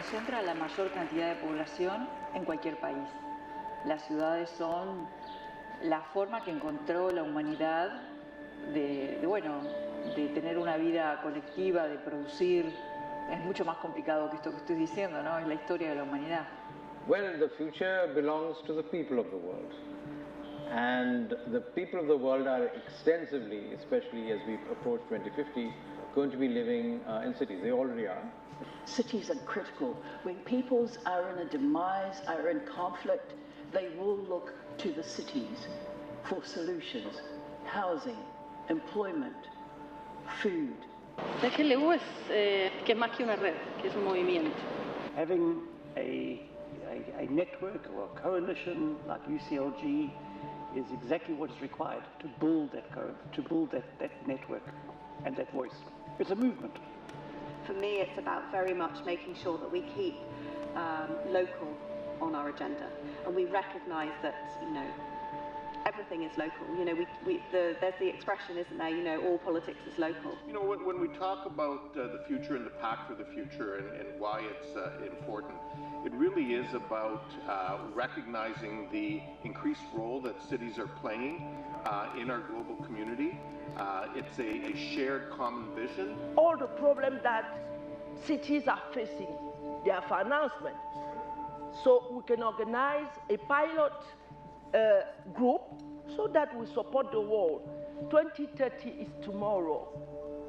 concentra la mayor cantidad de población en cualquier país. Las ciudades son la forma que encontró la humanidad de tener una vida colectiva, de producir. Es mucho más complicado que esto que estoy diciendo, ¿no? Es la historia de la humanidad. Well, the future belongs to the people of the world. And the people of the world are extensively, especially as we approach 2050, going to be living in cities. They already are. Cities are critical. When peoples are in a demise, are in conflict, they will look to the cities for solutions, housing, employment, food. La GLU es que es más que una red, que es un movimiento. Having a network or a coalition like UCLG is exactly what is required to build that network and that voice. It's a movement. For me, it's about very much making sure that we keep local on our agenda, and we recognise that, everything is local. There's the expression, isn't there? All politics is local. When we talk about the future and the Pact for the Future and why it's important, it really is about recognizing the increased role that cities are playing in our global community. It's a shared common vision. All the problems that cities are facing, their financement. So we can organize a pilot group so that we support the world. 2030 is tomorrow.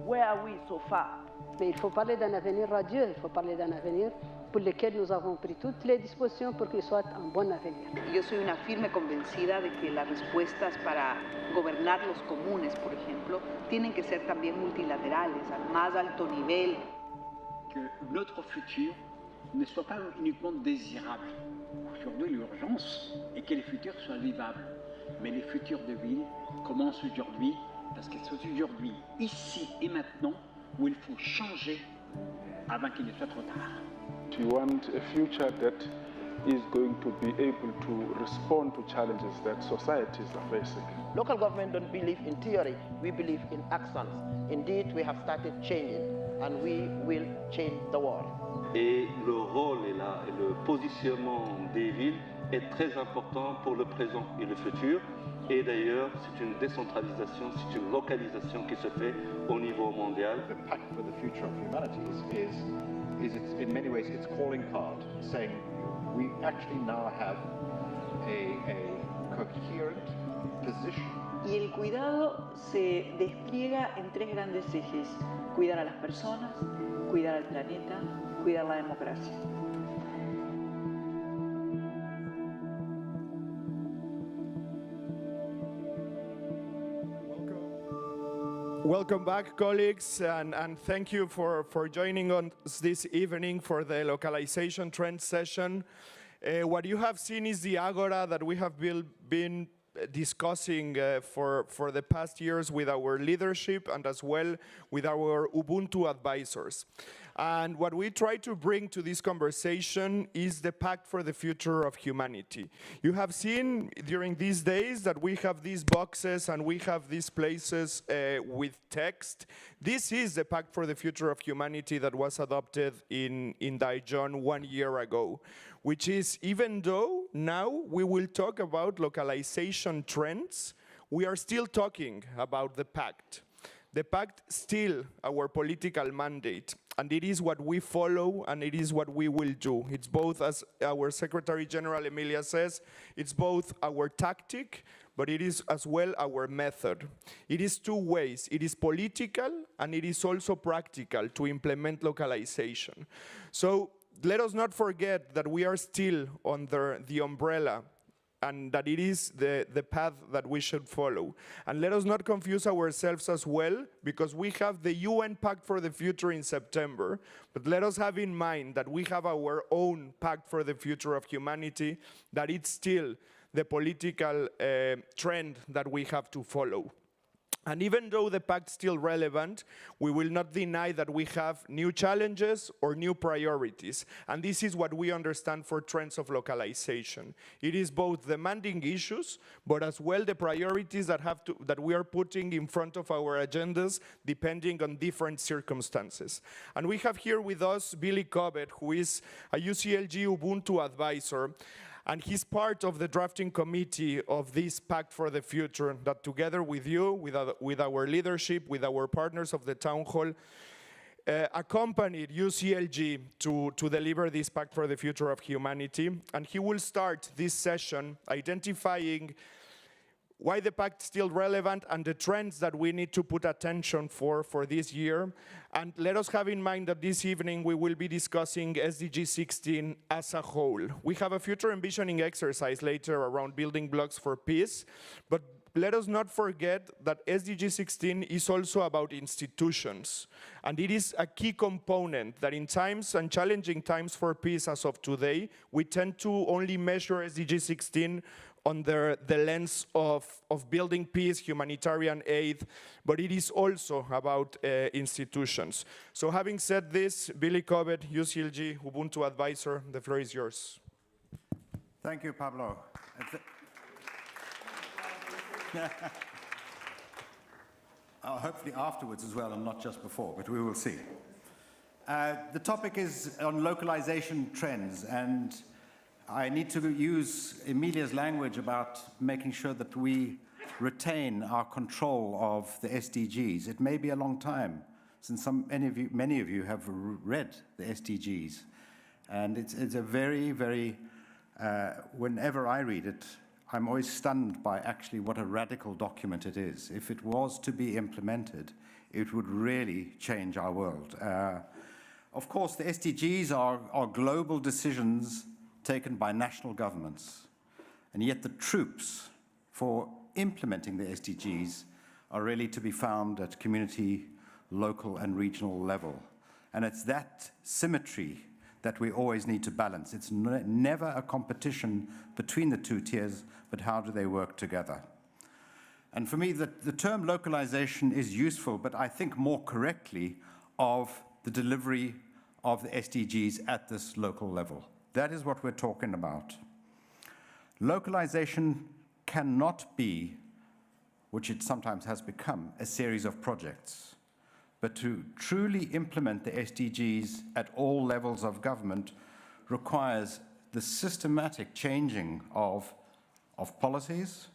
Where are we so far? Mais il faut parler d'un avenir radieux, il faut parler d'un avenir pour lequel nous avons pris toutes les dispositions pour qu'il soit un bon avenir. Yo soy una firme convencida de que las respuestas para gobernar los comunes, por ejemplo, tienen que ser también multilaterales, al más alto nivel. Que notre futur ne soit pas uniquement désirable. Aujourd'hui, l'urgence est que les futurs soient vivables. Mais les futurs de ville commencent aujourd'hui, parce que c'est aujourd'hui, ici et maintenant, où il faut changer avant qu'il ne soit trop tard. We want a future that is going to be able to respond to challenges that societies are facing. Local government don't believe in theory, we believe in actions. Indeed, we have started changing, and we will change the world. Et le rôle et le positionnement des villes est très important pour le présent et le futur. Et d'ailleurs, c'est une décentralisation, c'est une localisation qui se fait au niveau mondial. The Pact for the Future of Humanity is in many ways its calling card, saying we actually now have a coherent position. Y el cuidado se despliega en tres grandes ejes: cuidar a las personas, cuidar al planeta, cuidar la democracia. Welcome back, colleagues, and thank you for joining us this evening for the localization trend session. What you have seen is the agora that we have been discussing for the past years with our leadership and as well with our Ubuntu advisors. And what we try to bring to this conversation is the Pact for the Future of Humanity. You have seen during these days that we have these boxes and we have these places with text. This is the Pact for the Future of Humanity that was adopted in Daejeon 1 year ago, which is, even though now we will talk about localization trends, we are still talking about the pact. The pact is still our political mandate, and it is what we follow and it is what we will do. It's both, as our Secretary General Emilia says, it's both our tactic, but it is as well our method. It is two ways. It is political and it is also practical to implement localization. So let us not forget that we are still under the umbrella and that it is the path that we should follow. And let us not confuse ourselves as well, because we have the UN Pact for the Future in September, but let us have in mind that we have our own Pact for the Future of Humanity, that it's still the political trend that we have to follow. And even though the pact is still relevant, we will not deny that we have new challenges or new priorities. And this is what we understand for trends of localization. It is both demanding issues, but as well the priorities that we are putting in front of our agendas depending on different circumstances. And we have here with us Billy Cobbett, who is a UCLG Ubuntu advisor. And he's part of the drafting committee of this Pact for the Future that together with you, with our leadership, with our partners of the town hall, accompanied UCLG to deliver this Pact for the Future of Humanity. And he will start this session identifying why the pact is still relevant and the trends that we need to put attention for this year. And let us have in mind that this evening we will be discussing SDG 16 as a whole. We have a future envisioning exercise later around building blocks for peace, but let us not forget that SDG 16 is also about institutions. And it is a key component that in times and challenging times for peace as of today, we tend to only measure SDG 16 under the lens of building peace, humanitarian aid, but it is also about institutions. So having said this, Billy Cobbett, UCLG Ubuntu advisor, the floor is yours. Thank you, Pablo. Hopefully afterwards as well, and not just before, but we will see. The topic is on localization trends, and I need to use Emilia's language about making sure that we retain our control of the SDGs. It may be a long time since many of you have read the SDGs. And it's a very, very, whenever I read it, I'm always stunned by actually what a radical document it is. If it was to be implemented, it would really change our world. Of course, the SDGs are global decisions taken by national governments, and yet the troops for implementing the SDGs are really to be found at community, local and regional level. And it's that symmetry that we always need to balance. It's never a competition between the two tiers, but how do they work together? And for me, the term localization is useful, but I think more correctly of the delivery of the SDGs at this local level. That is what we're talking about. Localization cannot be, which it sometimes has become, a series of projects. But to truly implement the SDGs at all levels of government requires the systematic changing of policies,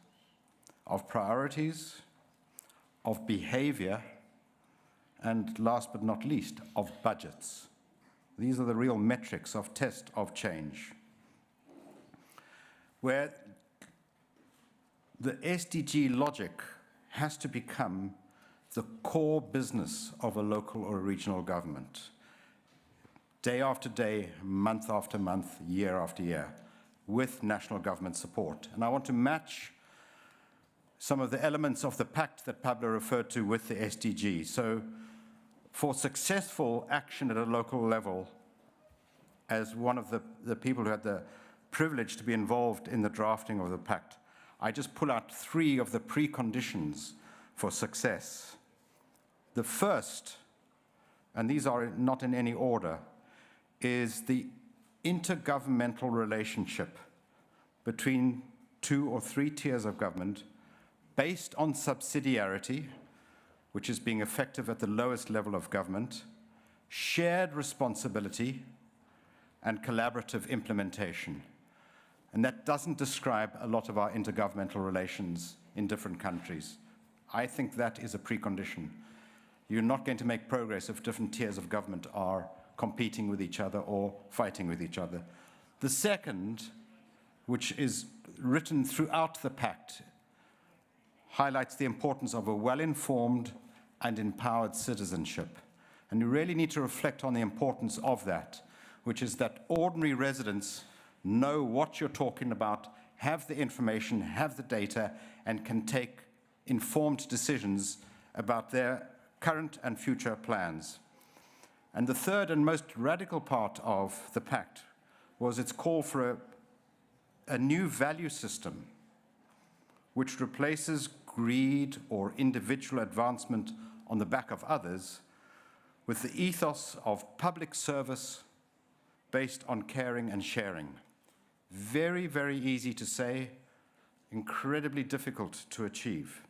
of priorities, of behavior, and last but not least, of budgets. These are the real metrics of test of change, where the SDG logic has to become the core business of a local or regional government, day after day, month after month, year after year, with national government support. And I want to match some of the elements of the pact that Pablo referred to with the SDG. So for successful action at a local level, as one of the people who had the privilege to be involved in the drafting of the pact, I just pull out 3 of the preconditions for success. The first, and these are not in any order, is the intergovernmental relationship between 2 or 3 tiers of government based on subsidiarity, which is being effective at the lowest level of government, shared responsibility, and collaborative implementation. And that doesn't describe a lot of our intergovernmental relations in different countries. I think that is a precondition. You're not going to make progress if different tiers of government are competing with each other or fighting with each other. The second, which is written throughout the pact, highlights the importance of a well-informed and empowered citizenship. And you really need to reflect on the importance of that, which is that ordinary residents know what you're talking about, have the information, have the data, and can take informed decisions about their current and future plans. And the third and most radical part of the pact was its call for a new value system which replaces greed or individual advancement on the back of others, with the ethos of public service based on caring and sharing. Very, very easy to say, incredibly difficult to achieve.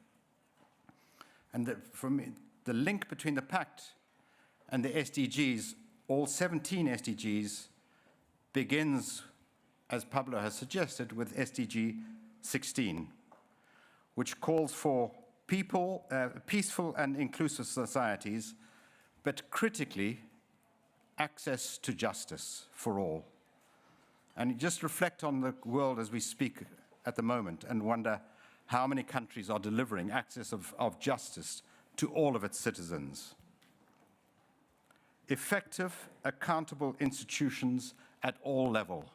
And for me, the link between the Pact and the SDGs, all 17 SDGs, begins, as Pablo has suggested, with SDG 16, which calls for peaceful and inclusive societies, but critically, access to justice for all. And you just reflect on the world as we speak at the moment and wonder how many countries are delivering access of justice to all of its citizens. Effective, accountable institutions at all levels.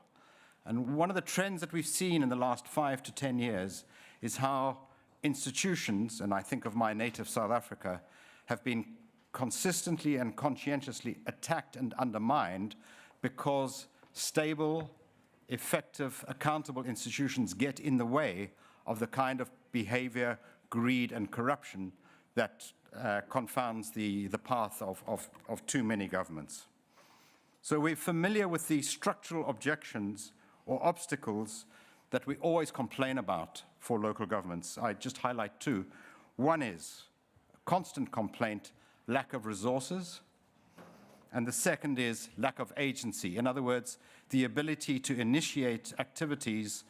And one of the trends that we've seen in the last 5 to 10 years is how institutions, and I think of my native South Africa, have been consistently and conscientiously attacked and undermined because stable, effective, accountable institutions get in the way of the kind of behavior, greed, and corruption that confounds the path of too many governments. So we're familiar with the structural objections or obstacles that we always complain about for local governments. I just highlight two. One is a constant complaint, lack of resources, and the second is lack of agency. In other words, the ability to initiate activities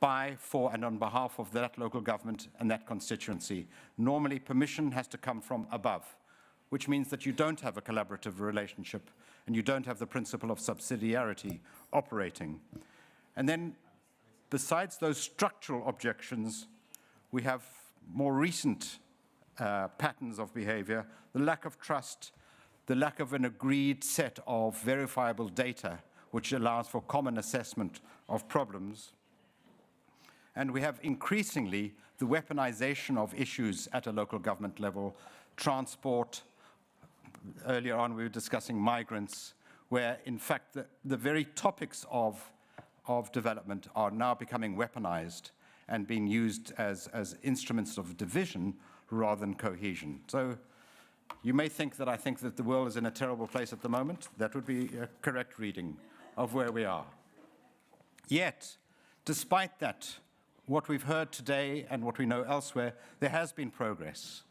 by, for, and on behalf of that local government and that constituency. Normally, permission has to come from above, which means that you don't have a collaborative relationship and you don't have the principle of subsidiarity operating. And then, besides those structural objections, we have more recent patterns of behavior, the lack of trust, the lack of an agreed set of verifiable data which allows for common assessment of problems. And we have increasingly the weaponization of issues at a local government level, transport. Earlier on we were discussing migrants, where in fact the very topics of development are now becoming weaponized and being used as instruments of division rather than cohesion. So you may think that I think that the world is in a terrible place at the moment. That would be a correct reading of where we are. Yet, despite that, what we've heard today and what we know elsewhere, there has been progress.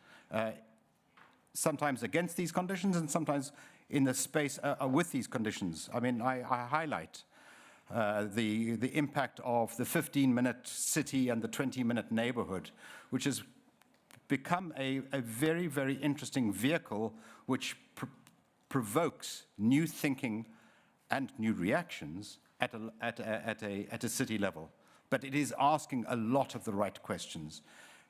Sometimes against these conditions and sometimes in the space with these conditions. I mean, I highlight the impact of the 15-minute city and the 20-minute neighborhood, which has become a very, very interesting vehicle which provokes new thinking and new reactions at a city level. But it is asking a lot of the right questions.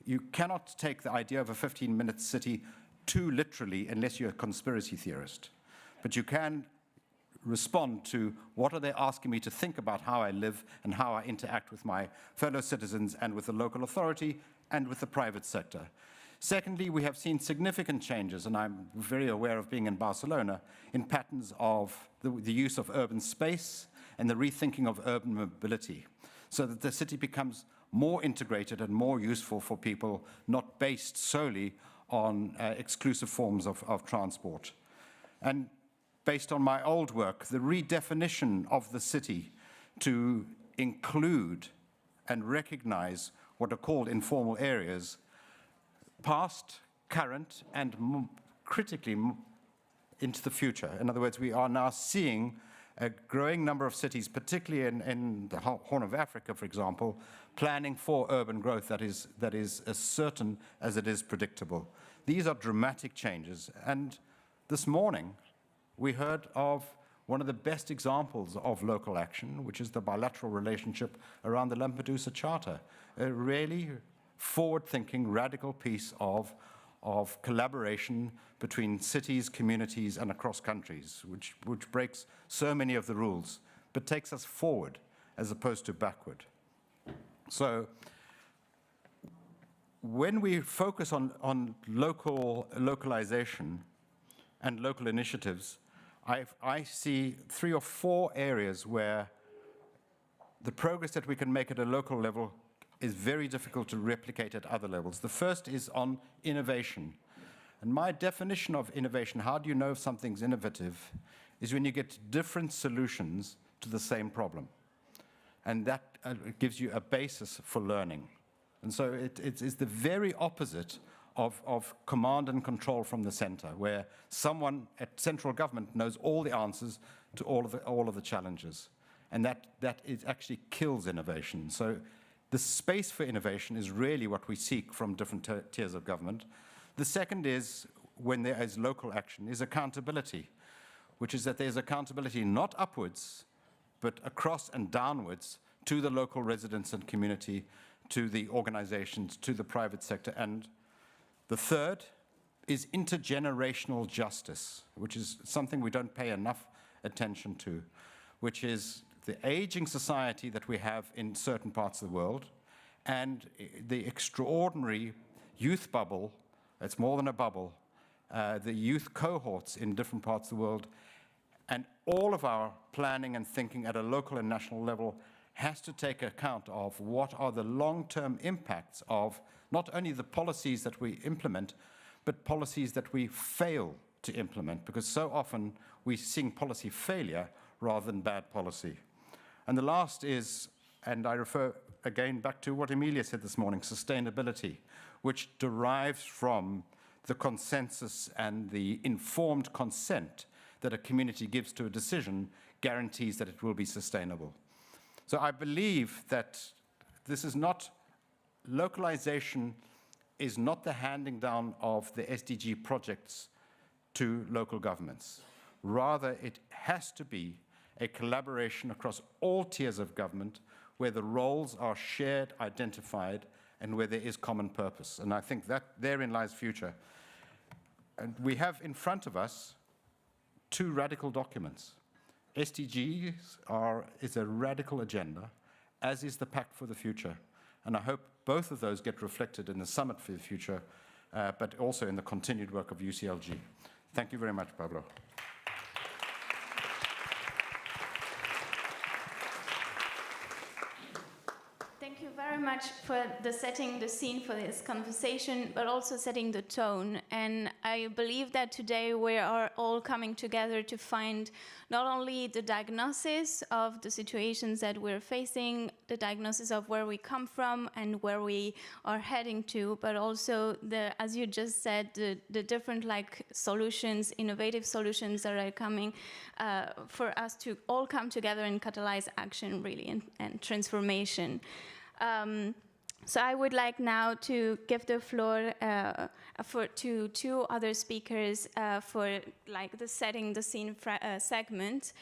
You cannot take the idea of a 15-minute city too literally unless you're a conspiracy theorist. But you can respond to what are they asking me to think about how I live and how I interact with my fellow citizens and with the local authority and with the private sector. Secondly, we have seen significant changes, and I'm very aware of being in Barcelona, in patterns of the use of urban space and the rethinking of urban mobility, so that the city becomes more integrated and more useful for people, not based solely on exclusive forms of transport. And based on my old work, the redefinition of the city to include and recognize what are called informal areas, past, current, and critically into the future. In other words, we are now seeing a growing number of cities, particularly in the Horn of Africa, for example, planning for urban growth that is as certain as it is predictable. These are dramatic changes. And this morning, we heard of one of the best examples of local action, which is the bilateral relationship around the Lampedusa Charter, a really forward-thinking, radical piece of collaboration between cities, communities, and across countries, which breaks so many of the rules, but takes us forward as opposed to backward. So when we focus on localization and local initiatives, I see 3 or 4 areas where the progress that we can make at a local level is very difficult to replicate at other levels. The first is on innovation. And my definition of innovation, how do you know if something's innovative, is when you get different solutions to the same problem. And that gives you a basis for learning. And so it's the very opposite of command and control from the center, where someone at central government knows all the answers to all of the challenges. And that actually kills innovation. So the space for innovation is really what we seek from different tiers of government. The second is, when there is local action, is accountability, which is that there's accountability not upwards, but across and downwards to the local residents and community, to the organizations, to the private sector. And the third is intergenerational justice, which is something we don't pay enough attention to, which is the aging society that we have in certain parts of the world and the extraordinary youth bubble, it's more than a bubble, the youth cohorts in different parts of the world. And all of our planning and thinking at a local and national level has to take account of what are the long-term impacts of not only the policies that we implement, but policies that we fail to implement, because so often we sing policy failure rather than bad policy. And the last is, and I refer again back to what Emilia said this morning, sustainability, which derives from the consensus and the informed consent that a community gives to a decision guarantees that it will be sustainable. So I believe that this is not, localization is not the handing down of the SDG projects to local governments. Rather, it has to be a collaboration across all tiers of government where the roles are shared, identified, and where there is common purpose. And I think that therein lies future. And we have in front of us two radical documents. SDGs is a radical agenda, as is the Pact for the Future. And I hope both of those get reflected in the Summit for the Future, but also in the continued work of UCLG. Thank you very much, Pablo. Thank you very much for setting the scene for this conversation, but also setting the tone. And I believe that today we are all coming together to find not only the diagnosis of the situations that we're facing, the diagnosis of where we come from and where we are heading to, but also, as you just said, the different solutions, innovative solutions that are coming for us to all come together and catalyze action, really, and transformation. So I would like now to give the floor to two other speakers for the setting the scene segment.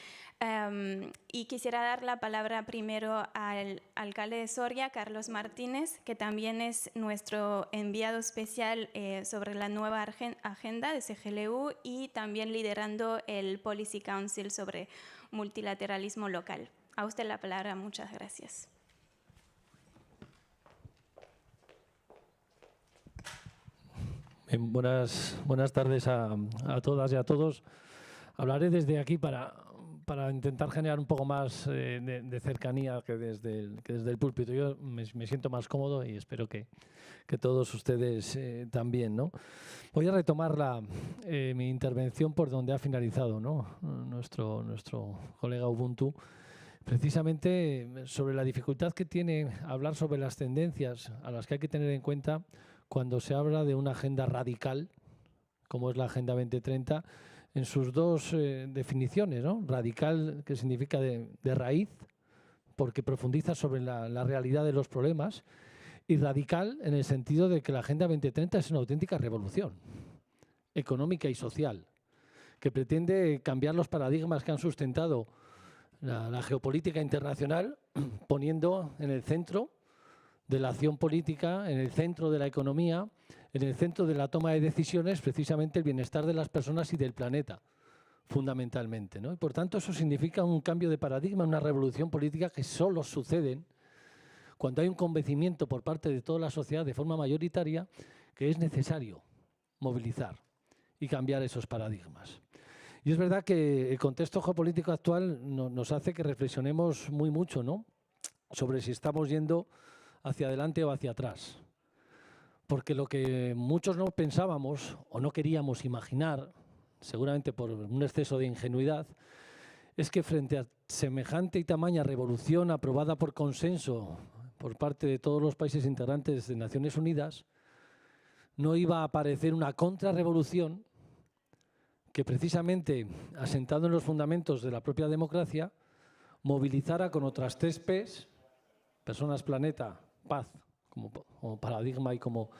Y quisiera dar la palabra primero al alcalde de Soria, Carlos Martínez, que también es nuestro enviado especial sobre la nueva agenda de CGLU y también liderando el Policy Council sobre multilateralismo local. A usted la palabra, muchas gracias. Buenas tardes a todas y a todos. Hablaré desde aquí para intentar generar un poco más de cercanía que desde el púlpito. Yo me siento más cómodo y espero que todos ustedes también, ¿no? Voy a retomar mi intervención por donde ha finalizado, ¿no? nuestro colega Ubuntu, precisamente sobre la dificultad que tiene hablar sobre las tendencias a las que hay que tener en cuenta cuando se habla de una agenda radical, como es la Agenda 2030, en sus dos definiciones, ¿no? Radical, que significa de raíz, porque profundiza sobre la realidad de los problemas, y radical en el sentido de que la Agenda 2030 es una auténtica revolución económica y social, que pretende cambiar los paradigmas que han sustentado la geopolítica internacional, poniendo en el centro de la acción política, en el centro de la economía, en el centro de la toma de decisiones, precisamente el bienestar de las personas y del planeta, fundamentalmente, ¿no? Y por tanto eso significa un cambio de paradigma, una revolución política que solo suceden cuando hay un convencimiento por parte de toda la sociedad de forma mayoritaria que es necesario movilizar y cambiar esos paradigmas. Y es verdad que el contexto geopolítico actual nos hace que reflexionemos mucho, ¿no?, sobre si estamos yendo hacia adelante o hacia atrás. Porque lo que muchos no pensábamos o no queríamos imaginar, seguramente por un exceso de ingenuidad, es que frente a semejante y tamaña revolución aprobada por consenso por parte de todos los países integrantes de Naciones Unidas, no iba a aparecer una contrarrevolución que precisamente, asentado en los fundamentos de la propia democracia, movilizara con otras 3 P's, personas, planeta, paz, como paradigma y como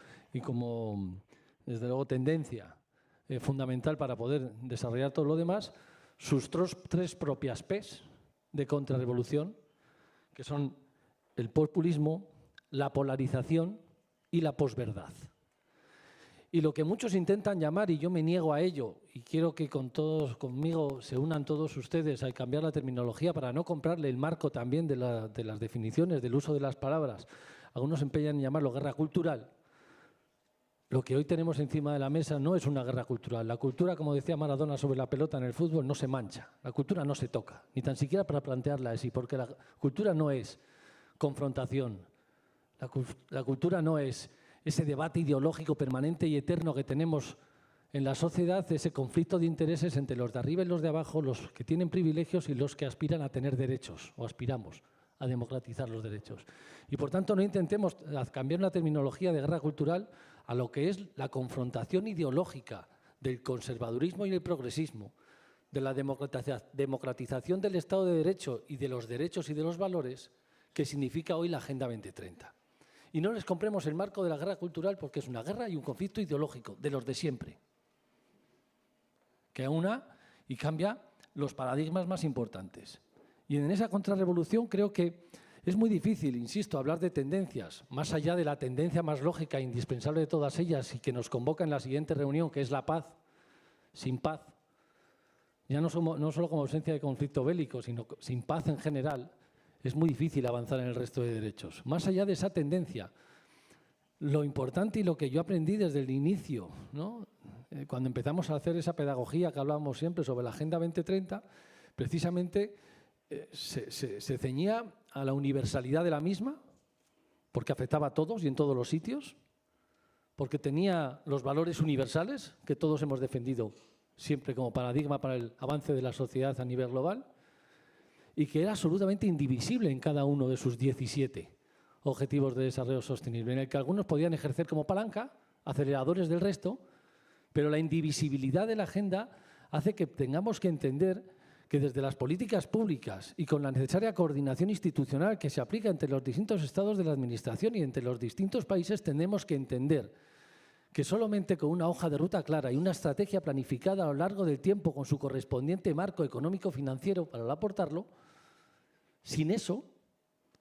desde luego, tendencia fundamental para poder desarrollar todo lo demás, sus 3 propias P's de contrarrevolución, que son el populismo, la polarización y la posverdad. Y lo que muchos intentan llamar, y yo me niego a ello, y quiero que conmigo se unan todos ustedes a cambiar la terminología para no comprarle el marco también de las definiciones, del uso de las palabras. Algunos se empeñan en llamarlo guerra cultural. Lo que hoy tenemos encima de la mesa no es una guerra cultural. La cultura, como decía Maradona sobre la pelota en el fútbol, no se mancha. La cultura no se toca, ni tan siquiera para plantearla así, porque la cultura no es confrontación. La cultura no es ese debate ideológico permanente y eterno que tenemos en la sociedad, ese conflicto de intereses entre los de arriba y los de abajo, los que tienen privilegios y los que aspiran a tener derechos, o aspiramos a democratizar los derechos. Y por tanto no intentemos cambiar una terminología de guerra cultural a lo que es la confrontación ideológica del conservadurismo y el progresismo, de la democratización del Estado de Derecho y de los derechos y de los valores que significa hoy la Agenda 2030. Y no les compremos el marco de la guerra cultural porque es una guerra y un conflicto ideológico de los de siempre, que aúna y cambia los paradigmas más importantes. Y en esa contrarrevolución creo que es muy difícil, insisto, hablar de tendencias, más allá de la tendencia más lógica e indispensable de todas ellas y que nos convoca en la siguiente reunión, que es la paz. Sin paz, ya no solo como ausencia de conflicto bélico, sino sin paz en general, es muy difícil avanzar en el resto de derechos. Más allá de esa tendencia, lo importante y lo que yo aprendí desde el inicio, ¿no? Cuando empezamos a hacer esa pedagogía que hablábamos siempre sobre la Agenda 2030, precisamente se ceñía a la universalidad de la misma, porque afectaba a todos y en todos los sitios, porque tenía los valores universales que todos hemos defendido siempre como paradigma para el avance de la sociedad a nivel global, y que era absolutamente indivisible en cada uno de sus 17 objetivos de desarrollo sostenible, en el que algunos podían ejercer como palanca, aceleradores del resto, pero la indivisibilidad de la agenda hace que tengamos que entender que desde las políticas públicas y con la necesaria coordinación institucional que se aplica entre los distintos estados de la administración y entre los distintos países, tenemos que entender que solamente con una hoja de ruta clara y una estrategia planificada a lo largo del tiempo con su correspondiente marco económico-financiero para aportarlo, sin eso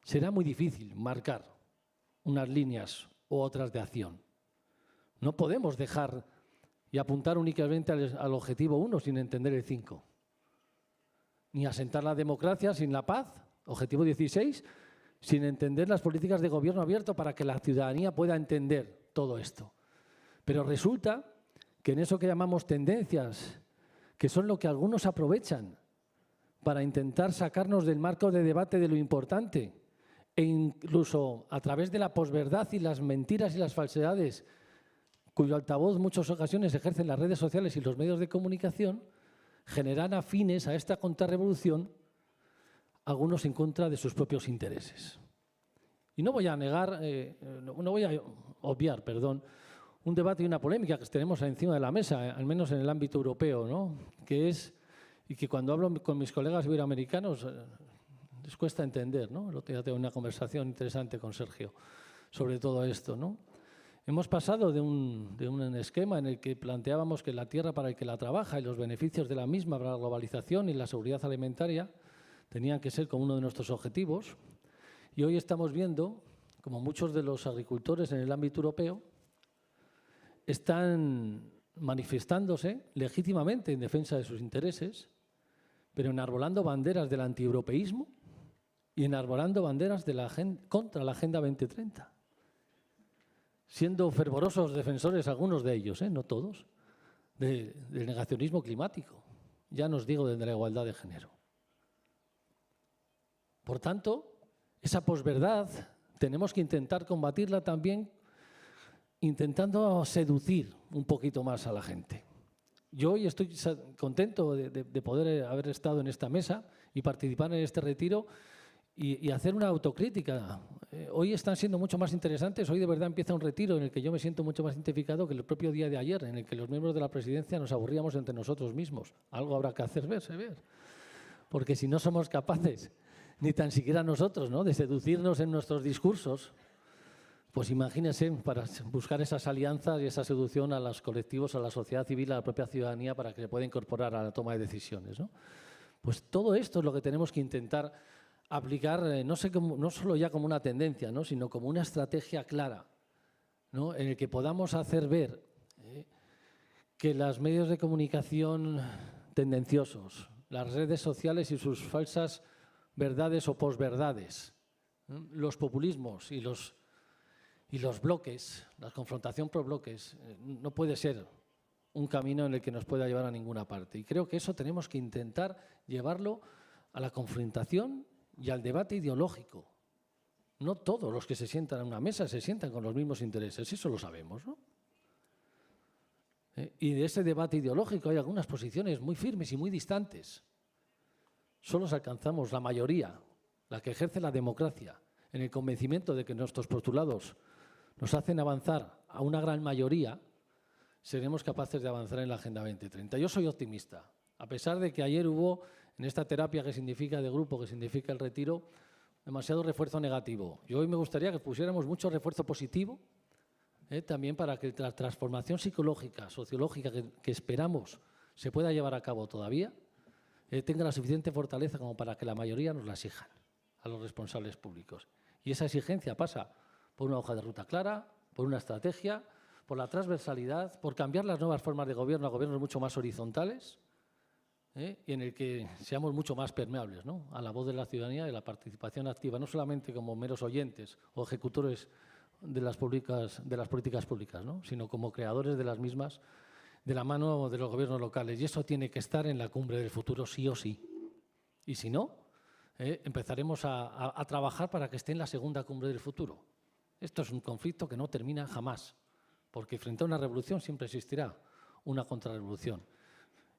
será muy difícil marcar unas líneas u otras de acción. No podemos dejar y apuntar únicamente al objetivo 1 sin entender el 5. Ni asentar la democracia sin la paz, objetivo 16, sin entender las políticas de gobierno abierto para que la ciudadanía pueda entender todo esto. Pero resulta que en eso que llamamos tendencias, que son lo que algunos aprovechan para intentar sacarnos del marco de debate de lo importante, e incluso a través de la posverdad y las mentiras y las falsedades, cuyo altavoz en muchas ocasiones ejercen las redes sociales y los medios de comunicación, generan afines a esta contrarrevolución, algunos en contra de sus propios intereses. Y no voy a negar, no voy a obviar, perdón, un debate y una polémica que tenemos encima de la mesa, al menos en el ámbito europeo, ¿no? Que es, y que cuando hablo con mis colegas iberoamericanos les cuesta entender, ¿no? El otro día tengo una conversación interesante con Sergio sobre todo esto, ¿no? Hemos pasado de un esquema en el que planteábamos que la tierra para el que la trabaja y los beneficios de la misma para la globalización y la seguridad alimentaria tenían que ser como uno de nuestros objetivos. Y hoy estamos viendo como muchos de los agricultores en el ámbito europeo están manifestándose legítimamente en defensa de sus intereses, pero enarbolando banderas del antieuropeísmo y enarbolando banderas de contra la Agenda 2030. Siendo fervorosos defensores, algunos de ellos, no todos, del negacionismo climático. Ya no os digo de la igualdad de género. Por tanto, esa posverdad tenemos que intentar combatirla también intentando seducir un poquito más a la gente. Yo hoy estoy contento de poder haber estado en esta mesa y participar en este retiro y hacer una autocrítica. Hoy están siendo mucho más interesantes. Hoy de verdad empieza un retiro en el que yo me siento mucho más identificado que el propio día de ayer, en el que los miembros de la presidencia nos aburríamos entre nosotros mismos. Algo habrá que hacer, ver. Porque si no somos capaces, ni tan siquiera nosotros, ¿no?, de seducirnos en nuestros discursos, pues imagínense, para buscar esas alianzas y esa seducción a los colectivos, a la sociedad civil, a la propia ciudadanía, para que se pueda incorporar a la toma de decisiones, ¿no? Pues todo esto es lo que tenemos que intentar aplicar, no solo ya como una tendencia, ¿no?, sino como una estrategia clara, ¿no?, en el que podamos hacer ver que los medios de comunicación tendenciosos, las redes sociales y sus falsas verdades o posverdades, ¿no?, los populismos y los bloques, la confrontación por bloques, no puede ser un camino en el que nos pueda llevar a ninguna parte. Y creo que eso tenemos que intentar llevarlo a la confrontación y al debate ideológico. No todos los que se sientan en una mesa se sientan con los mismos intereses, eso lo sabemos, ¿no? Y de ese debate ideológico hay algunas posiciones muy firmes y muy distantes. Solo si alcanzamos la mayoría, la que ejerce la democracia, en el convencimiento de que nuestros postulados nos hacen avanzar a una gran mayoría, seremos capaces de avanzar en la Agenda 2030. Yo soy optimista, a pesar de que ayer hubo, en esta terapia que significa de grupo, que significa el retiro, demasiado refuerzo negativo. Yo hoy me gustaría que pusiéramos mucho refuerzo positivo, también para que la transformación psicológica, sociológica que esperamos se pueda llevar a cabo todavía, tenga la suficiente fortaleza como para que la mayoría nos la exijan a los responsables públicos. Y esa exigencia pasa por una hoja de ruta clara, por una estrategia, por la transversalidad, por cambiar las nuevas formas de gobierno a gobiernos mucho más horizontales, y en el que seamos mucho más permeables, ¿no?, a la voz de la ciudadanía y la participación activa, no solamente como meros oyentes o ejecutores de las políticas públicas, ¿no?, sino como creadores de las mismas, de la mano de los gobiernos locales. Y eso tiene que estar en la cumbre del futuro sí o sí. Y si no, empezaremos a trabajar para que esté en la segunda cumbre del futuro. Esto es un conflicto que no termina jamás, porque frente a una revolución siempre existirá una contrarrevolución.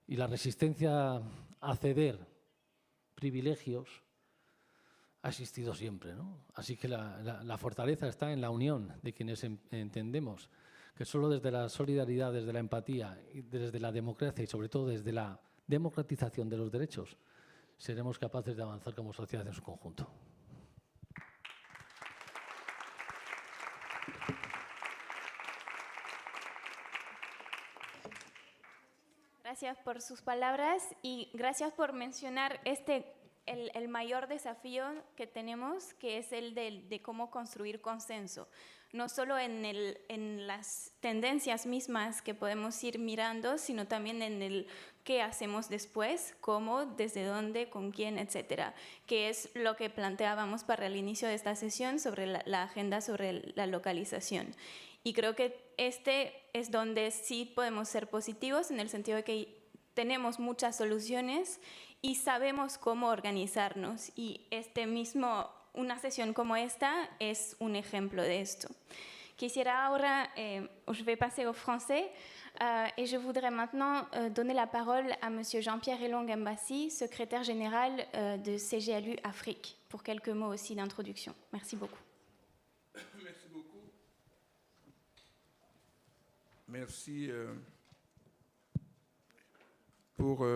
Y la resistencia a ceder privilegios ha existido siempre, ¿no? Así que la fortaleza está en la unión de quienes entendemos que solo desde la solidaridad, desde la empatía, y desde la democracia y sobre todo desde la democratización de los derechos, seremos capaces de avanzar como sociedad en su conjunto. Gracias por sus palabras y gracias por mencionar el mayor desafío que tenemos, que es el de cómo construir consenso. No solo en las tendencias mismas que podemos ir mirando, sino también en el qué hacemos después, cómo, desde dónde, con quién, etcétera, que es lo que planteábamos para el inicio de esta sesión sobre la agenda sobre la localización. Y creo que este es donde sí podemos ser positivos, en el sentido de que tenemos muchas soluciones y sabemos cómo organizarnos. Y una sesión como esta es un ejemplo de esto. Quisiera ahora, je vais passer au français, et je voudrais maintenant donner la parole à Monsieur Jean-Pierre Elong-Mbassi, secrétaire général de CGLU Afrique, pour quelques mots aussi d'introduction. Merci beaucoup. Merci beaucoup. Merci pour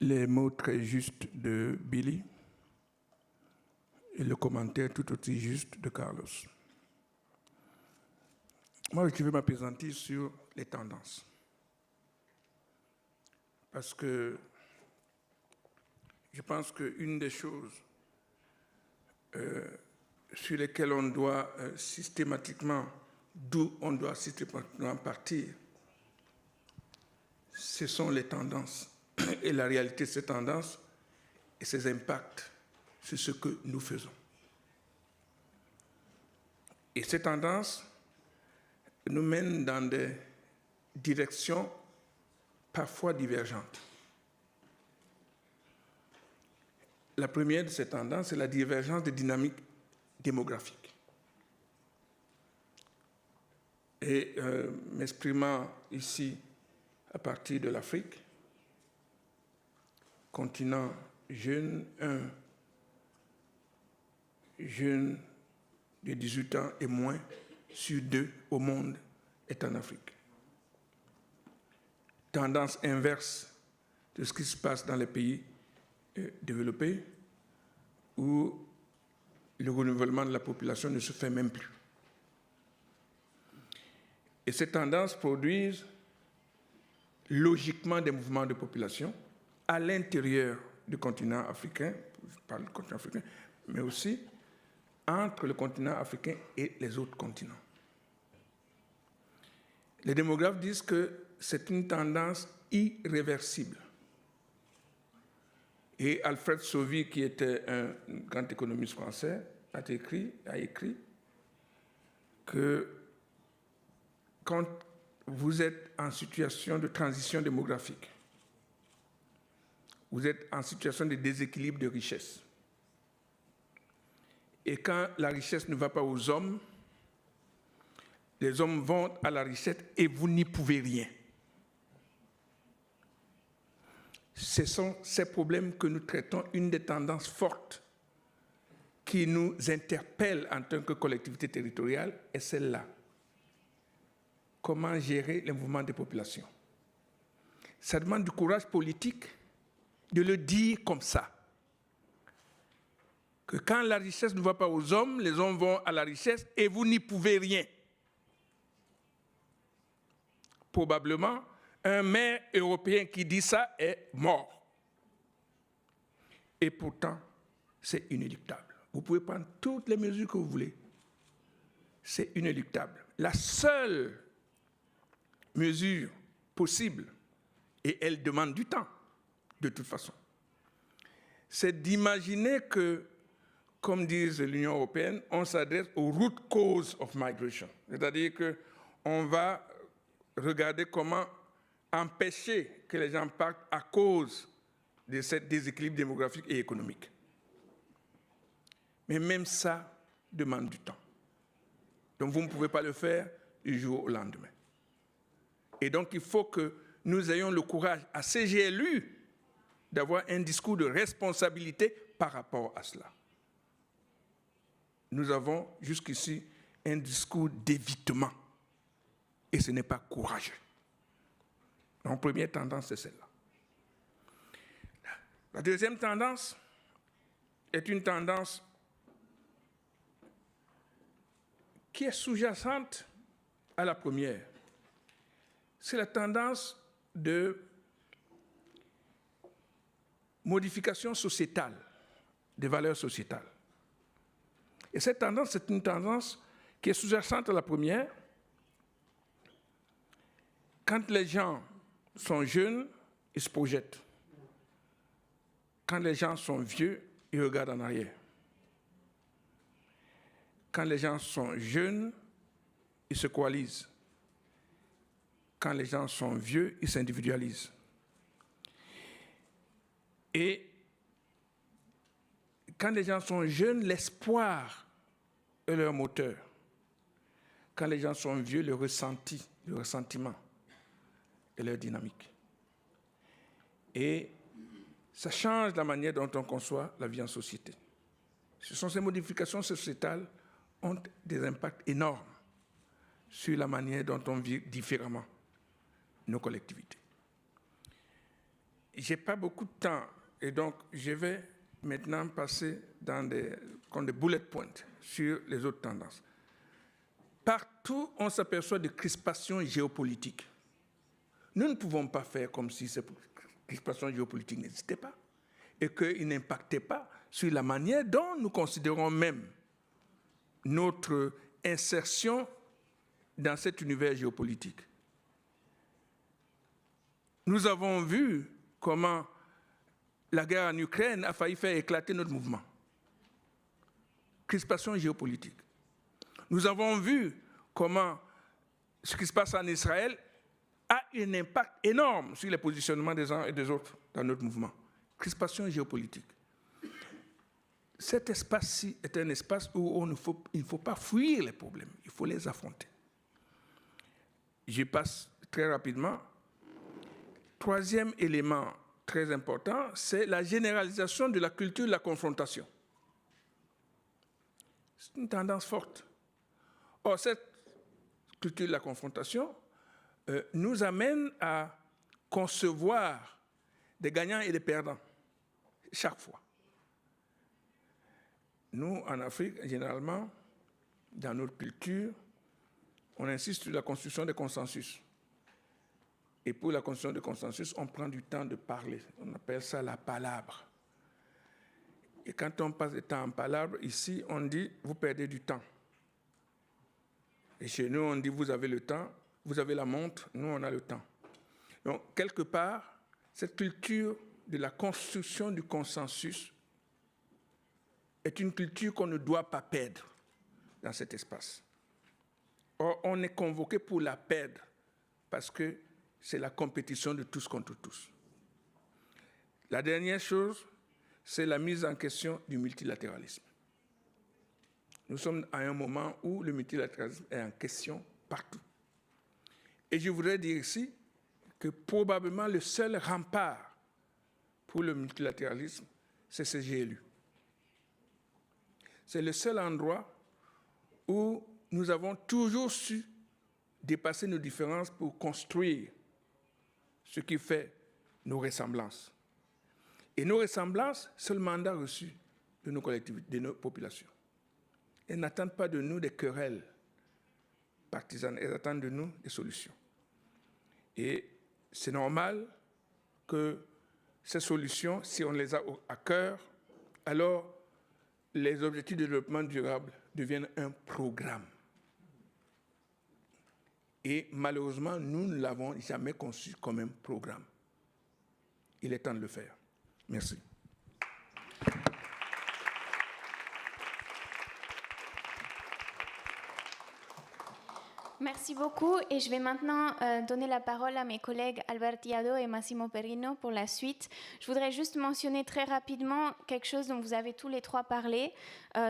les mots très justes de Billy et le commentaire tout aussi juste de Carlos. Moi, je vais m'appesantir sur les tendances. Parce que je pense qu'une des choses sur lesquelles on doit d'où on doit systématiquement partir, ce sont les tendances et la réalité de ces tendances et ses impacts sur ce que nous faisons. Et ces tendances nous mènent dans des directions parfois divergentes. La première de ces tendances, c'est la divergence des dynamiques démographiques. Et m'exprimant ici à partir de l'Afrique, continent jeune, un jeune de 18 ans et moins sur 2 au monde est en Afrique. Tendance inverse de ce qui se passe dans les pays développés, où le renouvellement de la population ne se fait même plus. Et ces tendances produisent logiquement des mouvements de population à l'intérieur du continent africain, je parle du continent africain, mais aussi entre le continent africain et les autres continents. Les démographes disent que c'est une tendance irréversible. Et Alfred Sauvy, qui était un grand économiste français, a écrit que quand vous êtes en situation de transition démographique, vous êtes en situation de déséquilibre de richesse. Et quand la richesse ne va pas aux hommes, les hommes vont à la richesse et vous n'y pouvez rien. Ce sont ces problèmes que nous traitons, une des tendances fortes qui nous interpelle en tant que collectivité territoriale est celle-là. Comment gérer les mouvements des populations? Ça demande du courage politique de le dire comme ça. Que quand la richesse ne va pas aux hommes, les hommes vont à la richesse et vous n'y pouvez rien. Probablement, un maire européen qui dit ça est mort. Et pourtant, c'est inéluctable. Vous pouvez prendre toutes les mesures que vous voulez. C'est inéluctable. La seule mesure possible, et elle demande du temps, de toute façon, c'est d'imaginer que, comme disent l'Union européenne, on s'adresse aux root causes of migration. C'est-à-dire qu'on va regarder comment empêcher que les gens partent à cause de ce déséquilibre démographique et économique. Mais même ça demande du temps. Donc vous ne pouvez pas le faire du jour au lendemain. Et donc il faut que nous ayons le courage assez GLU d'avoir un discours de responsabilité par rapport à cela. Nous avons jusqu'ici un discours d'évitement. Et ce n'est pas courageux. Donc, première tendance, c'est celle-là. La deuxième tendance est une tendance qui est sous-jacente à la première. C'est la tendance de modification sociétale, des valeurs sociétales. Et cette tendance, c'est une tendance qui est sous-jacente à la première. Quand les gens sont jeunes, ils se projettent. Quand les gens sont vieux, ils regardent en arrière. Quand les gens sont jeunes, ils se coalisent. Quand les gens sont vieux, ils s'individualisent. Et quand les gens sont jeunes, l'espoir est leur moteur. Quand les gens sont vieux, le ressenti, le ressentiment est leur dynamique. Et ça change la manière dont on conçoit la vie en société. Ces modifications sociétales ont des impacts énormes sur la manière dont on vit différemment nos collectivités. Je n'ai pas beaucoup de temps, et donc je vais maintenant passer dans des bullet points sur les autres tendances. Partout, on s'aperçoit de crispations géopolitiques. Nous ne pouvons pas faire comme si ces crispations géopolitiques n'existaient pas et qu'ils n'impactaient pas sur la manière dont nous considérons même notre insertion dans cet univers géopolitique. Nous avons vu comment la guerre en Ukraine a failli faire éclater notre mouvement. Crispation géopolitique. Nous avons vu comment ce qui se passe en Israël a un impact énorme sur les positionnements des uns et des autres dans notre mouvement. Crispation géopolitique. cet espace-ci est un espace où il ne faut pas fuir les problèmes, il faut les affronter. Je passe très rapidement. Troisième élément très important, c'est la généralisation de la culture de la confrontation. C'est une tendance forte. Or, cette culture de la confrontation nous amène à concevoir des gagnants et des perdants chaque fois. Nous, en Afrique, généralement, dans notre culture, on insiste sur la construction des consensus. Et pour la construction de consensus, on prend du temps de parler. On appelle ça la palabre. Et quand on passe du temps en palabre, ici, on dit, vous perdez du temps. Et chez nous, on dit, vous avez le temps, vous avez la montre, nous, on a le temps. Donc, quelque part, cette culture de la construction du consensus est une culture qu'on ne doit pas perdre dans cet espace. Or, on est convoqué pour la perdre parce que c'est la compétition de tous contre tous. La dernière chose, c'est la mise en question du multilatéralisme. Nous sommes à un moment où le multilatéralisme est en question partout. Et je voudrais dire ici que probablement le seul rempart pour le multilatéralisme, c'est ce GLU. C'est le seul endroit où nous avons toujours su dépasser nos différences pour construire ce qui fait nos ressemblances. Et nos ressemblances, c'est le mandat reçu de nos collectivités, de nos populations. Elles n'attendent pas de nous des querelles partisanes, elles attendent de nous des solutions. Et c'est normal que ces solutions, si on les a à cœur, alors les objectifs de développement durable deviennent un programme. Et malheureusement, nous ne l'avons jamais conçu comme un programme. Il est temps de le faire. Merci. Merci beaucoup et je vais maintenant donner la parole à mes collègues Albert Iado et Massimo Perino pour la suite. Je voudrais juste mentionner très rapidement quelque chose dont vous avez tous les trois parlé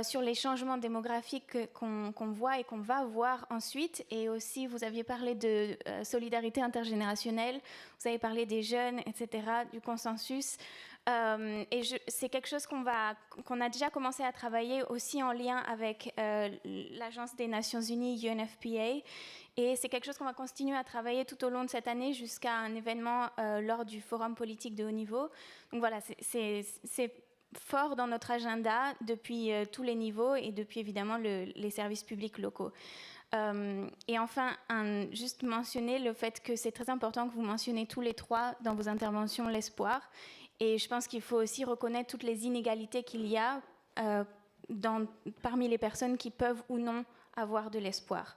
sur les changements démographiques qu'on voit et qu'on va voir ensuite. Et aussi, vous aviez parlé de solidarité intergénérationnelle, vous avez parlé des jeunes, etc., du consensus. Et c'est quelque chose qu'on a déjà commencé à travailler aussi en lien avec l'Agence des Nations Unies, UNFPA. Et c'est quelque chose qu'on va continuer à travailler tout au long de cette année jusqu'à un événement lors du Forum politique de haut niveau. Donc voilà, c'est fort dans notre agenda depuis tous les niveaux et depuis évidemment les services publics locaux. Et enfin, juste mentionner le fait que c'est très important que vous mentionnez tous les trois dans vos interventions l'espoir. Et je pense qu'il faut aussi reconnaître toutes les inégalités qu'il y a parmi les personnes qui peuvent ou non avoir de l'espoir,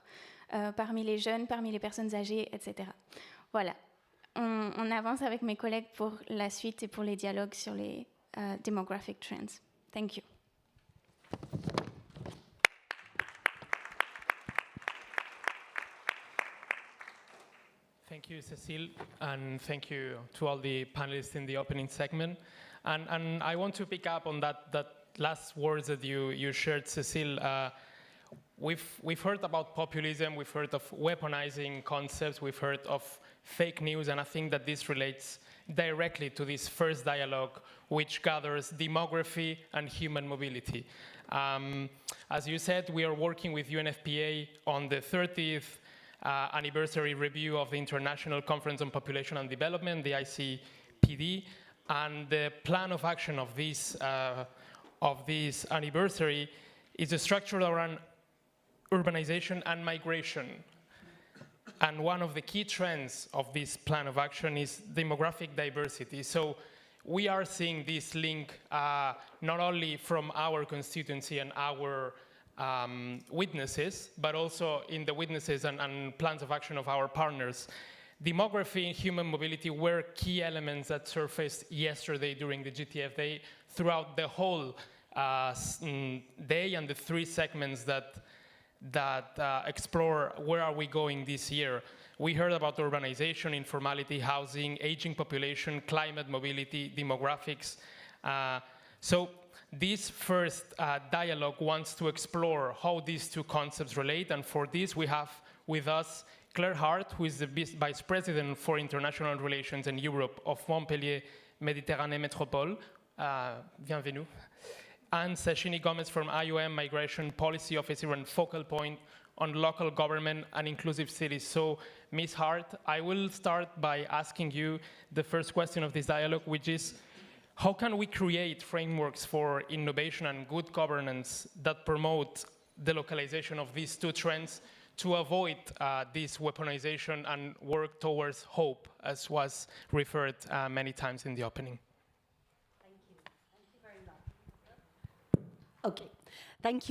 parmi les jeunes, parmi les personnes âgées, etc. Voilà, on avance avec mes collègues pour la suite et pour les dialogues sur les demographic trends. Thank you. Thank you, Cécile, and thank you to all the panelists in the opening segment. And I want to pick up on that last words that you shared, Cécile. We've heard about populism, we've heard of weaponizing concepts, we've heard of fake news, and I think that this relates directly to this first dialogue, which gathers demography and human mobility. As you said, we are working with UNFPA on the 30th anniversary review of the International Conference on Population and Development, the ICPD, and the plan of action of this anniversary is structured around urbanization and migration. And one of the key trends of this plan of action is demographic diversity. So we are seeing this link not only from our constituency and our witnesses, but also in the witnesses and plans of action of our partners. Demography and human mobility were key elements that surfaced yesterday during the GTF Day throughout the whole day and the three segments that explore where are we going this year. We heard about urbanization, informality, housing, aging population, climate mobility, demographics. So this first dialogue wants to explore how these two concepts relate, and for this we have with us Claire Hart, who is the Vice President for International Relations in Europe of Montpellier Méditerranée Métropole. Bienvenue. And Sashini Gomez from IOM, Migration Policy Officer and Focal Point on Local Government and Inclusive Cities. So, Ms. Hart, I will start by asking you the first question of this dialogue, which is, how can we create frameworks for innovation and good governance that promote the localization of these two trends to avoid this weaponization and work towards hope, as was referred many times in the opening? Thank you. Thank you very much. Okay. Thank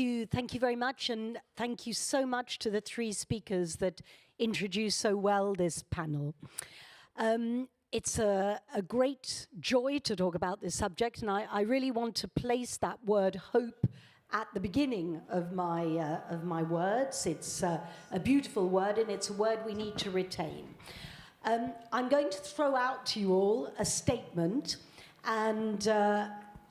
you very much, and thank you so much to the three speakers that introduced so well this panel. It's a great joy to talk about this subject, and I really want to place that word hope at the beginning of my words. It's a beautiful word, and it's a word we need to retain. I'm going to throw out to you all a statement, and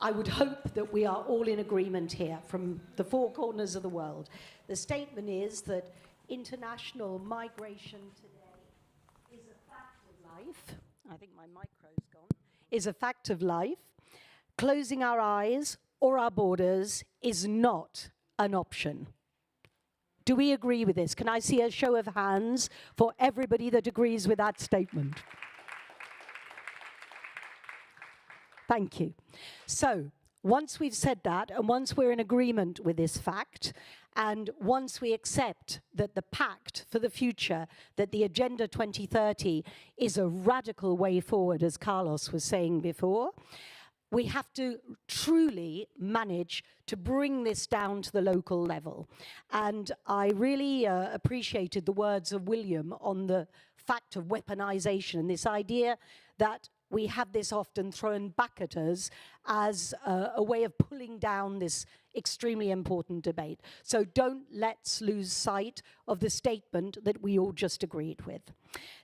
I would hope that we are all in agreement here from the four corners of the world. The statement is that international migration today is a fact of life. I think my micro's gone. Is a fact of life. Closing our eyes or our borders is not an option. Do we agree with this? Can I see a show of hands for everybody that agrees with that statement? Thank you. So, once we've said that, and once we're in agreement with this fact, and once we accept that the pact for the future, that the Agenda 2030 is a radical way forward, as Carlos was saying before, we have to truly manage to bring this down to the local level. And I really appreciated the words of William on the fact of weaponization and this idea that we have this often thrown back at us as a way of pulling down this extremely important debate. So let's lose sight of the statement that we all just agreed with.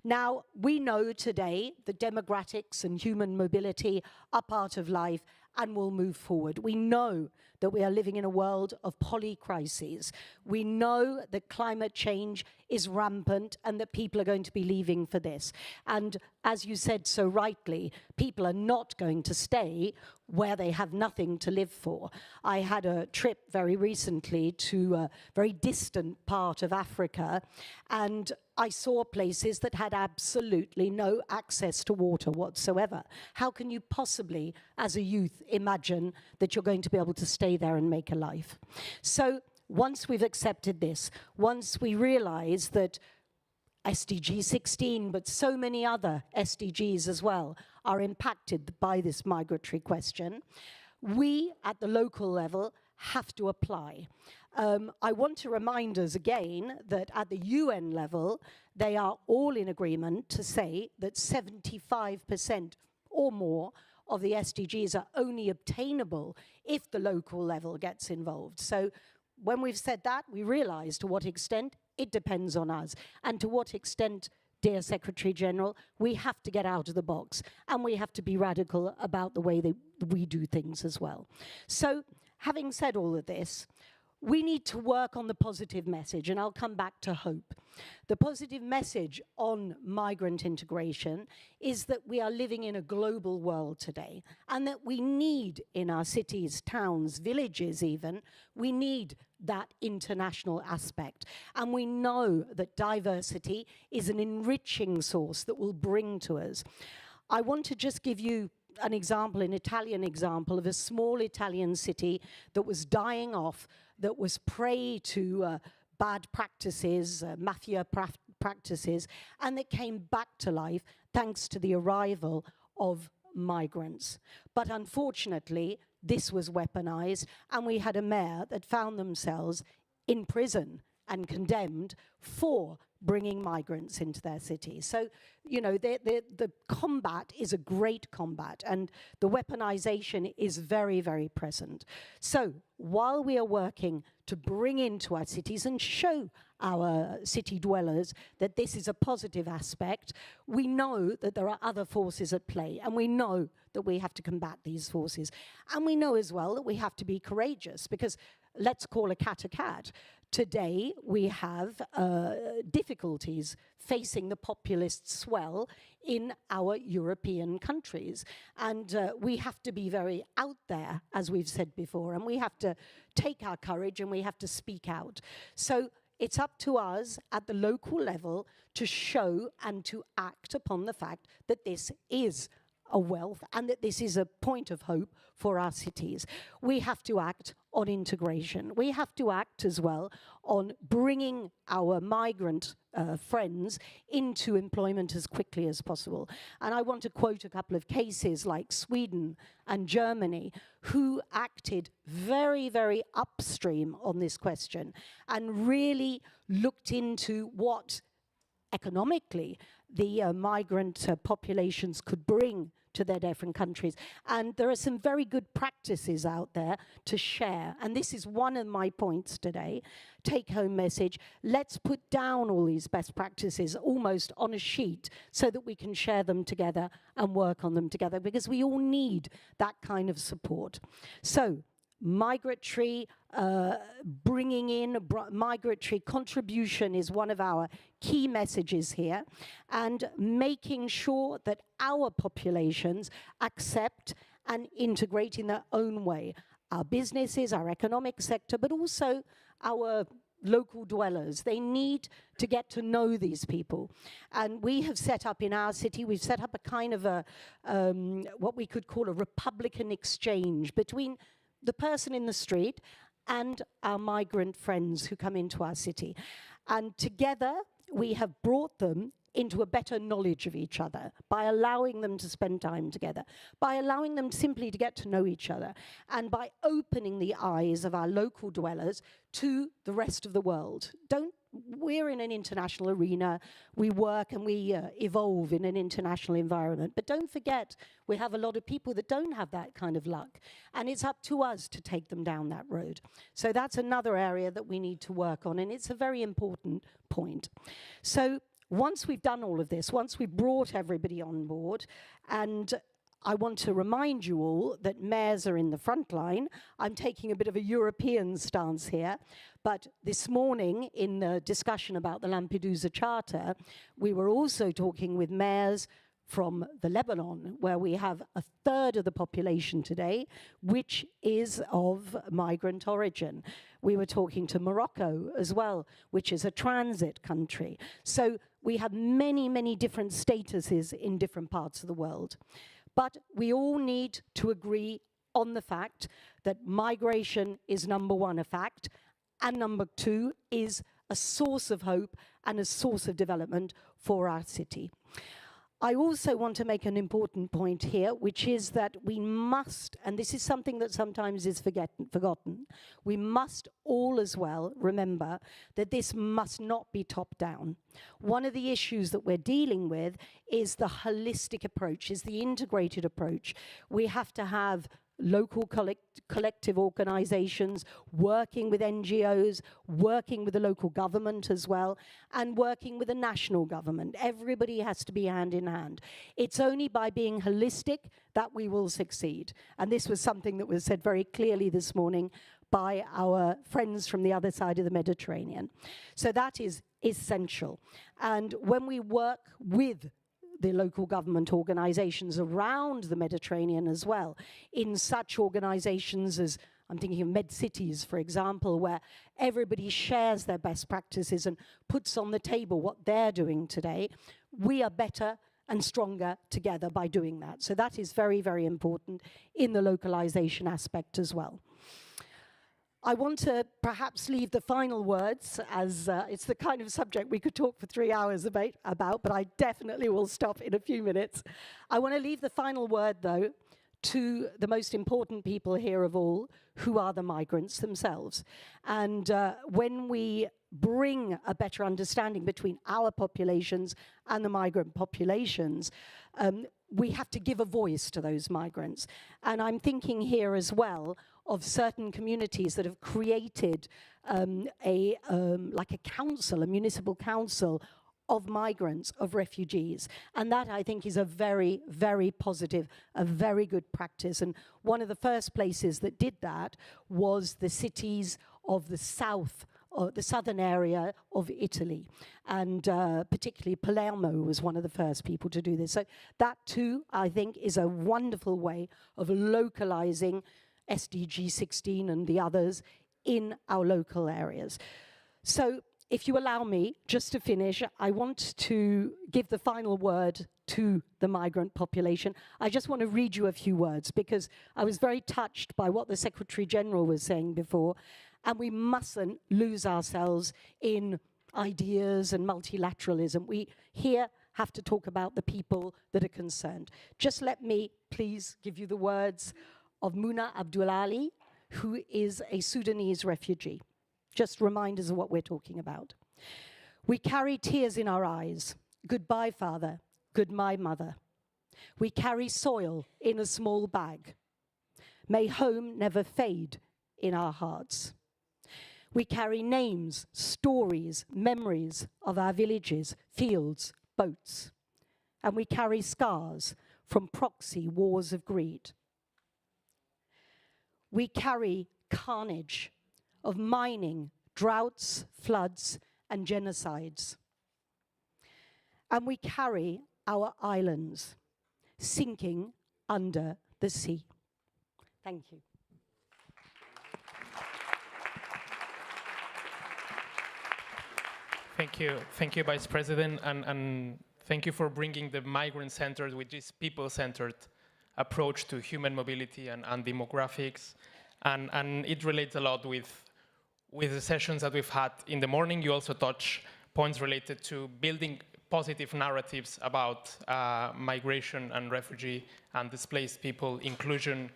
Now, we know today that demographics and human mobility are part of life and will move forward. We know that we are living in a world of polycrises. We know that climate change is rampant and that people are going to be leaving for this. And as you said so rightly, people are not going to stay where they have nothing to live for. I had a trip very recently to a very distant part of Africa, and I saw places that had absolutely no access to water whatsoever. How can you possibly, as a youth, imagine that you're going to be able to stay there and make a life? So once we've accepted this, once we realize that SDG 16, but so many other SDGs as well, are impacted by this migratory question, we at the local level have to apply. I want to remind us again that at the UN level, they are all in agreement to say that 75% or more of the SDGs are only obtainable if the local level gets involved. So when we've said that, we realize to what extent it depends on us, and to what extent, dear Secretary General, we have to get out of the box, and we have to be radical about the way that we do things as well. So, having said all of this, we need to work on the positive message, and I'll come back to hope. The positive message on migrant integration is that we are living in a global world today, and that we need, in our cities, towns, villages even, we need that international aspect. And we know that diversity is an enriching source that will bring to us. I want to just give you an example, an Italian example of a small Italian city that was dying off, that was prey to bad practices, mafia practices, and that came back to life thanks to the arrival of migrants. But unfortunately, this was weaponized, and we had a mayor that found themselves in prison and condemned for bringing migrants into their cities. So, you know, the combat is a great combat, and the weaponization is very, very present. So, while we are working to bring into our cities and show our city dwellers that this is a positive aspect, we know that there are other forces at play, and we know that we have to combat these forces. And we know as well that we have to be courageous, because let's call a cat a cat. Today, we have difficulties facing the populist swell in our European countries. And we have to be very out there, as we've said before, and we have to take our courage and we have to speak out. So it's up to us at the local level to show and to act upon the fact that this is a wealth and that this is a point of hope for our cities. We have to act on integration. We have to act as well on bringing our migrant friends into employment as quickly as possible. And I want to quote a couple of cases like Sweden and Germany, who acted very, very upstream on this question and really looked into what economically the migrant populations could bring to their different countries. And there are some very good practices out there to share. And this is one of my points today. Take-home message. Let's put down all these best practices almost on a sheet so that we can share them together and work on them together, because we all need that kind of support. So, migratory bringing in, migratory contribution is one of our key messages here, and making sure that our populations accept and integrate in their own way. Our businesses, our economic sector, but also our local dwellers. They need to get to know these people. And we have set up in our city, we've set up a kind of a, what we could call a Republican exchange between the person in the street and our migrant friends who come into our city. And together, we have brought them into a better knowledge of each other by allowing them to spend time together, by allowing them simply to get to know each other, and by opening the eyes of our local dwellers to the rest of the world. We're in an international arena, we work and we evolve in an international environment, but don't forget, we have a lot of people that don't have that kind of luck, and it's up to us to take them down that road. So that's another area that we need to work on, and it's a very important point. So once we've done all of this, once we've brought everybody on board, and I want to remind you all that mayors are in the front line. I'm taking a bit of a European stance here, but this morning in the discussion about the Lampedusa Charter, we were also talking with mayors from the Lebanon, where we have a third of the population today, which is of migrant origin. We were talking to Morocco as well, which is a transit country. So we have many, many different statuses in different parts of the world. But we all need to agree on the fact that migration is number one, a fact, and number two is a source of hope and a source of development for our city. I also want to make an important point here, which is that we must, and this is something that sometimes is forgotten, we must all as well remember that this must not be top-down. One of the issues that we're dealing with is the holistic approach, is the integrated approach. We have to have local collective organizations, working with NGOs, working with the local government as well, and working with the national government. Everybody has to be hand in hand. It's only by being holistic that we will succeed. And this was something that was said very clearly this morning by our friends from the other side of the Mediterranean. So that is essential. And when we work with the local government organizations around the Mediterranean as well, in such organizations as, I'm thinking of Med Cities, for example, where everybody shares their best practices and puts on the table what they're doing today, we are better and stronger together by doing that. So that is very, very important in the localization aspect as well. I want to perhaps leave the final words, as it's the kind of subject we could talk for 3 hours about, but I definitely will stop in a few minutes. I want to leave the final word, though, to the most important people here of all, who are the migrants themselves. And when we bring a better understanding between our populations and the migrant populations, we have to give a voice to those migrants. And I'm thinking here as well of certain communities that have created like a council, a municipal council of migrants, of refugees. And that, I think, is a very, very positive, a very good practice. And one of the first places that did that was the cities of the south, the southern area of Italy. And particularly Palermo was one of the first people to do this. So that too, I think, is a wonderful way of localizing SDG 16 and the others in our local areas. So if you allow me, just to finish, I want to give the final word to the migrant population. I just want to read you a few words because I was very touched by what the Secretary General was saying before, and we mustn't lose ourselves in ideas and multilateralism. We here have to talk about the people that are concerned. Just let me please give you the words of Muna Abdulali, who is a Sudanese refugee. Just reminders of what we're talking about. We carry tears in our eyes. Goodbye, father. Goodbye, mother. We carry soil in a small bag. May home never fade in our hearts. We carry names, stories, memories of our villages, fields, boats. And we carry scars from proxy wars of greed. We carry carnage of mining, droughts, floods, and genocides. And we carry our islands sinking under the sea. Thank you. Thank you, Vice President, and thank you for bringing the migrant-centered, with this people-centered approach to human mobility and demographics. And it relates a lot with the sessions that we've had in the morning. You also touch points related to building positive narratives about migration and refugee and displaced people, inclusion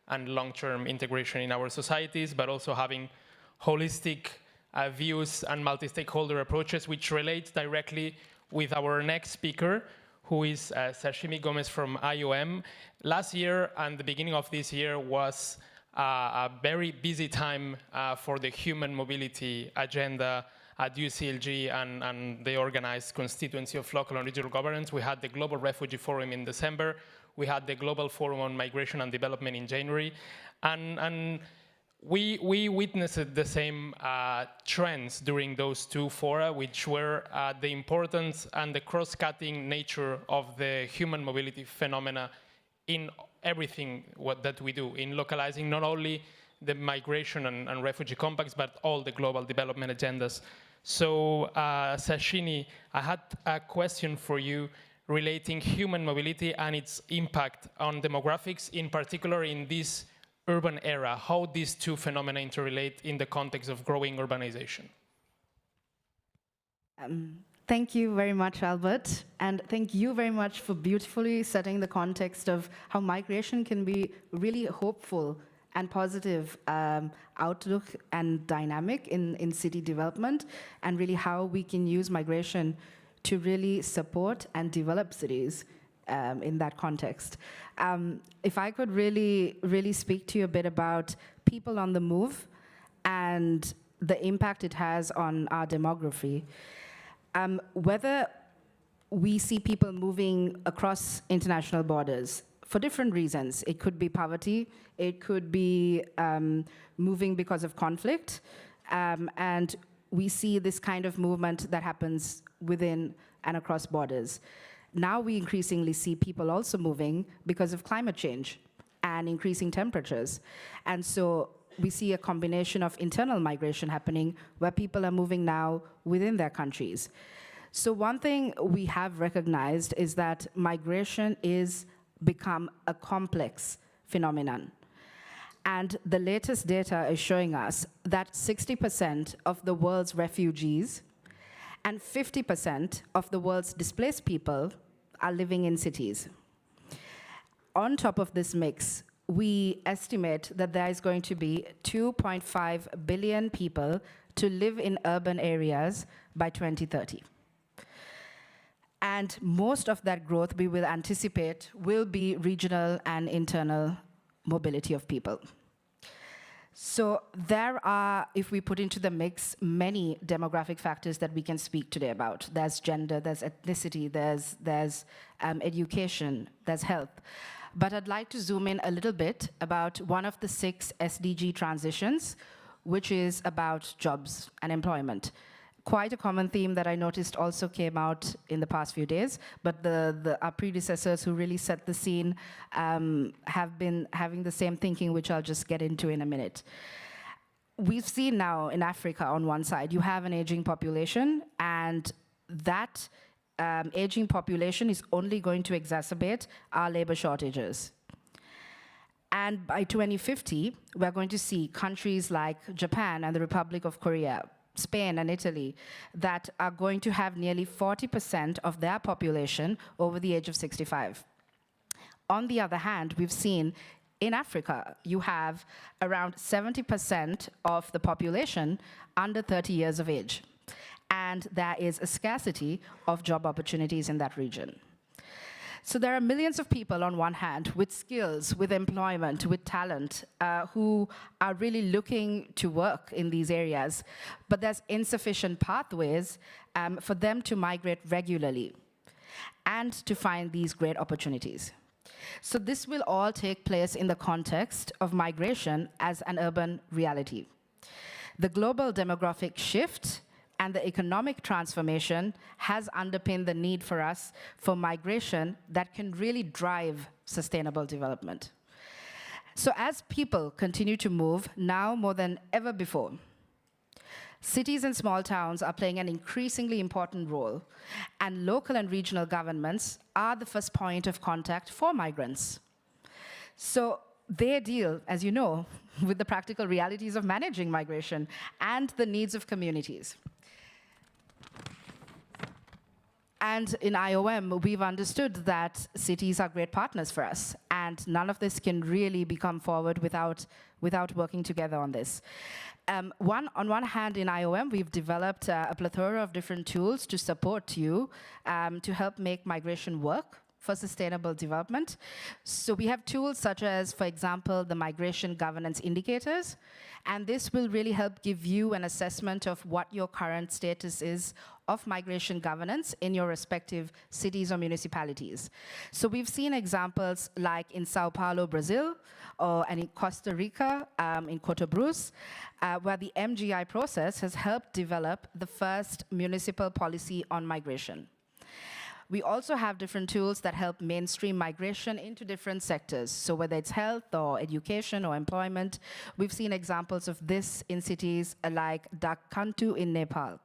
and long-term integration in our societies, but also having holistic views and multi-stakeholder approaches, which relate directly with our next speaker, who is Sashimi Gomez from IOM. Last year and the beginning of this year was a very busy time for the human mobility agenda at UCLG and the organized constituency of local and regional governance. We had the Global Refugee Forum in December. We had the Global Forum on Migration and Development in January. And we witnessed the same trends during those two fora, which were the importance and the cross-cutting nature of the human mobility phenomena in everything that we do, in localizing not only the migration and refugee compacts, but all the global development agendas. So, Sashini, I had a question for you relating human mobility and its impact on demographics, in particular in this urban era, how these two phenomena interrelate in the context of growing urbanization. Thank you very much, Albert, and thank you very much for beautifully setting the context of how migration can be really hopeful and positive outlook and dynamic in city development, and really how we can use migration to really support and develop cities in that context. If I could really speak to you a bit about people on the move and the impact it has on our demography. Whether we see people moving across international borders for different reasons. It could be poverty, it could be moving because of conflict, and we see this kind of movement that happens within and across borders. Now we increasingly see people also moving because of climate change and increasing temperatures. And so we see a combination of internal migration happening where people are moving now within their countries. So one thing we have recognized is that migration is become a complex phenomenon. And the latest data is showing us that 60% of the world's refugees and 50% of the world's displaced people are living in cities. on top of this mix, we estimate that there is going to be 2.5 billion people to live in urban areas by 2030. And most of that growth we will anticipate will be regional and internal mobility of people. So there are, if we put into the mix, many demographic factors that we can speak today about. There's gender, there's ethnicity, there's education, there's health. But I'd like to zoom in a little bit about one of the 6 SDG transitions, which is about jobs and employment. Quite a common theme that I noticed also came out in the past few days, but our predecessors who really set the scene have been having the same thinking, which I'll just get into in a minute. We've seen now in Africa, on one side, you have an aging population, and that aging population is only going to exacerbate our labor shortages. And by 2050, we're going to see countries like Japan and the Republic of Korea, Spain and Italy, that are going to have nearly 40% of their population over the age of 65. On the other hand, we've seen in Africa, you have around 70% of the population under 30 years of age. And there is a scarcity of job opportunities in that region. So there are millions of people on one hand with skills, with employment, with talent, who are really looking to work in these areas, but there's insufficient pathways for them to migrate regularly and to find these great opportunities. So this will all take place in the context of migration as an urban reality. The global demographic shift and the economic transformation has underpinned the need for us for migration that can really drive sustainable development. So as people continue to move, now more than ever before, cities and small towns are playing an increasingly important role, and local and regional governments are the first point of contact for migrants. So they deal, as you know, with the practical realities of managing migration and the needs of communities. And in IOM, we've understood that cities are great partners for us, and none of this can really become forward without working together on this. On one hand, in IOM, we've developed a plethora of different tools to support you, to help make migration work for sustainable development. So we have tools such as, for example, the migration governance indicators, and this will really help give you an assessment of what your current status is of migration governance in your respective cities or municipalities. So we've seen examples like in Sao Paulo, Brazil, and in Costa Rica, in Cotobruz, where the MGI process has helped develop the first municipal policy on migration. We also have different tools that help mainstream migration into different sectors. So whether it's health or education or employment, we've seen examples of this in cities like Dakkantu in Nepal.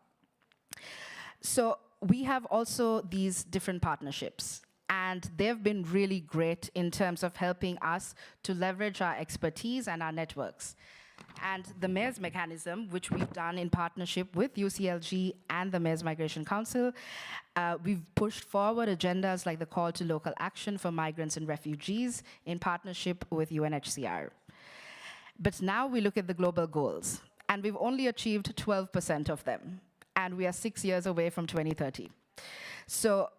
So we have also these different partnerships, and they've been really great in terms of helping us to leverage our expertise and our networks. And the Mayor's mechanism, which we've done in partnership with UCLG and the Mayor's Migration Council, we've pushed forward agendas like the call to local action for migrants and refugees in partnership with UNHCR. But now we look at the global goals, and we've only achieved 12% of them, and we are 6 years away from 2030. So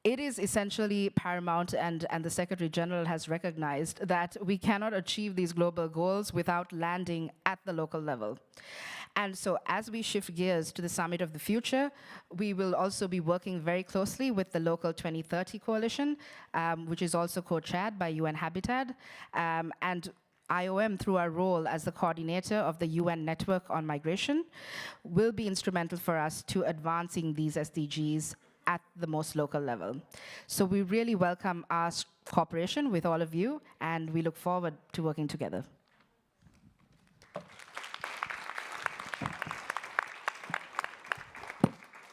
it is essentially paramount, and the Secretary General has recognized that we cannot achieve these global goals without landing at the local level. And so as we shift gears to the Summit of the Future, we will also be working very closely with the local 2030 coalition, which is also co-chaired by UN Habitat, and IOM, through our role as the coordinator of the UN Network on Migration, will be instrumental for us to advancing these SDGs at the most local level. So we really welcome our cooperation with all of you, and we look forward to working together.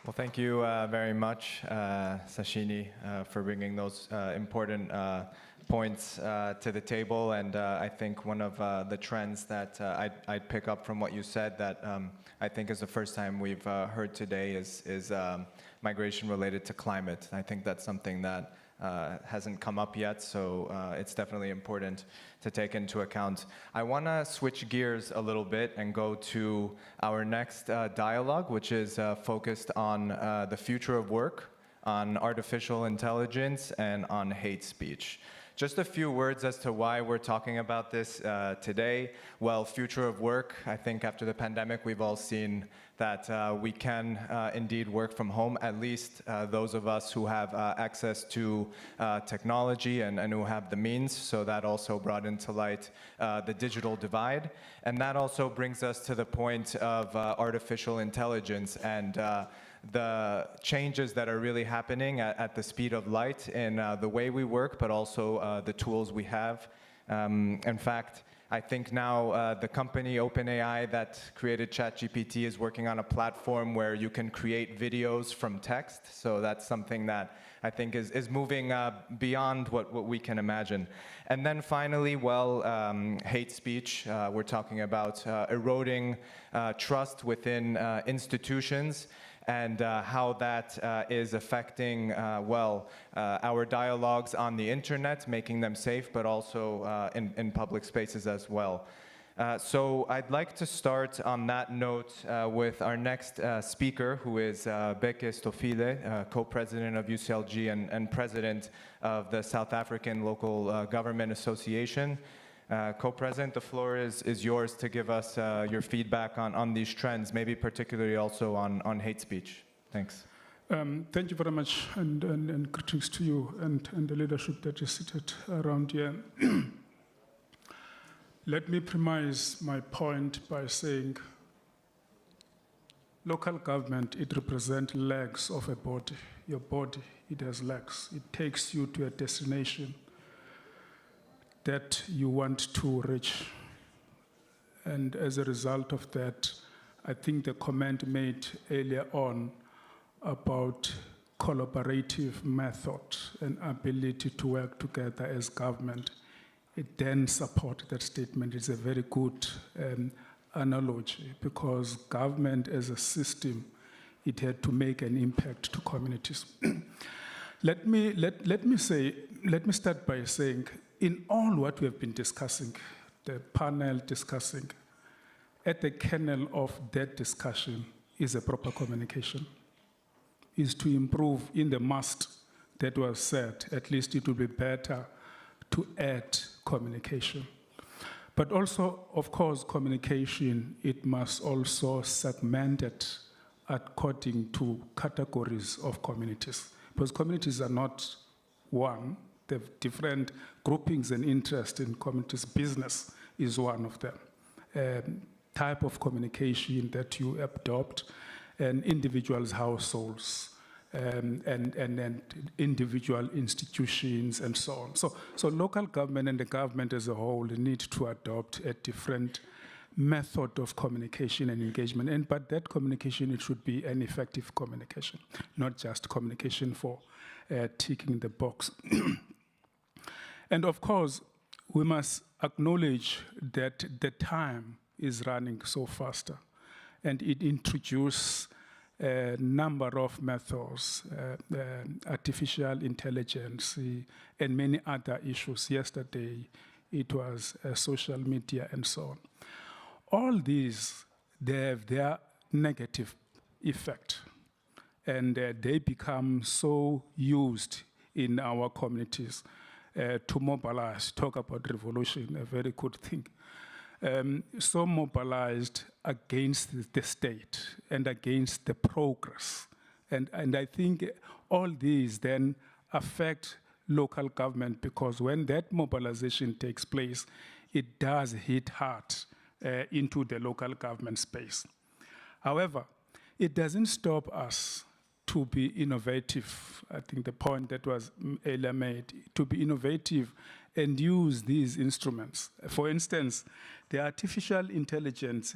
Well, thank you very much, Sashini, for bringing those important points to the table. And I think one of the trends that I'd pick up from what you said that I think is the first time we've heard today is migration related to climate. I think that's something that hasn't come up yet, so it's definitely important to take into account. I want to switch gears a little bit and go to our next dialogue, which is focused on the future of work, on artificial intelligence, and on hate speech. Just a few words as to why we're talking about this today. Well, future of work, I think after the pandemic, we've all seen that we can indeed work from home, at least those of us who have access to technology and who have the means. So that also brought into light the digital divide. And that also brings us to the point of artificial intelligence and the changes that are really happening at the speed of light in the way we work, but also the tools we have. In fact, I think now the company OpenAI that created ChatGPT is working on a platform where you can create videos from text. So that's something that I think is moving beyond what we can imagine. And then finally, well, hate speech. We're talking about eroding trust within institutions, and how that is affecting, well, our dialogues on the internet, making them safe, but also in public spaces as well. So I'd like to start on that note with our next speaker, who is Beke Stofile, co-president of UCLG and president of the South African Local Government Association. Co-President, the floor is yours to give us your feedback on these trends, maybe particularly also on hate speech. Thanks. Thank you very much, and greetings to you and the leadership that is seated around here. Let me premise my point by saying local government, it represents legs of a body. Your body, it has legs. It takes you to a destination that you want to reach. And as a result of that, I think the comment made earlier on about collaborative method and ability to work together as government, it then supports that statement. It's a very good analogy, because government as a system, it had to make an impact to communities. Let me start by saying, in all what we have been discussing, the panel discussing, at the kernel of that discussion is a proper communication, is to improve in the must that was said. At least it will be better to add communication. But also, of course, communication, it must also segment it according to categories of communities, because communities are not one. They have different groupings and interests in communities. Business is one of them. Type of communication that you adopt, and individuals' households, and individual institutions, and so on. So local government and the government as a whole need to adopt a different method of communication and engagement. But that communication, it should be an effective communication, not just communication for ticking the box. And of course, we must acknowledge that the time is running so faster, and it introduces a number of methods, artificial intelligence, and many other issues. Yesterday, it was social media and so on. All these, they have their negative effect, and they become so used in our communities to mobilize, talk about revolution, a very good thing. So mobilized against the state and against the progress. And I think all these then affect local government, because when that mobilization takes place, it does hit hard into the local government space. However, it doesn't stop us to be innovative. I think the point that was earlier made, to be innovative and use these instruments. For instance, the artificial intelligence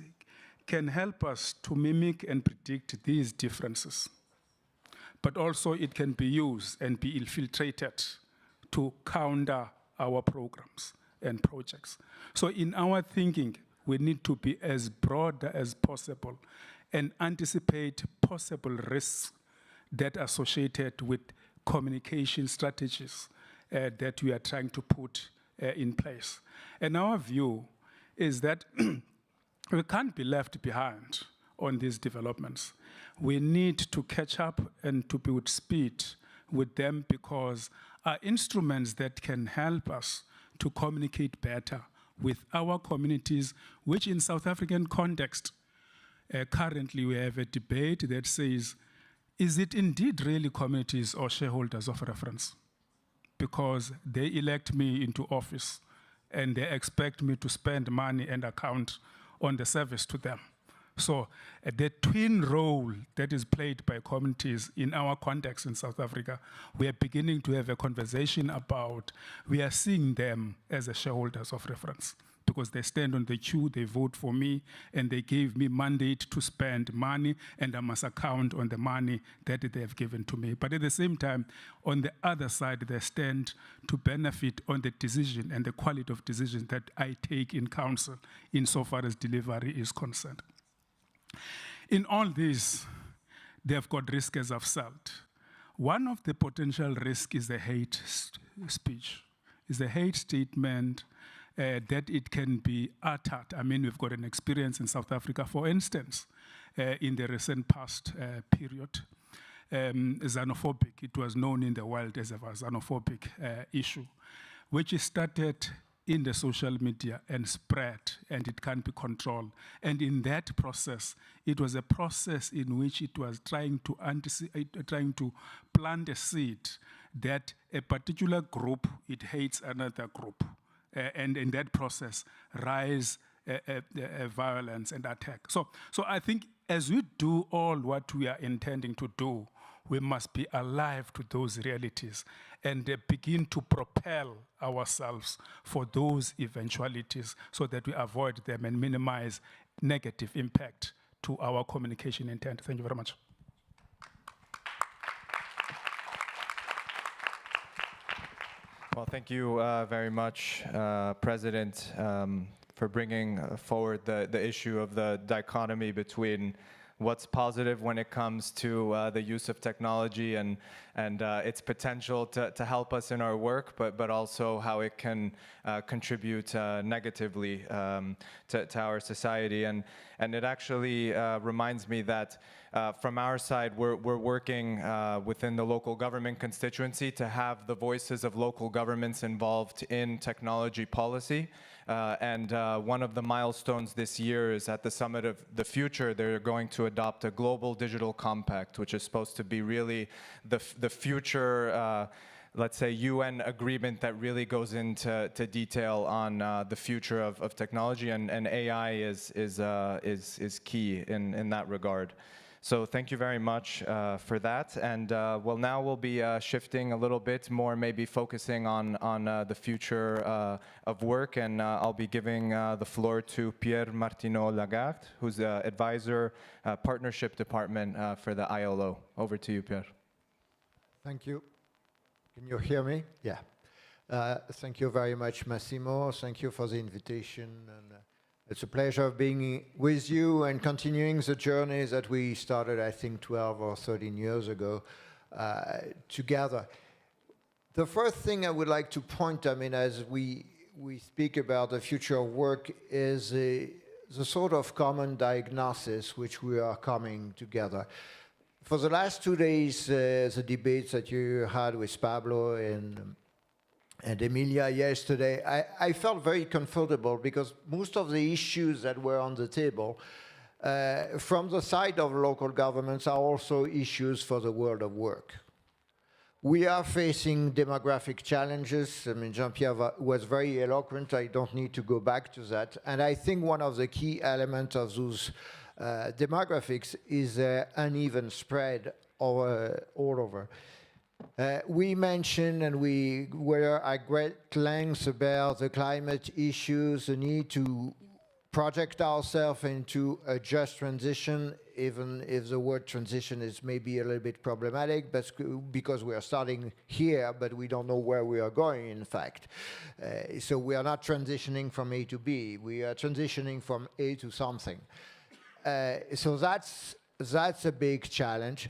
can help us to mimic and predict these differences. But also it can be used and be infiltrated to counter our programs and projects. So in our thinking, we need to be as broad as possible and anticipate possible risks that are associated with communication strategies that we are trying to put in place. And our view is that we can't be left behind on these developments. We need to catch up and to be with speed with them, because are instruments that can help us to communicate better with our communities, which in South African context, currently we have a debate that says, is it indeed really communities or shareholders of reference? Because they elect me into office and they expect me to spend money and account on the service to them. So the twin role that is played by communities in our context in South Africa, we are beginning to have a conversation about, we are seeing them as a shareholders of reference, because they stand on the queue, they vote for me, and they gave me mandate to spend money, and I must account on the money that they have given to me. But at the same time, on the other side, they stand to benefit on the decision and the quality of decisions that I take in council, insofar as delivery is concerned. In all this, they've got risk, as I've said. One of the potential risks is the hate speech, is the hate statement that it can be uttered. I mean, we've got an experience in South Africa, for instance, in the recent past period, xenophobic. It was known in the world as a xenophobic issue, which started in the social media and spread, and it can't be controlled. And in that process, it was a process in which it was trying to plant a seed that a particular group, it hates another group. And in that process, rise violence and attack. So I think as we do all what we are intending to do, we must be alive to those realities and begin to propel ourselves for those eventualities so that we avoid them and minimize negative impact to our communication intent. Thank you very much. Well, thank you very much, President, for bringing forward the issue of the dichotomy between what's positive when it comes to the use of technology and its potential to help us in our work, but also how it can contribute negatively to our society. And it actually reminds me that from our side, we're working within the local government constituency to have the voices of local governments involved in technology policy. And one of the milestones this year is at the Summit of the Future, they're going to adopt a global digital compact, which is supposed to be really the future, let's say, UN agreement that really goes into detail on the future of technology, and AI is key in that regard. So thank you very much for that. And well, now we'll be shifting a little bit more, maybe focusing on the future of work. And I'll be giving the floor to Pierre Martineau Lagarde, who's the Advisor Partnership Department for the ILO. Over to you, Pierre. Thank you. Can you hear me? Yeah. Thank you very much, Massimo. Thank you for the invitation. And it's a pleasure being with you and continuing the journey that we started, I think, 12 or 13 years ago together. The first thing I would like to point, I mean, as we speak about the future of work, is the sort of common diagnosis which we are coming together. For the last 2 days, the debates that you had with Pablo and Emilia yesterday, I felt very comfortable because most of the issues that were on the table from the side of local governments are also issues for the world of work. We are facing demographic challenges. I mean, Jean-Pierre was very eloquent. I don't need to go back to that. And I think one of the key elements of those demographics is uneven spread all over. We mentioned, and we were at great length about the climate issues, the need to project ourselves into a just transition, even if the word transition is maybe a little bit problematic, but because we are starting here, but we don't know where we are going, in fact. So we are not transitioning from A to B. We are transitioning from A to something. So that's a big challenge.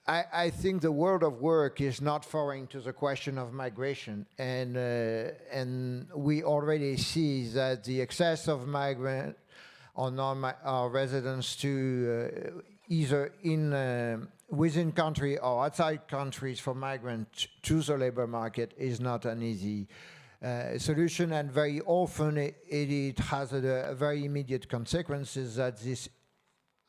I think the world of work is not foreign to the question of migration, and we already see that the excess of migrant or non residents to either in within country or outside countries for migrants to the labor market is not an easy solution, and very often it has a very immediate consequences that this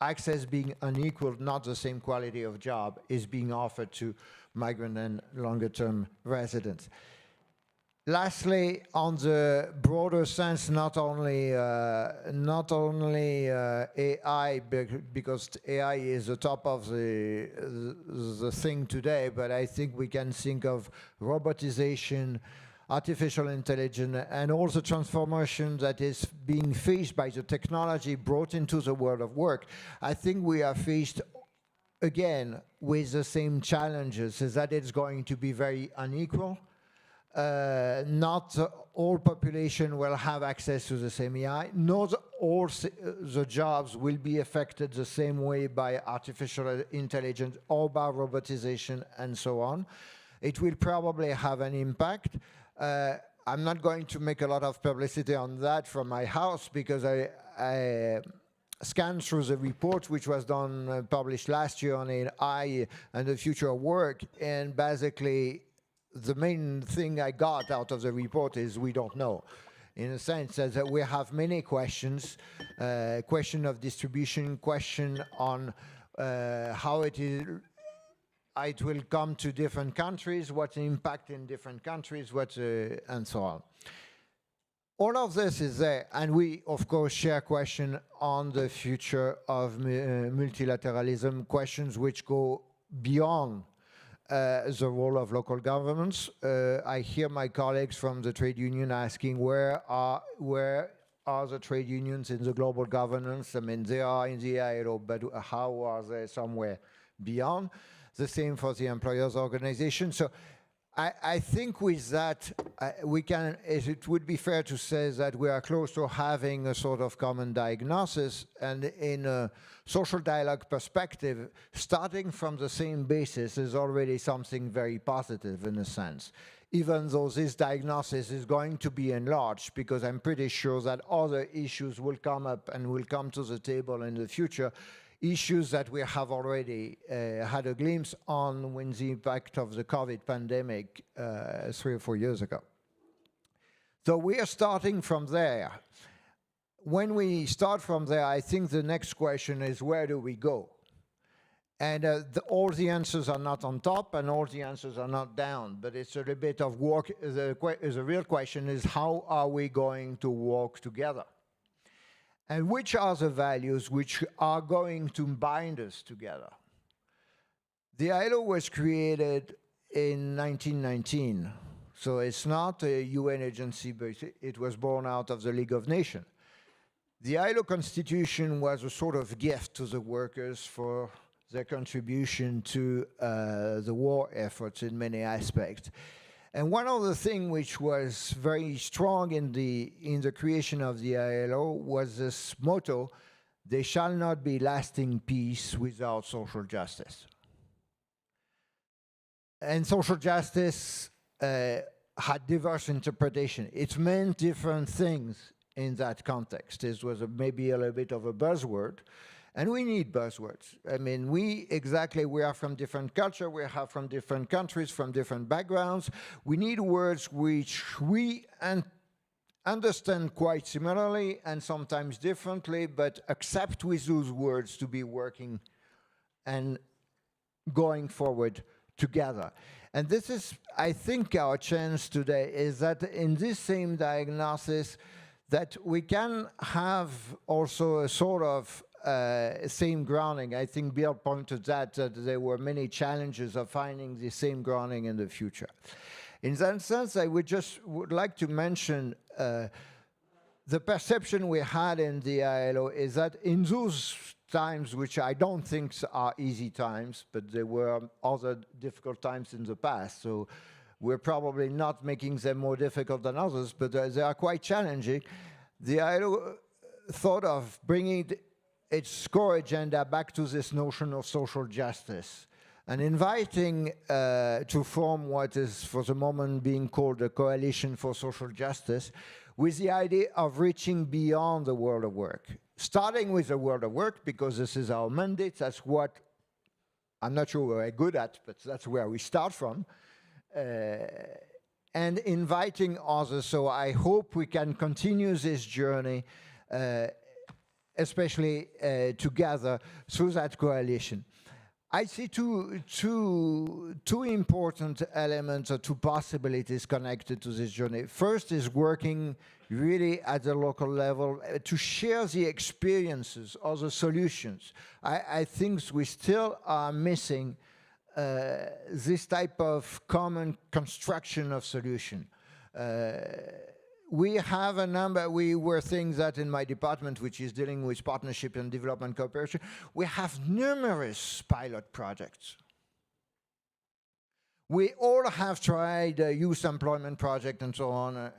access being unequal, not the same quality of job, is being offered to migrant and longer-term residents. Lastly, on the broader sense, not only AI, because AI is the top of the thing today, but I think we can think of robotization, artificial intelligence, and all the transformation that is being faced by the technology brought into the world of work. I think we are faced again with the same challenges, is that it's going to be very unequal. Not all population will have access to the same AI. Not all the jobs will be affected the same way by artificial intelligence or by robotization and so on. It will probably have an impact. I'm not going to make a lot of publicity on that from my house because I scanned through the report which was done, published last year on AI and the future of work, and basically the main thing I got out of the report is we don't know. In a sense that we have many questions, question of distribution, question on how it will come to different countries, what's the impact in different countries, and so on. All of this is there, and we, of course, share questions on the future of multilateralism, questions which go beyond the role of local governments. I hear my colleagues from the trade union asking where are the trade unions in the global governance? I mean, they are in the ILO, but how are they somewhere beyond? The same for the employers' organization. So I think with that, it would be fair to say that we are close to having a sort of common diagnosis, and in a social dialogue perspective, starting from the same basis is already something very positive in a sense, even though this diagnosis is going to be enlarged, because I'm pretty sure that other issues will come up and will come to the table in the future, issues that we have already had a glimpse on when the impact of the COVID pandemic 3 or 4 years ago. So we are starting from there. When we start from there, I think the next question is, where do we go? And all the answers are not on top and all the answers are not down, but it's a little bit of work. The real question is, how are we going to work together? And which are the values which are going to bind us together? The ILO was created in 1919, so it's not a UN agency, but it was born out of the League of Nations. The ILO Constitution was a sort of gift to the workers for their contribution to the war efforts in many aspects. And one of the things which was very strong in the creation of the ILO was this motto: there shall not be lasting peace without social justice. And social justice had diverse interpretation. It meant different things in that context. This was maybe a little bit of a buzzword. And we need buzzwords. I mean, we are from different cultures, we are from different countries, from different backgrounds. We need words which we understand quite similarly and sometimes differently, but accept with those words to be working and going forward together. And this is, I think, our chance today, is that in this same diagnosis, that we can have also a sort of same grounding. I think Bill pointed that there were many challenges of finding the same grounding in the future. In that sense, I would like to mention the perception we had in the ILO is that in those times, which I don't think are easy times, but there were other difficult times in the past, so we're probably not making them more difficult than others, but they are quite challenging. The ILO thought of bringing its core agenda back to this notion of social justice, and inviting to form what is for the moment being called a coalition for social justice, with the idea of reaching beyond the world of work. Starting with the world of work, because this is our mandate, that's what I'm not sure we're good at, but that's where we start from. And inviting others, so I hope we can continue this journey, especially together through that coalition. I see two important elements or two possibilities connected to this journey. First is working really at the local level to share the experiences or the solutions. I think we still are missing this type of common construction of solution. We have a number, we were things that in my department, which is dealing with partnership and development cooperation, we have numerous pilot projects. We all have tried youth employment project and so on,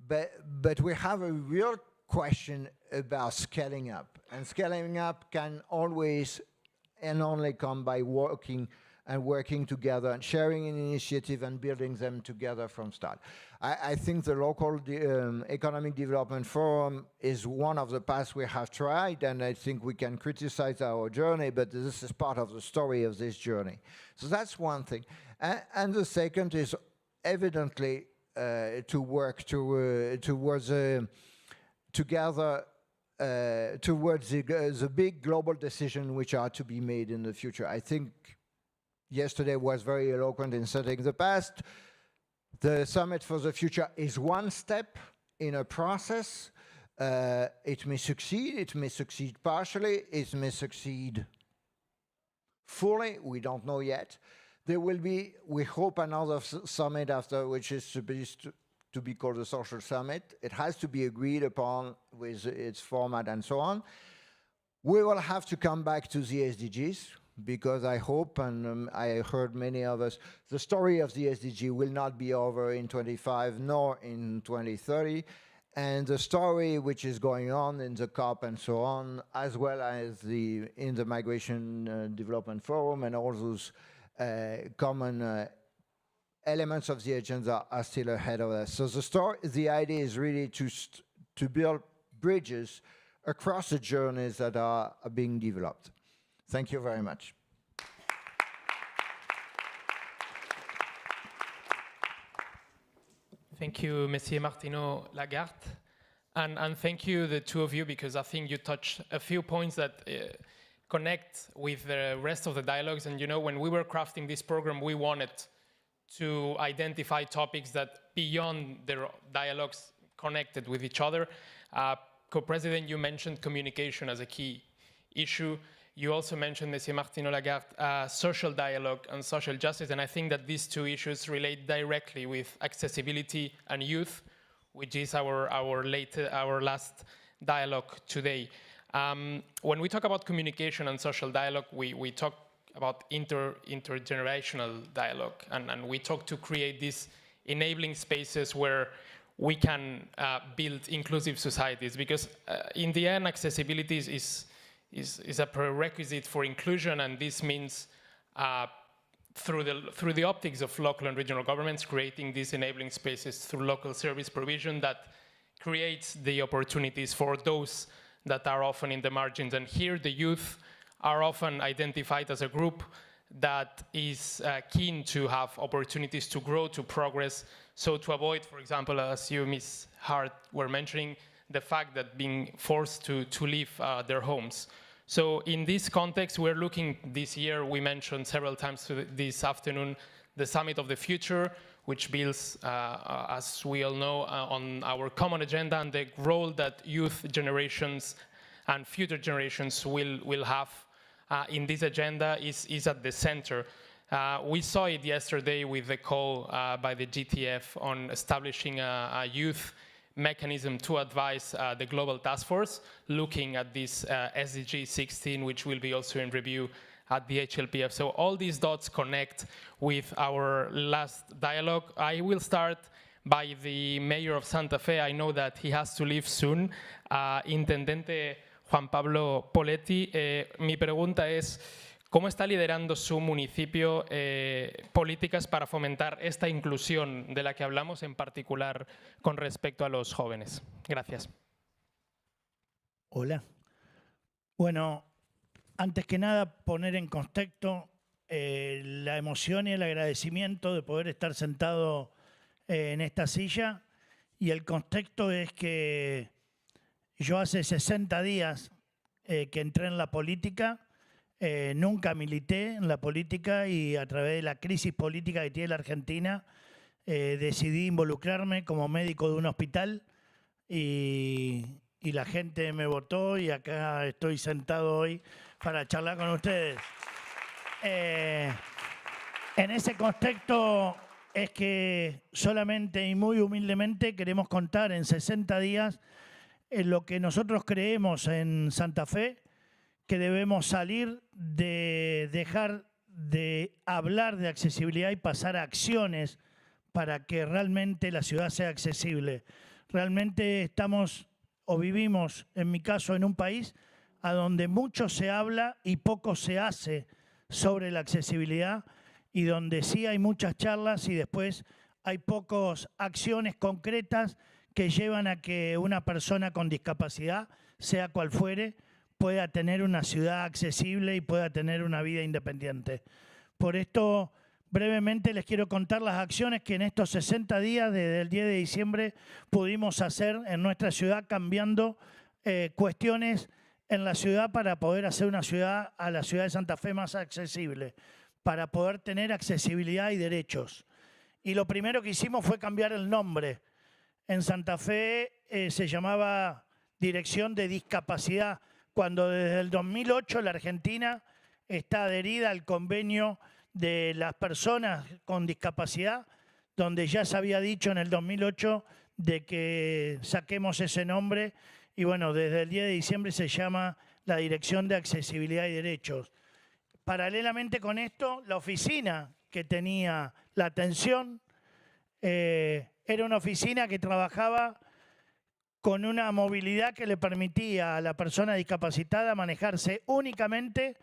but we have a real question about scaling up. And scaling up can always and only come by working together and sharing an initiative and building them together from start. I think the local economic development forum is one of the paths we have tried, and I think we can criticize our journey, but this is part of the story of this journey. So that's one thing. And the second is evidently to work towards together towards the big global decisions which are to be made in the future. I think yesterday was very eloquent in setting the past. The Summit for the Future is one step in a process. It may succeed partially, it may succeed fully, we don't know yet. There will be, we hope, another summit after, which is supposed to be called the Social Summit. It has to be agreed upon with its format and so on. We will have to come back to the SDGs, because I hope, and I heard many of us, the story of the SDG will not be over in 25 nor in 2030. And the story which is going on in the COP and so on, as well as in the Migration Development Forum and all those common elements of the agenda are still ahead of us. So the idea is really to build bridges across the journeys that are being developed. Thank you very much. Thank you, Monsieur Martineau Lagarde. And thank you, the two of you, because I think you touched a few points that connect with the rest of the dialogues. And you know, when we were crafting this program, we wanted to identify topics that beyond their dialogues connected with each other. Co-President, you mentioned communication as a key issue. You also mentioned, Monsieur Martineau Lagarde, social dialogue and social justice, and I think that these two issues relate directly with accessibility and youth, which is our last dialogue today. When we talk about communication and social dialogue, we talk about intergenerational dialogue, and we talk to create these enabling spaces where we can build inclusive societies, because in the end, accessibility is a prerequisite for inclusion, and this means through the optics of local and regional governments, creating these enabling spaces through local service provision that creates the opportunities for those that are often in the margins. And here the youth are often identified as a group that is keen to have opportunities to grow, to progress, so to avoid, for example, as you, Ms. Hart, were mentioning, the fact that being forced to leave their homes. So in this context, we're looking this year, we mentioned several times this afternoon, the Summit of the Future, which builds, as we all know, on our common agenda and the role that youth generations and future generations will have in this agenda is at the center. We saw it yesterday with the call by the GTF on establishing a youth mechanism to advise the Global Task Force, looking at this SDG 16, which will be also in review at the HLPF. So all these dots connect with our last dialogue. I will start by the mayor of Santa Fe. I know that he has to leave soon. Intendente Juan Pablo Poletti, mi pregunta es, ¿Cómo está liderando su municipio políticas para fomentar esta inclusión de la que hablamos, en particular con respecto a los jóvenes? Gracias. Hola. Bueno, antes que nada poner en contexto la emoción y el agradecimiento de poder estar sentado en esta silla. Y el contexto es que yo hace 60 días que entré en la política, nunca milité en la política y a través de la crisis política que tiene la Argentina decidí involucrarme como médico de un hospital y la gente me votó y acá estoy sentado hoy para charlar con ustedes. En ese contexto es que solamente y muy humildemente queremos contar en 60 días lo que nosotros creemos en Santa Fe, que debemos salir de dejar de hablar de accesibilidad y pasar a acciones para que realmente la ciudad sea accesible. Realmente estamos o vivimos, en mi caso, en un país a donde mucho se habla y poco se hace sobre la accesibilidad y donde sí hay muchas charlas y después hay pocas acciones concretas que llevan a que una persona con discapacidad, sea cual fuere, pueda tener una ciudad accesible y pueda tener una vida independiente. Por esto, brevemente les quiero contar las acciones que en estos 60 días, desde el 10 de diciembre, pudimos hacer en nuestra ciudad, cambiando cuestiones en la ciudad para poder hacer una ciudad, a la ciudad de Santa Fe, más accesible, para poder tener accesibilidad y derechos. Y lo primero que hicimos fue cambiar el nombre. En Santa Fe se llamaba Dirección de Discapacidad, cuando desde el 2008 la Argentina está adherida al convenio de las personas con discapacidad, donde ya se había dicho en el 2008 de que saquemos ese nombre y bueno, desde el 10 de diciembre se llama la Dirección de Accesibilidad y Derechos. Paralelamente con esto, la oficina que tenía la atención era una oficina que trabajaba con una movilidad que le permitía a la persona discapacitada manejarse únicamente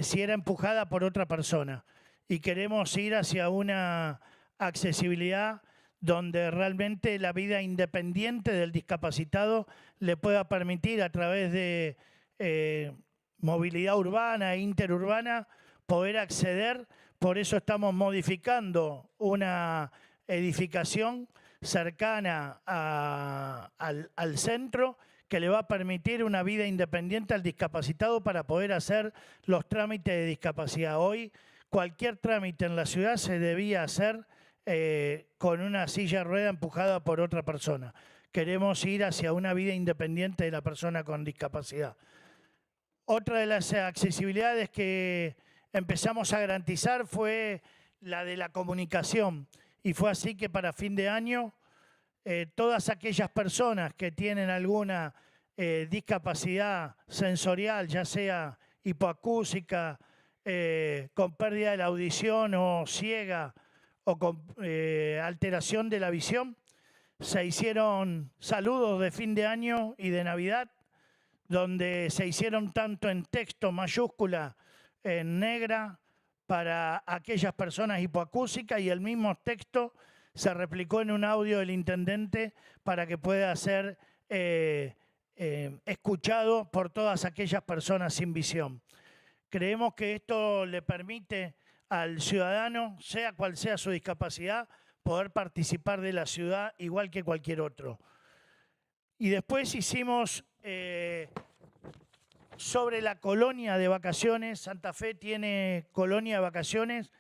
si era empujada por otra persona. Y queremos ir hacia una accesibilidad donde realmente la vida independiente del discapacitado le pueda permitir, a través de movilidad urbana e interurbana, poder acceder. Por eso estamos modificando una edificación cercana al centro que le va a permitir una vida independiente al discapacitado para poder hacer los trámites de discapacidad. Hoy cualquier trámite en la ciudad se debía hacer con una silla de rueda empujada por otra persona. Queremos ir hacia una vida independiente de la persona con discapacidad. Otra de las accesibilidades que empezamos a garantizar fue la de la comunicación. Y fue así que para fin de año todas aquellas personas que tienen alguna discapacidad sensorial, ya sea hipoacúsica, con pérdida de la audición o ciega o con alteración de la visión, se hicieron saludos de fin de año y de Navidad, donde se hicieron tanto en texto mayúscula, en negra, para aquellas personas hipoacúsicas, y el mismo texto se replicó en un audio del intendente para que pueda ser escuchado por todas aquellas personas sin visión. Creemos que esto le permite al ciudadano, sea cual sea su discapacidad, poder participar de la ciudad igual que cualquier otro. Y después hicimos sobre la colonia de vacaciones. Santa Fe tiene colonia de vacaciones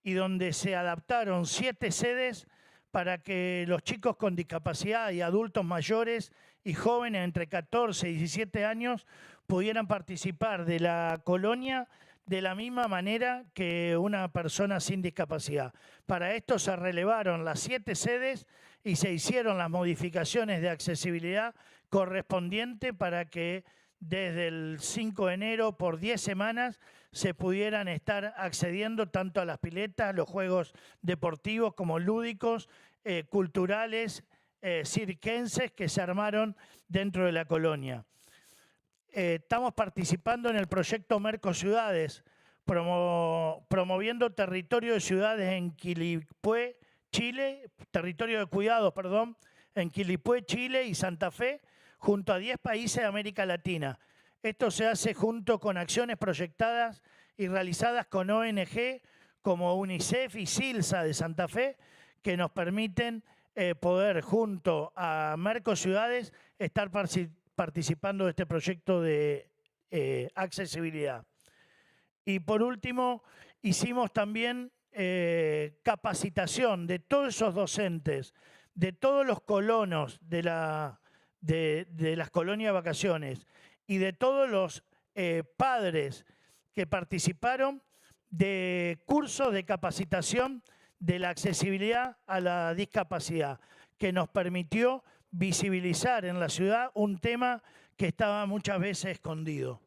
y donde se adaptaron 7 sedes para que los chicos con discapacidad y adultos mayores y jóvenes entre 14 y 17 años pudieran participar de la colonia de la misma manera que una persona sin discapacidad. Para esto se relevaron las 7 sedes y se hicieron las modificaciones de accesibilidad correspondientes para que desde el 5 de enero por 10 semanas se pudieran estar accediendo tanto a las piletas, los juegos deportivos como lúdicos, culturales, circenses que se armaron dentro de la colonia. Estamos participando en el proyecto Mercociudades promoviendo territorio de ciudades en Quilpué, Chile, territorio de cuidados, perdón, en Quilpué, Chile y Santa Fe, junto a 10 países de América Latina. Esto se hace junto con acciones proyectadas y realizadas con ONG como UNICEF y SILSA de Santa Fe, que nos permiten poder, junto a Mercociudades, estar participando de este proyecto de accesibilidad. Y por último, hicimos también capacitación de todos esos docentes, de todos los colonos de las colonias de vacaciones y de todos los padres que participaron de cursos de capacitación de la accesibilidad a la discapacidad, que nos permitió visibilizar en la ciudad un tema que estaba muchas veces escondido.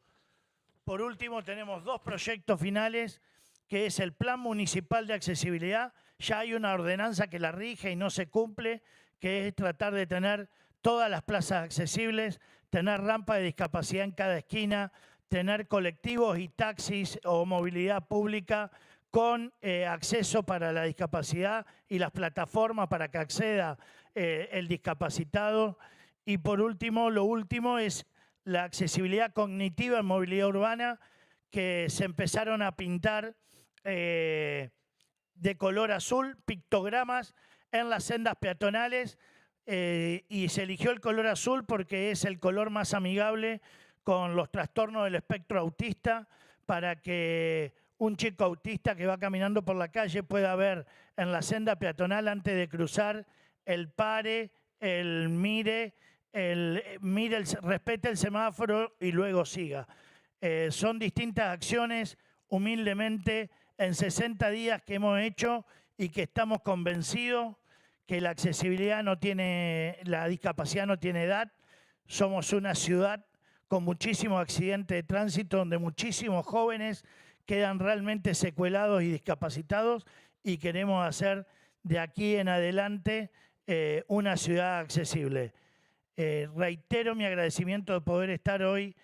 Por último, tenemos 2 proyectos finales, que es el Plan Municipal de Accesibilidad. Ya hay una ordenanza que la rige y no se cumple, que es tratar de tener todas las plazas accesibles, tener rampa de discapacidad en cada esquina, tener colectivos y taxis o movilidad pública con acceso para la discapacidad y las plataformas para que acceda el discapacitado. Y por último, lo último es la accesibilidad cognitiva en movilidad urbana, que se empezaron a pintar de color azul, pictogramas en las sendas peatonales, y se eligió el color azul porque es el color más amigable con los trastornos del espectro autista, para que un chico autista que va caminando por la calle pueda ver en la senda peatonal, antes de cruzar, el pare, el mire, respete el semáforo y luego siga. Son distintas acciones, humildemente, en 60 días que hemos hecho y que estamos convencidos que la accesibilidad no tiene, la discapacidad no tiene edad. Somos una ciudad con muchísimos accidentes de tránsito, donde muchísimos jóvenes quedan realmente secuelados y discapacitados, y queremos hacer de aquí en adelante una ciudad accesible. Reitero mi agradecimiento de poder estar hoy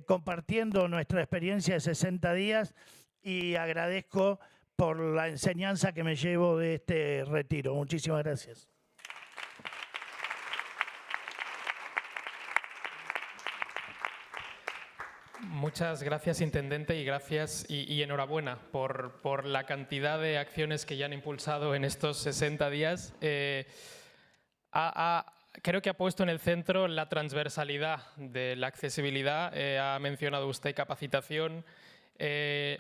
compartiendo nuestra experiencia de 60 días y agradezco por la enseñanza que me llevo de este retiro. Muchísimas gracias. Muchas gracias, Intendente, y gracias y enhorabuena por la cantidad de acciones que ya han impulsado en estos 60 días. Creo que ha puesto en el centro la transversalidad de la accesibilidad. Ha mencionado usted capacitación,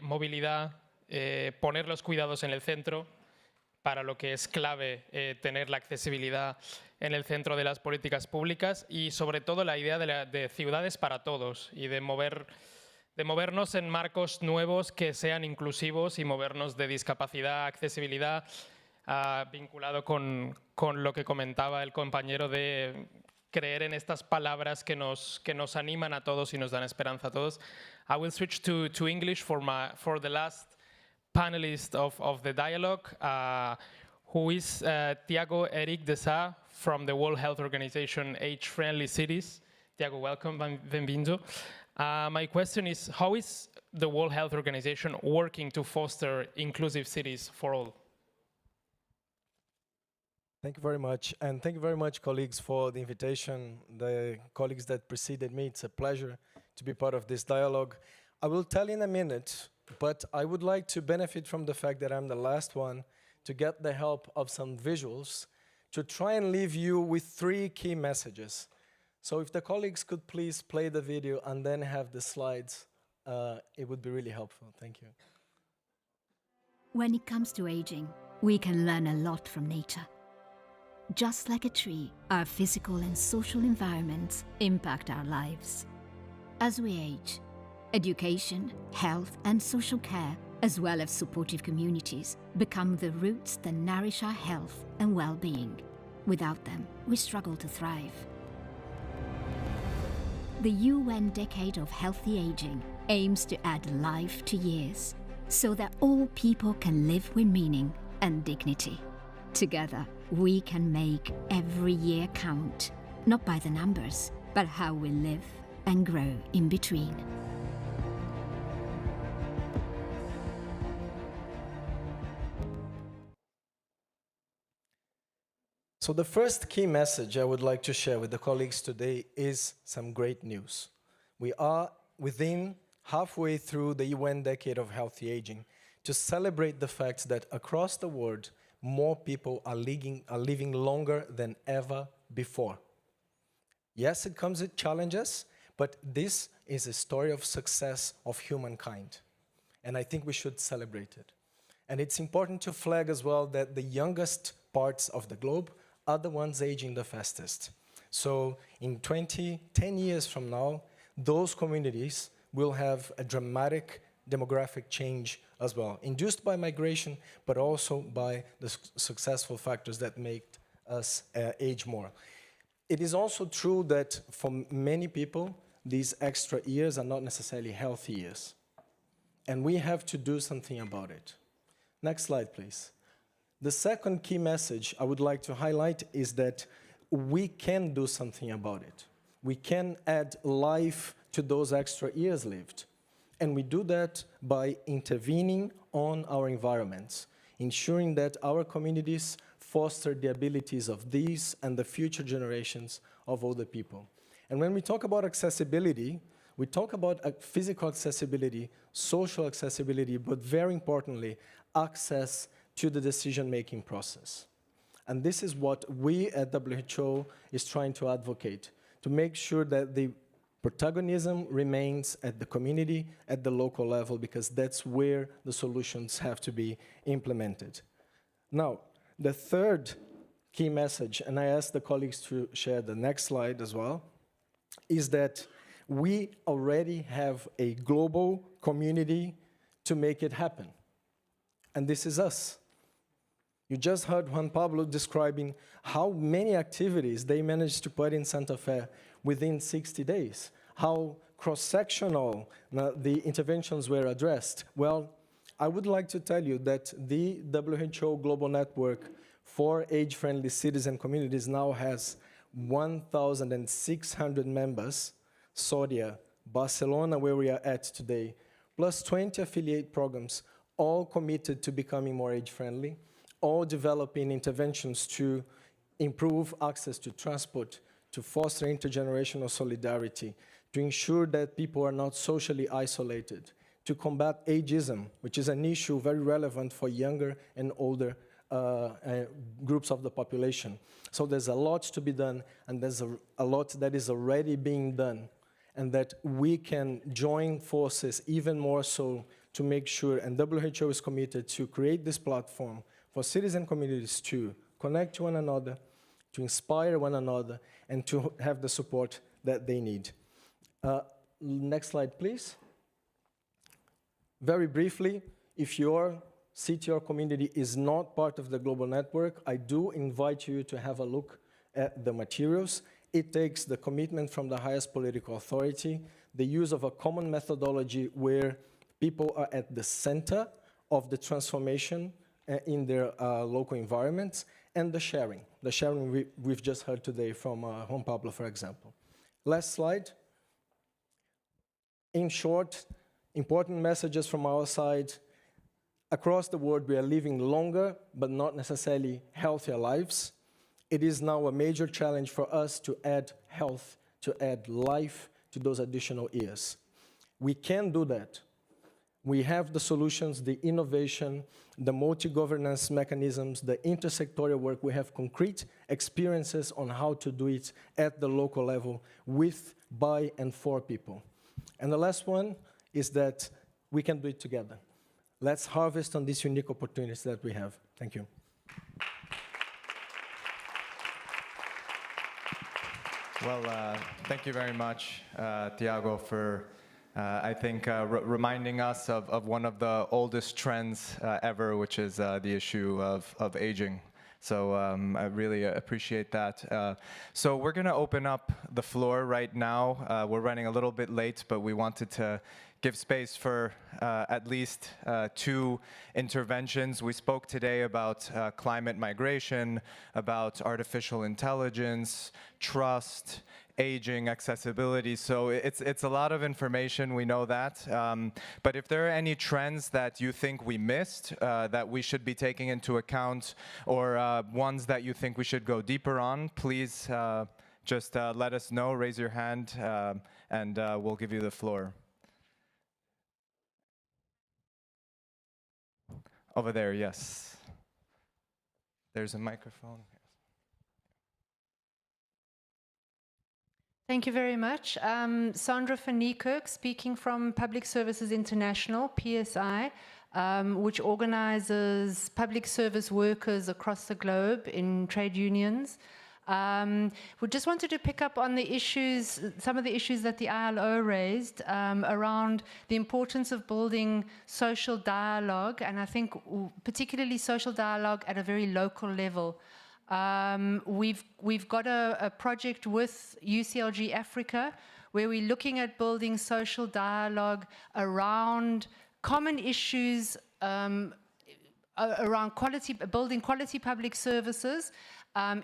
movilidad, poner los cuidados en el centro, para lo que es clave tener la accesibilidad en el centro de las políticas públicas, y sobre todo la idea de ciudades para todos y de movernos en marcos nuevos que sean inclusivos, y movernos de discapacidad a accesibilidad, vinculado con lo que comentaba el compañero de creer en estas palabras que nos animan a todos y nos dan esperanza a todos. I will switch to English for the last panelist of the dialogue, who is Tiago Eric de Sá from the World Health Organization Age-Friendly Cities. Tiago, welcome, benvindo. My question is, how is the World Health Organization working to foster inclusive cities for all? Thank you very much, and thank you very much, colleagues, for the invitation. The colleagues that preceded me, it's a pleasure to be part of this dialogue. I will tell in a minute, but I would like to benefit from the fact that I'm the last one to get the help of some visuals to try and leave you with 3 key messages. So if the colleagues could please play the video and then have the slides, it would be really helpful. Thank you. When it comes to aging, we can learn a lot from nature. Just like a tree, our physical and social environments impact our lives. As we age, education, health, and social care, as well as supportive communities, become the roots that nourish our health and well-being. Without them, we struggle to thrive. The UN Decade of Healthy Aging aims to add life to years, so that all people can live with meaning and dignity. Together, we can make every year count, not by the numbers, but how we live and grow in between. So the first key message I would like to share with the colleagues today is some great news. We are within halfway through the UN Decade of Healthy Aging to celebrate the fact that across the world, more people are living longer than ever before. Yes, it comes with challenges, but this is a story of success of humankind. And I think we should celebrate it. And it's important to flag as well that the youngest parts of the globe are the ones aging the fastest. So in 10 years from now, those communities will have a dramatic demographic change as well, induced by migration, but also by the successful factors that make us age more. It is also true that for many people, these extra years are not necessarily healthy years. And we have to do something about it. Next slide, please. The second key message I would like to highlight is that we can do something about it. We can add life to those extra years lived. And we do that by intervening on our environments, ensuring that our communities foster the abilities of these and the future generations of older people. And when we talk about accessibility, we talk about physical accessibility, social accessibility, but very importantly, access to the decision-making process. And this is what we at WHO is trying to advocate, to make sure that the protagonism remains at the community, at the local level, because that's where the solutions have to be implemented. Now, the third key message, and I ask the colleagues to share the next slide as well, is that we already have a global community to make it happen. And this is us. You just heard Juan Pablo describing how many activities they managed to put in Santa Fe within 60 days, how cross-sectional the interventions were addressed. Well, I would like to tell you that the WHO Global Network for Age-Friendly Cities and Communities now has 1,600 members, Soria, Barcelona, where we are at today, plus 20 affiliate programs, all committed to becoming more age-friendly, all developing interventions to improve access to transport, to foster intergenerational solidarity, to ensure that people are not socially isolated, to combat ageism, which is an issue very relevant for younger and older groups of the population. So there's a lot to be done, and there's a lot that is already being done, and that we can join forces even more so to make sure, and WHO is committed to create this platform for cities and communities to connect to one another, to inspire one another, and to have the support that they need. Next slide, please. Very briefly, if your city or community is not part of the global network, I do invite you to have a look at the materials. It takes the commitment from the highest political authority, the use of a common methodology where people are at the center of the transformation in their local environments, and the sharing we've just heard today from Juan Pablo, for example. Last slide. In short, important messages from our side. Across the world, we are living longer, but not necessarily healthier lives. It is now a major challenge for us to add health, to add life to those additional years. We can do that. We have the solutions, the innovation, the multi-governance mechanisms, the intersectorial work. We have concrete experiences on how to do it at the local level with, by, and for people. And the last one is that we can do it together. Let's harvest on these unique opportunities that we have. Thank you. Well, thank you very much, Tiago, for I think reminding us of one of the oldest trends ever, which is the issue of aging. So I really appreciate that. So we're going to open up the floor right now. We're running a little bit late, but we wanted to give space for at least 2 interventions. We spoke today about climate migration, about artificial intelligence, trust, aging, accessibility. So it's a lot of information, we know that. But if there are any trends that you think we missed, that we should be taking into account, or ones that you think we should go deeper on, please just let us know, raise your hand, and we'll give you the floor. Over there, yes. There's a microphone. Thank you very much. Sandra van Niekerk, speaking from Public Services International, PSI, which organizes public service workers across the globe in trade unions. We just wanted to pick up on the issues, some of the issues that the ILO raised around the importance of building social dialogue, and I think particularly social dialogue at a very local level. We've got a project with UCLG Africa where we're looking at building social dialogue around common issues around building quality public services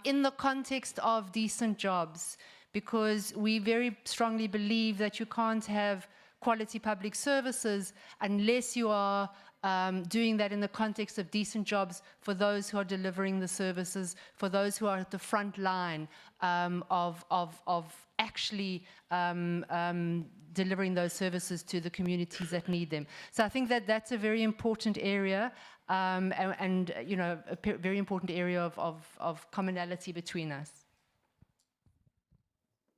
in the context of decent jobs, because we very strongly believe that you can't have quality public services unless you are doing that in the context of decent jobs for those who are delivering the services, for those who are at the front line of actually delivering those services to the communities that need them. So I think that that's a very important area, and you know, a very important area of commonality between us.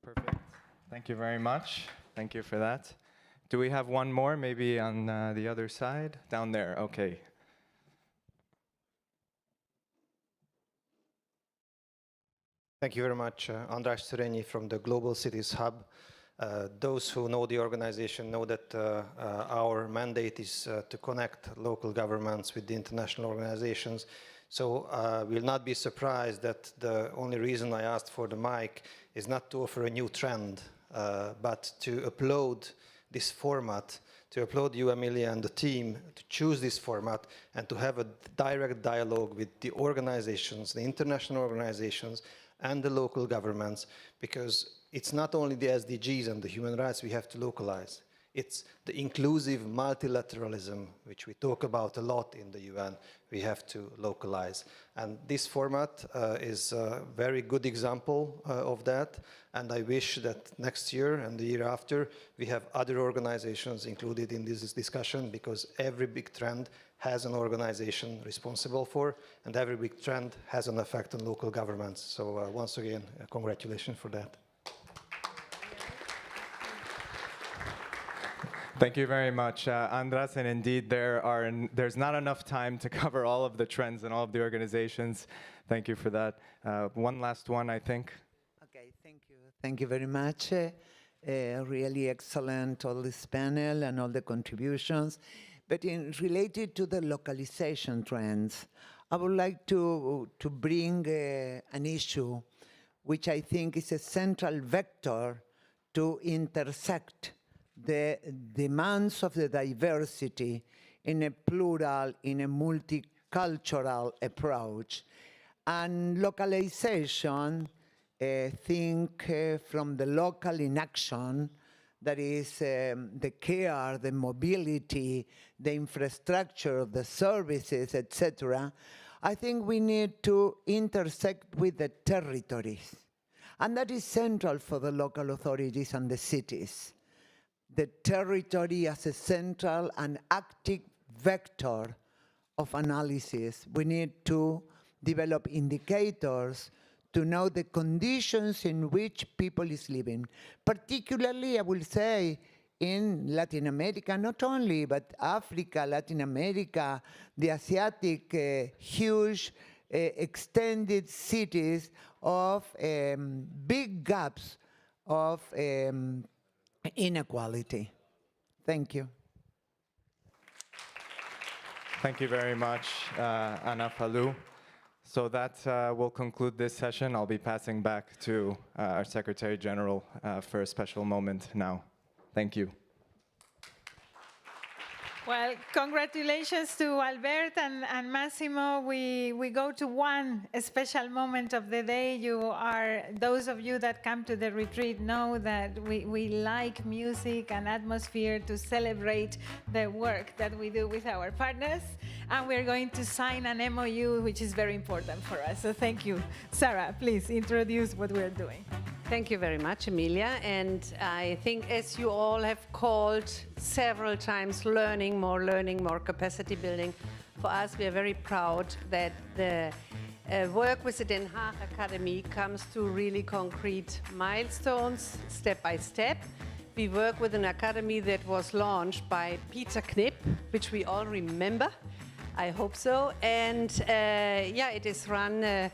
Perfect. Thank you very much. Thank you for that. Do we have one more, maybe on the other side? Down there, okay. Thank you very much. András Szörényi from the Global Cities Hub. Those who know the organization know that our mandate is to connect local governments with the international organizations. So we'll not be surprised that the only reason I asked for the mic is not to offer a new trend, but to upload this format, to upload you, Amelia, and the team, to choose this format and to have a direct dialogue with the organizations, the international organizations, and the local governments, because it's not only the SDGs and the human rights we have to localize. It's the inclusive multilateralism, which we talk about a lot in the UN, we have to localize. And this format is a very good example of that. And I wish that next year and the year after, we have other organizations included in this discussion, because every big trend has an organization responsible for, and every big trend has an effect on local governments. So once again, congratulations for that. Thank you very much, András, and indeed there's not enough time to cover all of the trends and all of the organizations. Thank you for that. One last one, I think. Okay, thank you. Thank you very much. Really excellent, all this panel and all the contributions. But related to the localization trends, I would like to bring an issue which I think is a central vector to intersect the demands of the diversity in a plural, in a multicultural approach. And localization, think from the local in action, that is the care, the mobility, the infrastructure, the services, etc. I think we need to intersect with the territories. And that is central for the local authorities and the cities. The territory as a central and active vector of analysis. We need to develop indicators to know the conditions in which people is living. Particularly, I will say, in Latin America, not only, but Africa, Latin America, the Asiatic, huge, extended cities of big gaps of inequality. Thank you. Thank you very much, Ana Falou. So that will conclude this session. I'll be passing back to our Secretary General for a special moment now. Thank you. Well, congratulations to Albert and Massimo. We go to one special moment of the day. Those of you that come to the retreat know that we like music and atmosphere to celebrate the work that we do with our partners. And we're going to sign an MOU, which is very important for us. So thank you. Sarah, please introduce what we're doing. Thank you very much, Emilia. And I think, as you all have called several times, learning more capacity building, for us, we are very proud that the work with the Den Haag Academy comes to really concrete milestones, step by step. We work with an academy that was launched by Peter Knipp, which we all remember. I hope so. And yeah, it is run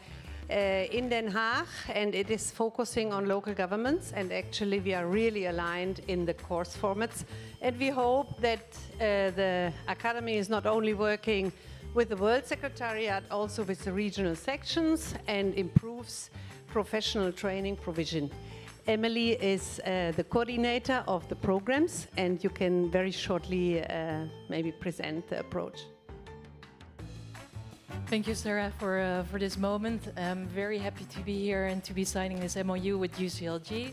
in Den Haag, and it is focusing on local governments, and actually we are really aligned in the course formats, and we hope that the Academy is not only working with the World Secretariat, also with the regional sections, and improves professional training provision. Emily is the coordinator of the programs, and you can very shortly maybe present the approach. Thank you, Sarah, for this moment. I'm very happy to be here and to be signing this MOU with UCLG.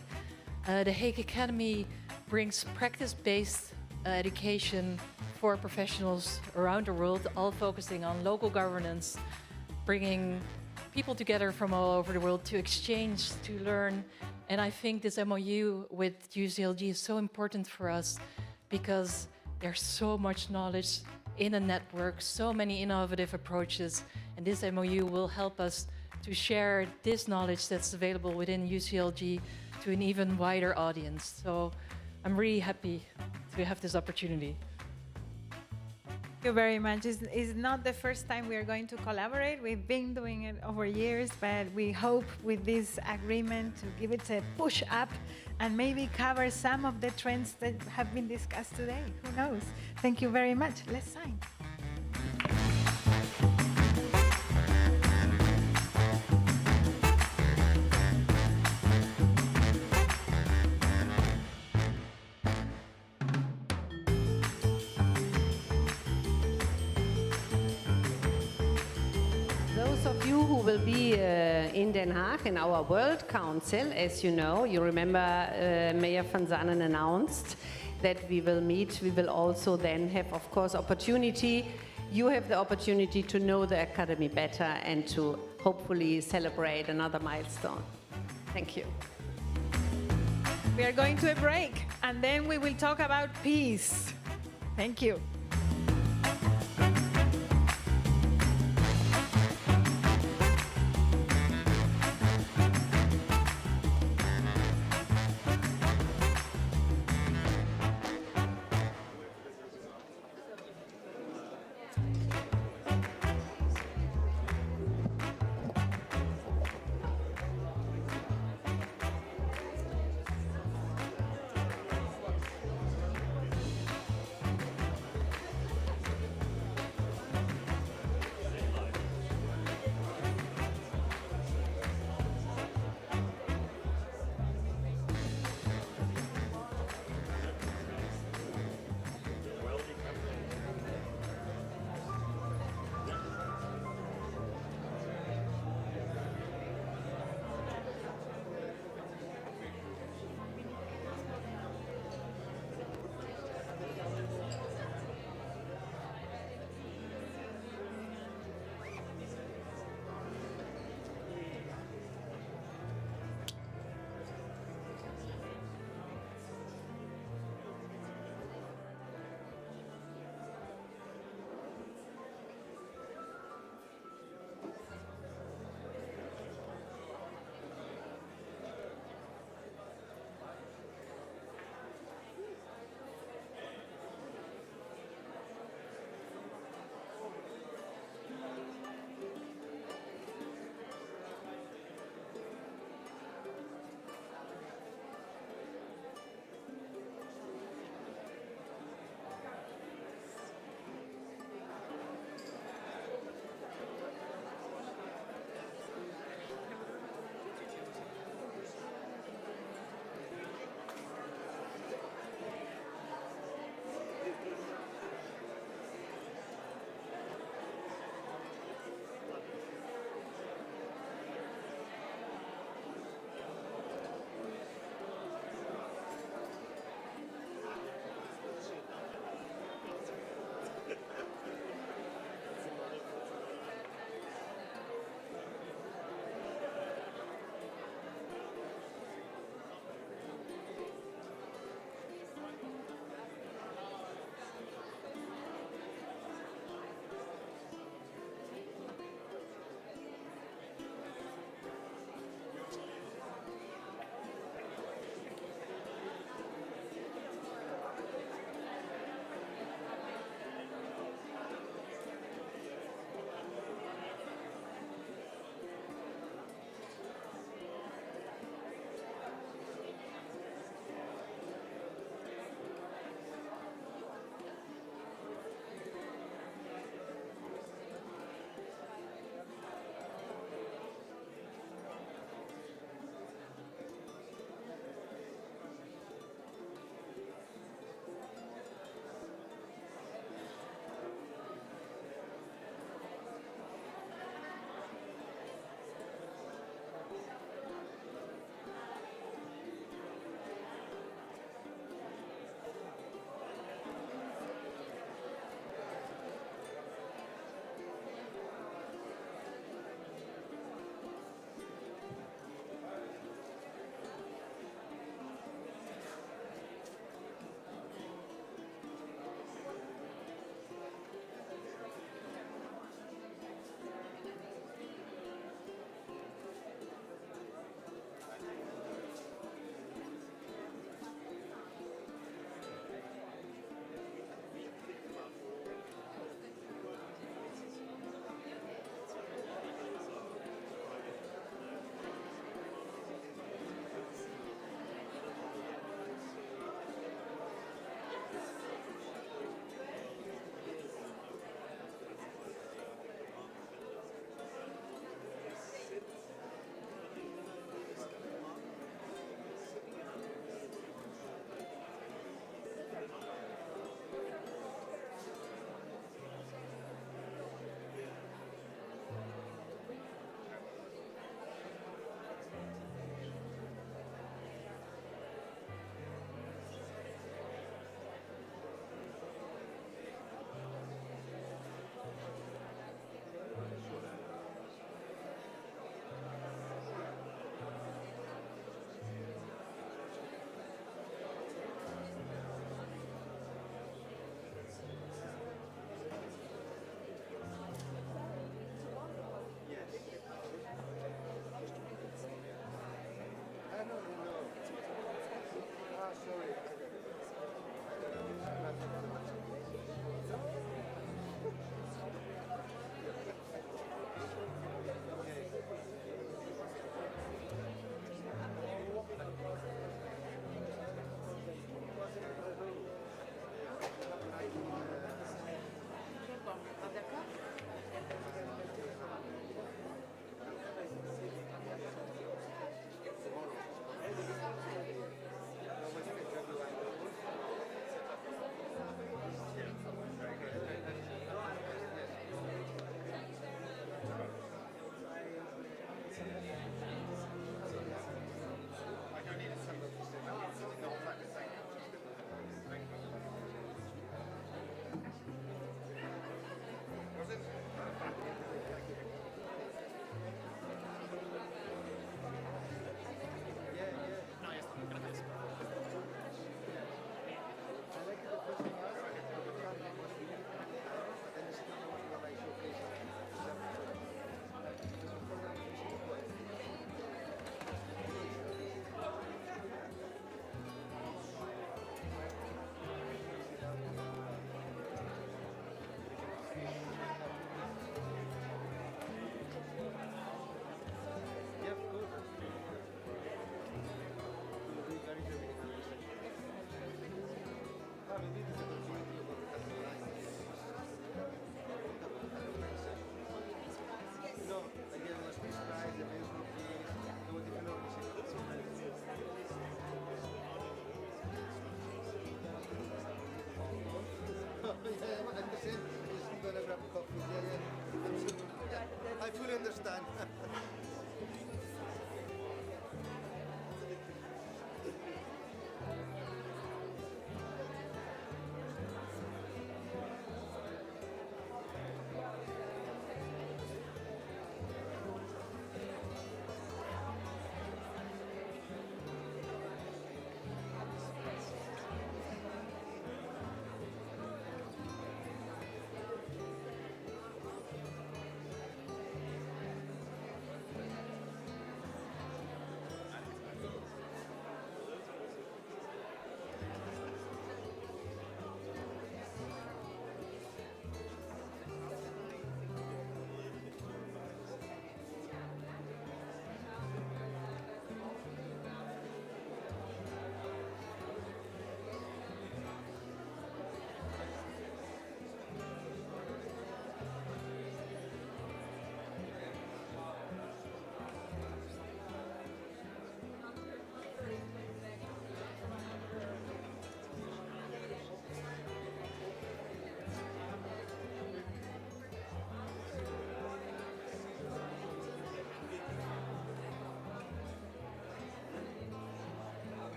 The Hague Academy brings practice-based education for professionals around the world, all focusing on local governance, bringing people together from all over the world to exchange, to learn. And I think this MOU with UCLG is so important for us because there's so much knowledge in a network, so many innovative approaches, and this MOU will help us to share this knowledge that's available within UCLG to an even wider audience. So I'm really happy to have this opportunity. Thank you very much. It's not the first time we are going to collaborate. We've been doing it over years, but we hope with this agreement to give it a push up and maybe cover some of the trends that have been discussed today. Who knows? Thank you very much. Let's sign. Those of you who will be in Den Haag in our World Council, as you know, you remember Mayor van Zanen announced that we will meet. We will also then have, of course, opportunity. You have the opportunity to know the Academy better and to hopefully celebrate another milestone. Thank you. We are going to a break, and then we will talk about peace. Thank you.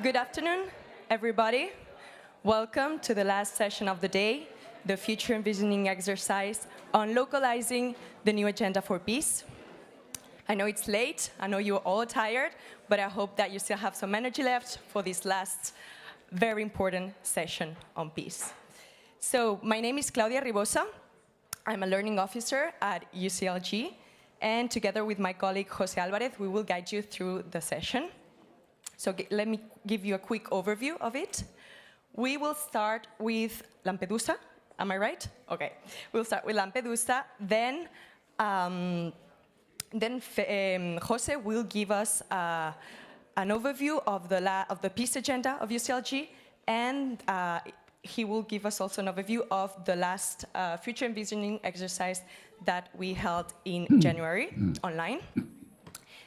Good afternoon, everybody. Welcome to the last session of the day, the Future Envisioning exercise on localizing the new agenda for peace. I know it's late, I know you're all tired, but I hope that you still have some energy left for this last very important session on peace. So my name is Claudia Ribosa. I'm a learning officer at UCLG, and together with my colleague Jose Alvarez, we will guide you through the session. So let me give you a quick overview of it. We will start with Lampedusa. Am I right? Okay. We'll start with Lampedusa. Then Jose will give us an overview of the peace agenda of UCLG, and he will give us also an overview of the last future envisioning exercise that we held in January online.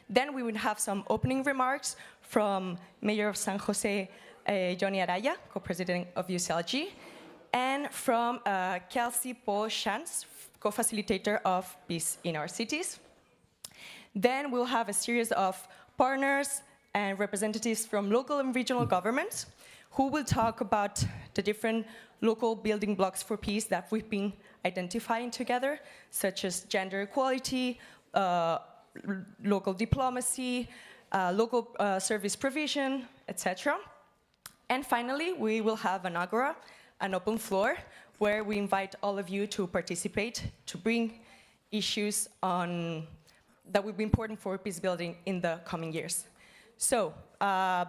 Then we will have some opening remarks from Mayor of San Jose, Johnny Araya, co-president of UCLG, and from Kelsey Paul Shantz, co-facilitator of Peace in Our Cities. Then we'll have a series of partners and representatives from local and regional governments who will talk about the different local building blocks for peace that we've been identifying together, such as gender equality, local diplomacy, local service provision, etc. And finally, we will have an agora, an open floor, where we invite all of you to participate, to bring issues that will be important for peace building in the coming years. So,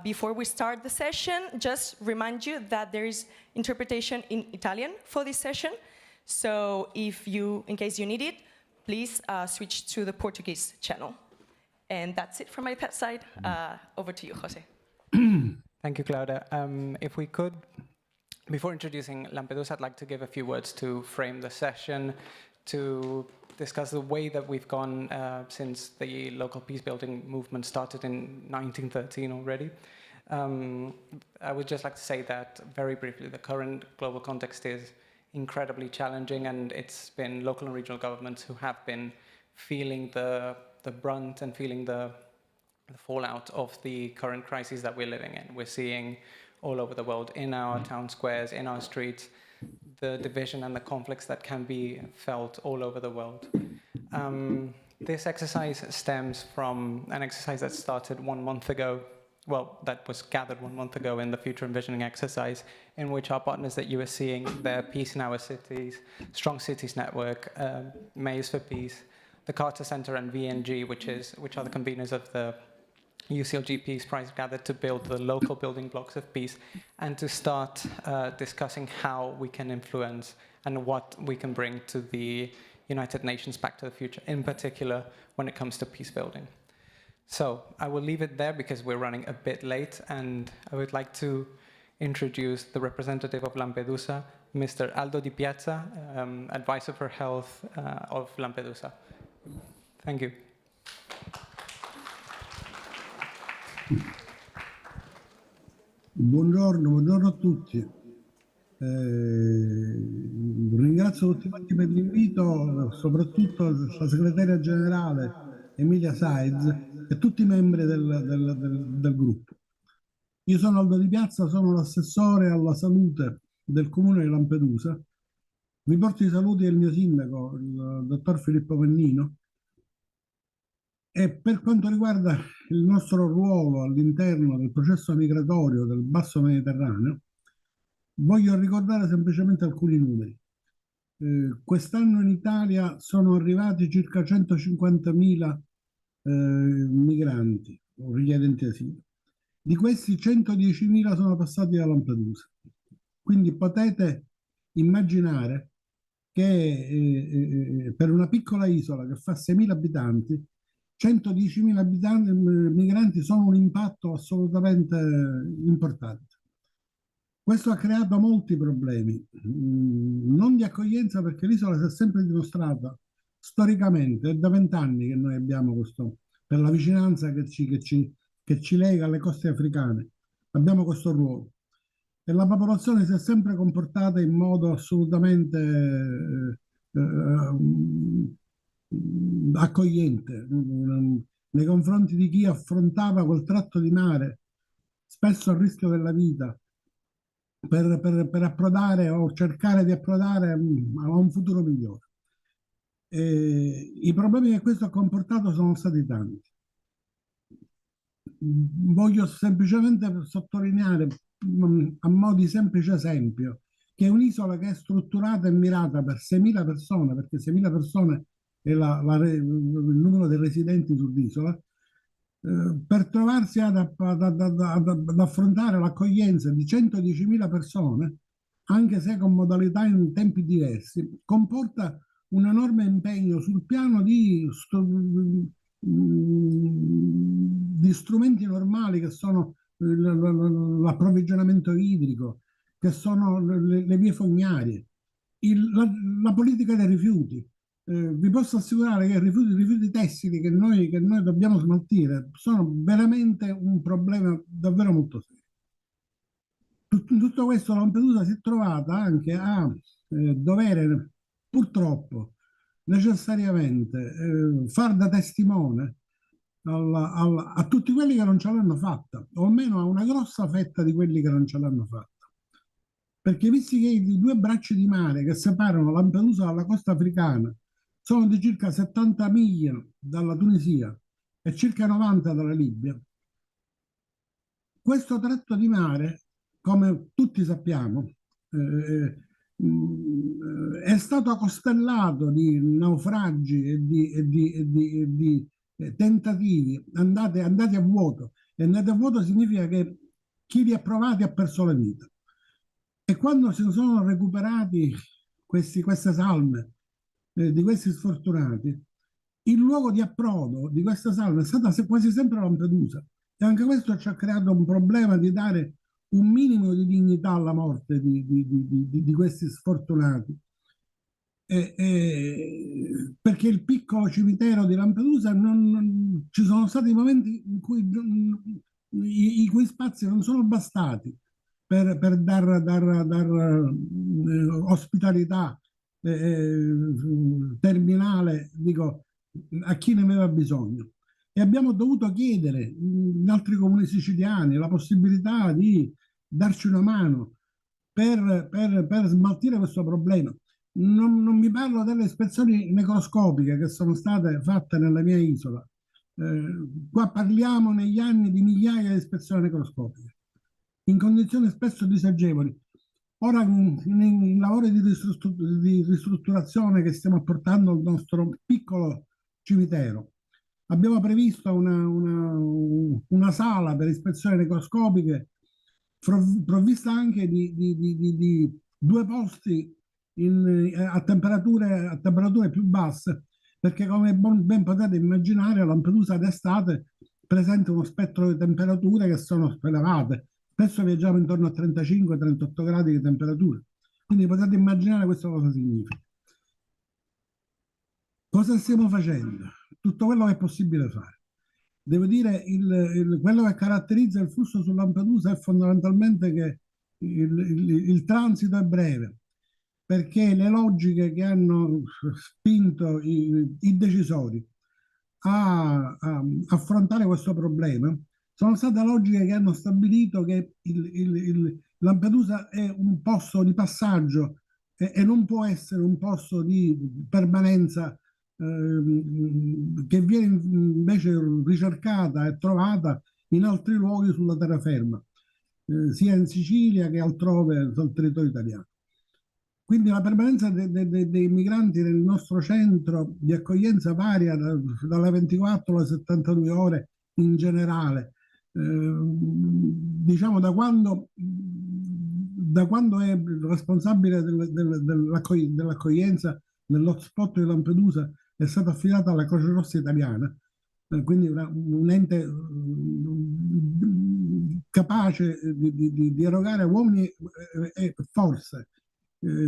before we start the session, just remind you that there is interpretation in Italian for this session. So, in case you need it, please switch to the Portuguese channel. And that's it from my side. Over to you, Jose. Thank you, Claudia. If we could, before introducing Lampedusa, I'd like to give a few words to frame the session, to discuss the way that we've gone since the local peace-building movement started in 1913 already. I would just like to say that, very briefly, the current global context is incredibly challenging, and it's been local and regional governments who have been feeling the brunt and feeling the fallout of the current crises that we're living in. We're seeing all over the world, in our town squares, in our streets, the division and the conflicts that can be felt all over the world. This exercise stems from an exercise that started 1 month ago, well, that was gathered 1 month ago in the Future Envisioning exercise, in which our partners that you are seeing, their Peace in Our Cities, Strong Cities Network, Mayors for Peace, the Carter Center and VNG, which are the conveners of the UCLG Peace Prize, gathered to build the local building blocks of peace and to start discussing how we can influence and what we can bring to the United Nations Back to the Future, in particular when it comes to peace building. So I will leave it there because we're running a bit late, and I would like to introduce the representative of Lampedusa, Mr. Aldo Di Piazza, Advisor for Health of Lampedusa. Thank you. Buongiorno a tutti. Ringrazio tutti quanti per l'invito, soprattutto la segretaria generale Emilia Saiz e tutti i membri del gruppo. Io sono Aldo Di Piazza, sono l'assessore alla salute del comune di Lampedusa. Vi porto i saluti del mio sindaco, il dottor Filippo Pennino. E per quanto riguarda il nostro ruolo all'interno del processo migratorio del Basso Mediterraneo, voglio ricordare semplicemente alcuni numeri. Quest'anno in Italia sono arrivati circa 150.000 migranti o richiedenti asilo. Di questi 110.000 sono passati da Lampedusa. Quindi potete immaginare che per una piccola isola che fa 6.000 abitanti, 110.000 migranti sono un impatto assolutamente importante. Questo ha creato molti problemi, non di accoglienza, perché l'isola si è sempre dimostrata storicamente, è da 20 anni che noi abbiamo questo, per la vicinanza che ci lega alle coste africane, abbiamo questo ruolo. E la popolazione si è sempre comportata in modo assolutamente accogliente nei confronti di chi affrontava quel tratto di mare, spesso a rischio della vita, per approdare o cercare di approdare a un futuro migliore. I problemi che questo ha comportato sono stati tanti. Voglio semplicemente sottolineare a mo' di semplice esempio che è un'isola che è strutturata e mirata per 6.000 persone, perché 6.000 persone è il numero dei residenti sull'isola, per trovarsi ad affrontare l'accoglienza di 110.000 persone, anche se con modalità in tempi diversi, comporta un enorme impegno sul piano di strumenti normali che sono l'approvvigionamento idrico, che sono le vie fognarie, la politica dei rifiuti. Vi posso assicurare che i rifiuti tessili che noi dobbiamo smaltire sono veramente un problema davvero molto serio. In tutto questo Lampedusa si è trovata anche a dover purtroppo necessariamente far da testimone a tutti quelli che non ce l'hanno fatta, o almeno a una grossa fetta di quelli che non ce l'hanno fatta. Perché visti che i due bracci di mare che separano Lampedusa dalla costa africana sono di circa 70 miglia dalla Tunisia e circa 90 dalla Libia, Questo tratto di mare, come tutti sappiamo, è stato costellato di naufragi e di tentativi andati a vuoto. E andati a vuoto significa che chi li ha provati ha perso la vita. E quando si sono recuperati queste salme di questi sfortunati, il luogo di approdo di questa salma è stata quasi sempre Lampedusa. E anche questo ci ha creato un problema di dare un minimo di dignità alla morte di questi sfortunati. Perché il piccolo cimitero di Lampedusa ci sono stati momenti in cui i cui spazi non sono bastati per dar ospitalità terminale, dico, a chi ne aveva bisogno. E abbiamo dovuto chiedere in altri comuni siciliani la possibilità di darci una mano per smaltire questo problema. Non mi parlo delle ispezioni necroscopiche che sono state fatte nella mia isola. Qua parliamo negli anni di migliaia di ispezioni necroscopiche, in condizioni spesso disagevoli. Ora, nei lavori di ristrutturazione che stiamo apportando al nostro piccolo cimitero, abbiamo previsto una sala per ispezioni necroscopiche provvista anche di 2 posti a temperature più basse, perché come ben potete immaginare a Lampedusa d'estate presenta uno spettro di temperature che sono elevate. Spesso viaggiamo intorno a 35-38 gradi di temperatura. Quindi potete immaginare questo cosa significa. Cosa stiamo facendo? Tutto quello che è possibile fare. Devo dire, quello che caratterizza il flusso su Lampedusa è fondamentalmente che il transito è breve, perché le logiche che hanno spinto i decisori a affrontare questo problema sono state logiche che hanno stabilito che Lampedusa è un posto di passaggio e non può essere un posto di permanenza che viene invece ricercata e trovata in altri luoghi sulla terraferma, sia in Sicilia che altrove sul territorio italiano. Quindi la permanenza dei migranti nel nostro centro di accoglienza varia dalle 24 alle 72 ore in generale. Diciamo da quando è responsabile dell'accoglienza nell'hotspot di Lampedusa è stata affidata alla Croce Rossa italiana, quindi un ente capace di erogare uomini e forze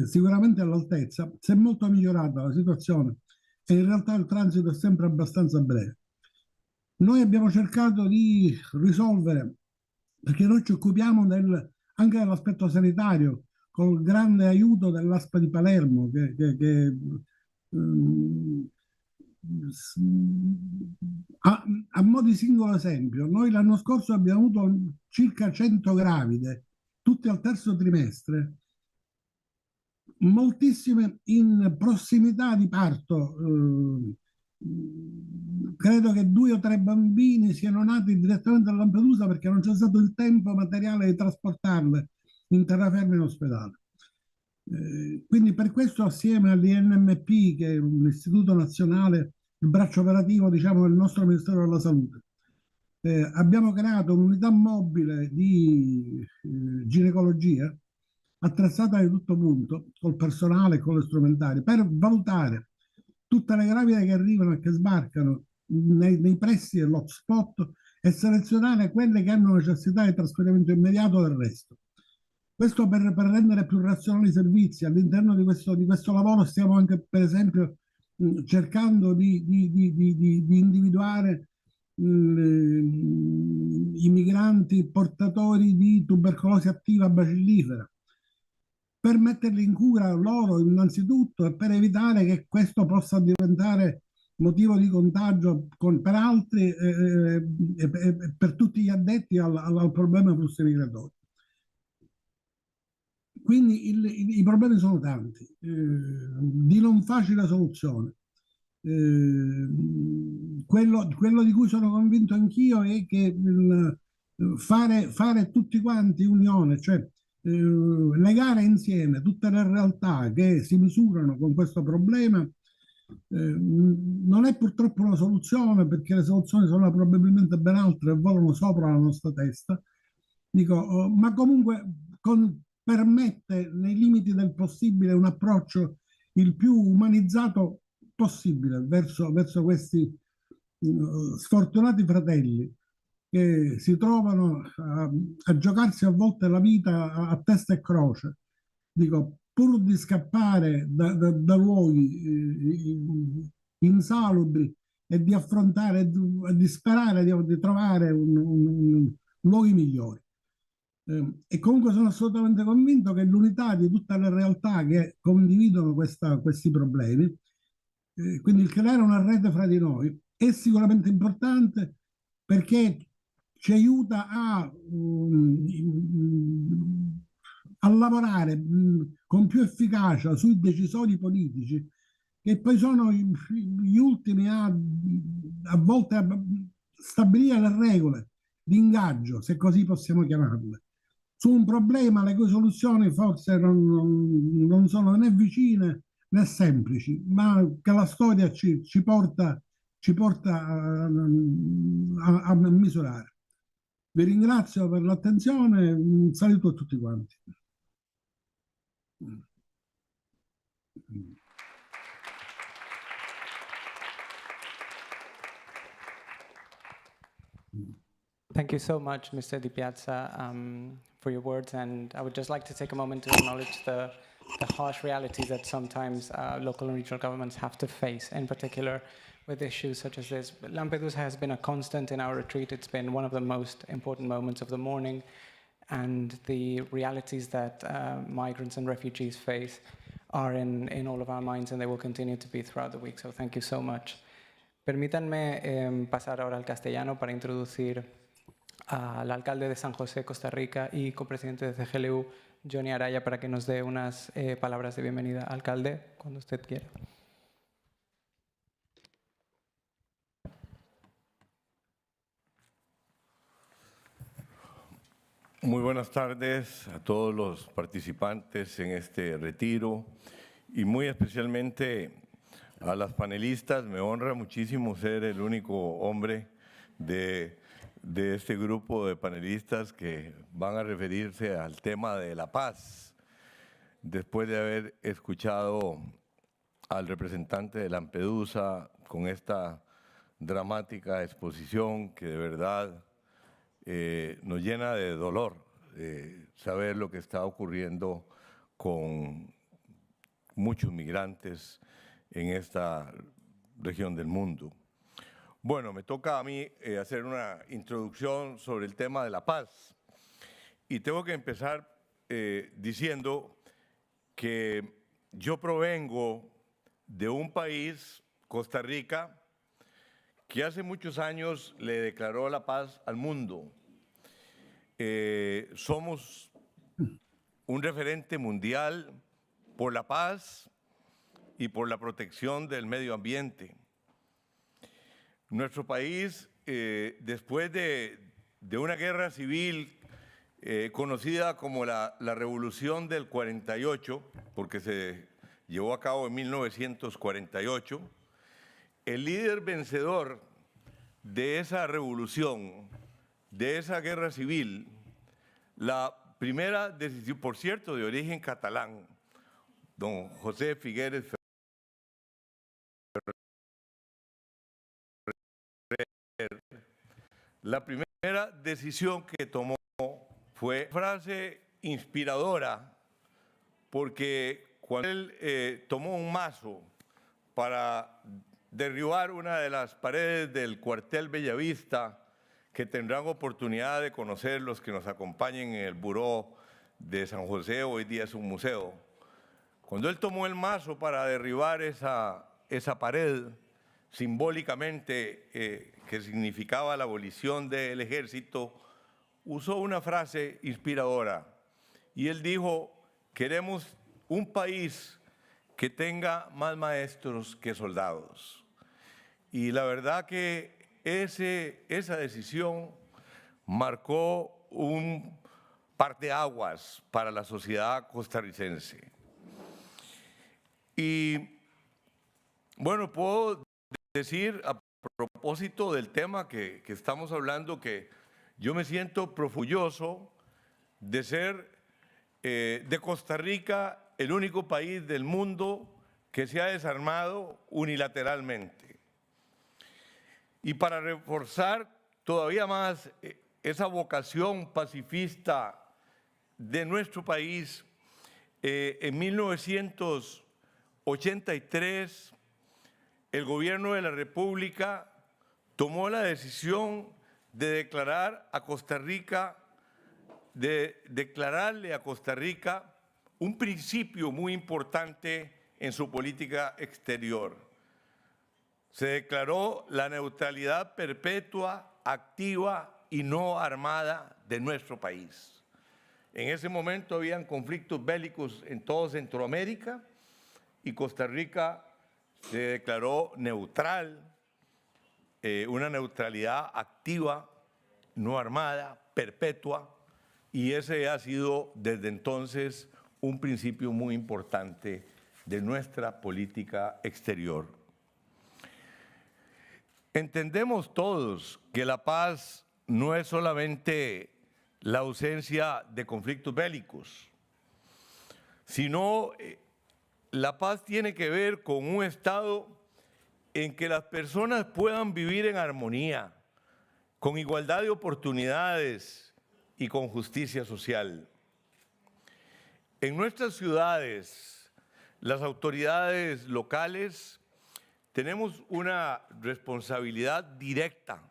sicuramente all'altezza. Si è molto migliorata la situazione e in realtà il transito è sempre abbastanza breve. Noi abbiamo cercato di risolvere, perché noi ci occupiamo anche dell'aspetto sanitario, col grande aiuto dell'ASPA di Palermo, a mo' di singolo esempio, noi l'anno scorso abbiamo avuto circa 100 gravide, tutte al terzo trimestre, moltissime in prossimità di parto. Credo che 2 o 3 bambini siano nati direttamente a Lampedusa perché non c'è stato il tempo materiale di trasportarle in terraferma in ospedale. Quindi per questo assieme all'INMP, che è un istituto nazionale, il braccio operativo diciamo del nostro Ministero della Salute, abbiamo creato un'unità mobile di ginecologia attrezzata di tutto punto, col personale e con le strumentali, per valutare tutte le gravide che arrivano e che sbarcano nei pressi dell'hotspot e selezionare quelle che hanno necessità di trasferimento immediato del resto. Questo per rendere più razionali i servizi. All'interno di questo lavoro stiamo anche, per esempio, cercando di individuare i migranti portatori di tubercolosi attiva bacillifera, per metterli in cura loro innanzitutto e per evitare che questo possa diventare motivo di contagio per altri e per tutti gli addetti al problema flussi migratori. Quindi i problemi sono tanti, di non facile soluzione. Quello di cui sono convinto anch'io è che fare tutti quanti unione, cioè legare insieme tutte le realtà che si misurano con questo problema, non è purtroppo una soluzione, perché le soluzioni sono probabilmente ben altre e volano sopra la nostra testa. Dico, ma comunque permette nei limiti del possibile un approccio il più umanizzato possibile verso questi sfortunati fratelli che si trovano a giocarsi a volte la vita a testa e croce. Dico, pur di scappare da luoghi insalubri e di affrontare, di sperare di trovare luoghi migliori. E comunque sono assolutamente convinto che l'unità di tutte le realtà che condividono questi problemi, quindi il creare una rete fra di noi, è sicuramente importante, perché ci aiuta a lavorare con più efficacia sui decisori politici, che poi sono gli ultimi a volte a stabilire le regole di ingaggio, se così possiamo chiamarle, su un problema le cui soluzioni forse non sono né vicine né semplici, ma che la storia ci porta a misurare. Vi ringrazio per l'attenzione, un saluto a tutti quanti. Thank you so much, Mr. Di Piazza, for your words. And I would just like to take a moment to acknowledge the harsh realities that sometimes local and regional governments have to face, in particular with issues such as this. Lampedusa has been a constant in our retreat. It's been one of the most important moments of the morning. And the realities that migrants and refugees face are in all of our minds, and they will continue to be throughout the week. So thank you so much. Permítanme pasar ahora al castellano para introducir al alcalde de San José, Costa Rica, y copresidente de CGLU, Johnny Araya, para que nos dé unas palabras de bienvenida. Alcalde, cuando usted quiera. Muy buenas tardes a todos los participantes en este retiro y muy especialmente a las panelistas. Me honra muchísimo ser el único hombre de este grupo de panelistas que van a referirse al tema de la paz, después de haber escuchado al representante de Lampedusa con esta dramática exposición que de verdad nos llena de dolor saber lo que está ocurriendo con muchos migrantes en esta región del mundo. Bueno, me toca a mí hacer una introducción sobre el tema de la paz. Y tengo que empezar diciendo que yo provengo de un país, Costa Rica, que hace muchos años le declaró la paz al mundo. Somos un referente mundial por la paz y por la protección del medio ambiente. Nuestro país, después de una guerra civil conocida como la Revolución del 48, porque se llevó a cabo en 1948, el líder vencedor de esa revolución, de esa guerra civil, la primera decisión, por cierto, de origen catalán, don José Figueres Ferrer, la primera decisión que tomó fue frase inspiradora, porque cuando él tomó un mazo para derribar una de las paredes del cuartel Bellavista, que tendrán oportunidad de conocer los que nos acompañen en el Buró de San José, hoy día es un museo. Cuando él tomó el mazo para derribar esa pared, simbólicamente que significaba la abolición del ejército, usó una frase inspiradora. Y él dijo, queremos un país que tenga más maestros que soldados. Y la verdad que esa decisión marcó un parteaguas para la sociedad costarricense. Y bueno, puedo decir a propósito del tema que estamos hablando que yo me siento orgulloso de ser de Costa Rica el único país del mundo que se ha desarmado unilateralmente. Y para reforzar todavía más esa vocación pacifista de nuestro país, en 1983 el gobierno de la República tomó la decisión de declararle a Costa Rica un principio muy importante en su política exterior. Se declaró la neutralidad perpetua, activa y no armada de nuestro país. En ese momento habían conflictos bélicos en toda Centroamérica y Costa Rica se declaró neutral, una neutralidad activa, no armada, perpetua, y ese ha sido desde entonces un principio muy importante de nuestra política exterior. Entendemos todos que la paz no es solamente la ausencia de conflictos bélicos, sino la paz tiene que ver con un estado en que las personas puedan vivir en armonía, con igualdad de oportunidades y con justicia social. En nuestras ciudades, las autoridades locales tenemos una responsabilidad directa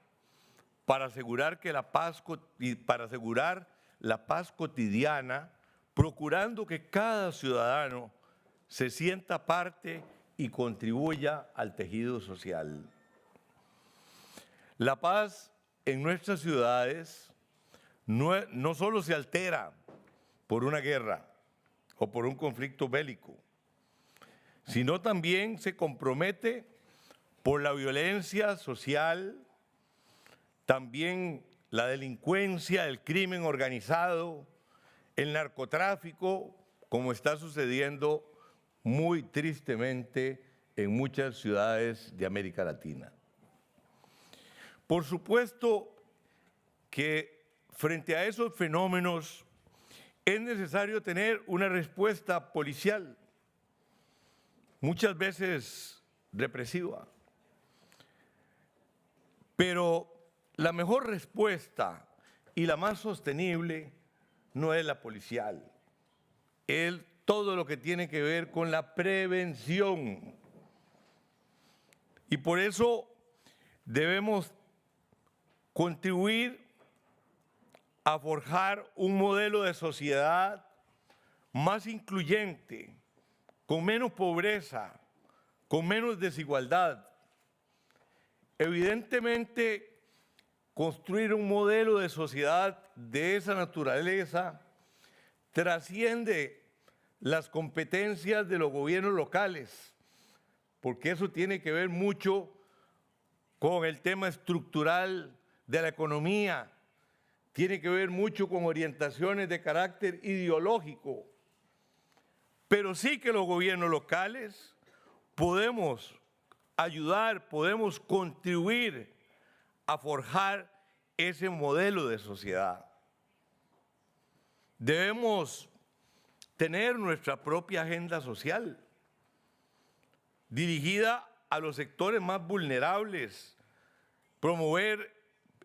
para asegurar la paz cotidiana, procurando que cada ciudadano se sienta parte y contribuya al tejido social. La paz en nuestras ciudades no solo se altera por una guerra o por un conflicto bélico, sino también se compromete por la violencia social, también la delincuencia, el crimen organizado, el narcotráfico, como está sucediendo muy tristemente en muchas ciudades de América Latina. Por supuesto que frente a esos fenómenos es necesario tener una respuesta policial, muchas veces represiva. Pero la mejor respuesta y la más sostenible no es la policial, es todo lo que tiene que ver con la prevención. Y por eso debemos contribuir a forjar un modelo de sociedad más incluyente, con menos pobreza, con menos desigualdad. Evidentemente, construir un modelo de sociedad de esa naturaleza trasciende las competencias de los gobiernos locales, porque eso tiene que ver mucho con el tema estructural de la economía, tiene que ver mucho con orientaciones de carácter ideológico, pero sí que los gobiernos locales podemos ayudar, podemos contribuir a forjar ese modelo de sociedad. Debemos tener nuestra propia agenda social, dirigida a los sectores más vulnerables, promover